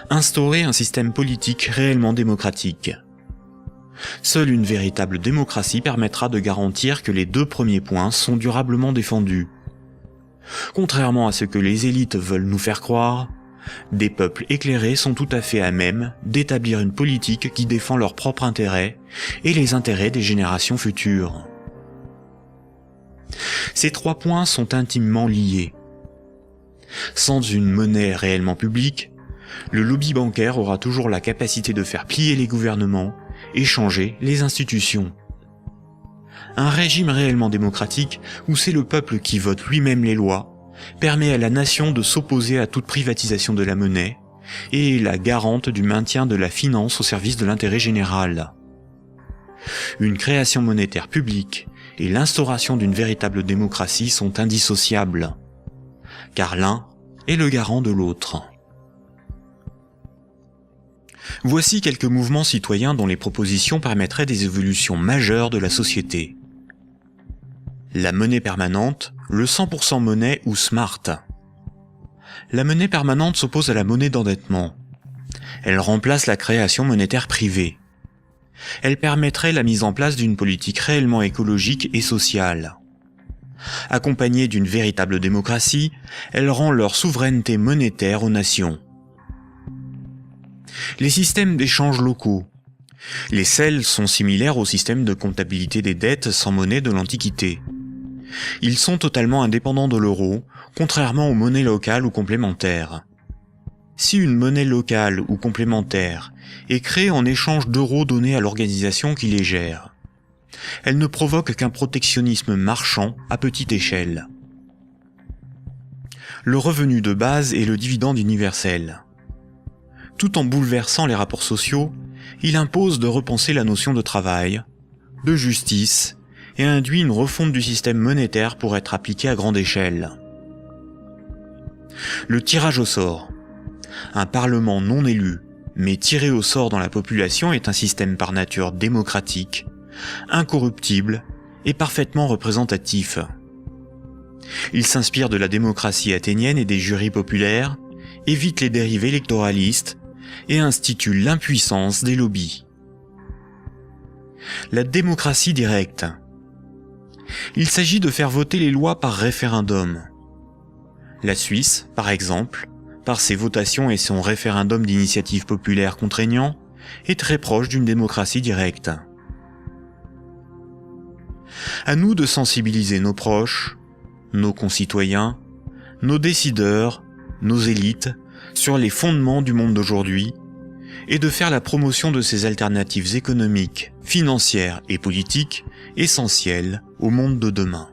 instaurer un système politique réellement démocratique. Seule une véritable démocratie permettra de garantir que les 2 premiers points sont durablement défendus. Contrairement à ce que les élites veulent nous faire croire, des peuples éclairés sont tout à fait à même d'établir une politique qui défend leurs propres intérêts et les intérêts des générations futures. Ces 3 points sont intimement liés. Sans une monnaie réellement publique, le lobby bancaire aura toujours la capacité de faire plier les gouvernements et changer les institutions. Un régime réellement démocratique, où c'est le peuple qui vote lui-même les lois, permet à la nation de s'opposer à toute privatisation de la monnaie et est la garante du maintien de la finance au service de l'intérêt général. Une création monétaire publique et l'instauration d'une véritable démocratie sont indissociables, car l'un est le garant de l'autre. Voici quelques mouvements citoyens dont les propositions permettraient des évolutions majeures de la société. La monnaie permanente, le 100% monnaie ou smart. La monnaie permanente s'oppose à la monnaie d'endettement. Elle remplace la création monétaire privée. Elle permettrait la mise en place d'une politique réellement écologique et sociale. Accompagnée d'une véritable démocratie, elle rend leur souveraineté monétaire aux nations. Les systèmes d'échange locaux. Les CEL sont similaires au système de comptabilité des dettes sans monnaie de l'Antiquité. Ils sont totalement indépendants de l'euro, contrairement aux monnaies locales ou complémentaires. Si une monnaie locale ou complémentaire est créée en échange d'euros donnés à l'organisation qui les gère, elle ne provoque qu'un protectionnisme marchand à petite échelle. Le revenu de base est le dividende universel. Tout en bouleversant les rapports sociaux, il impose de repenser la notion de travail, de justice, et induit une refonte du système monétaire pour être appliqué à grande échelle. Le tirage au sort. Un parlement non élu, mais tiré au sort dans la population est un système par nature démocratique, incorruptible et parfaitement représentatif. Il s'inspire de la démocratie athénienne et des jurys populaires, évite les dérives électoralistes et institue l'impuissance des lobbies. La démocratie directe. Il s'agit de faire voter les lois par référendum. La Suisse, par exemple, par ses votations et son référendum d'initiative populaire contraignant, est très proche d'une démocratie directe. À nous de sensibiliser nos proches, nos concitoyens, nos décideurs, nos élites, sur les fondements du monde d'aujourd'hui, et de faire la promotion de ces alternatives économiques, financières et politiques essentielles au monde de demain.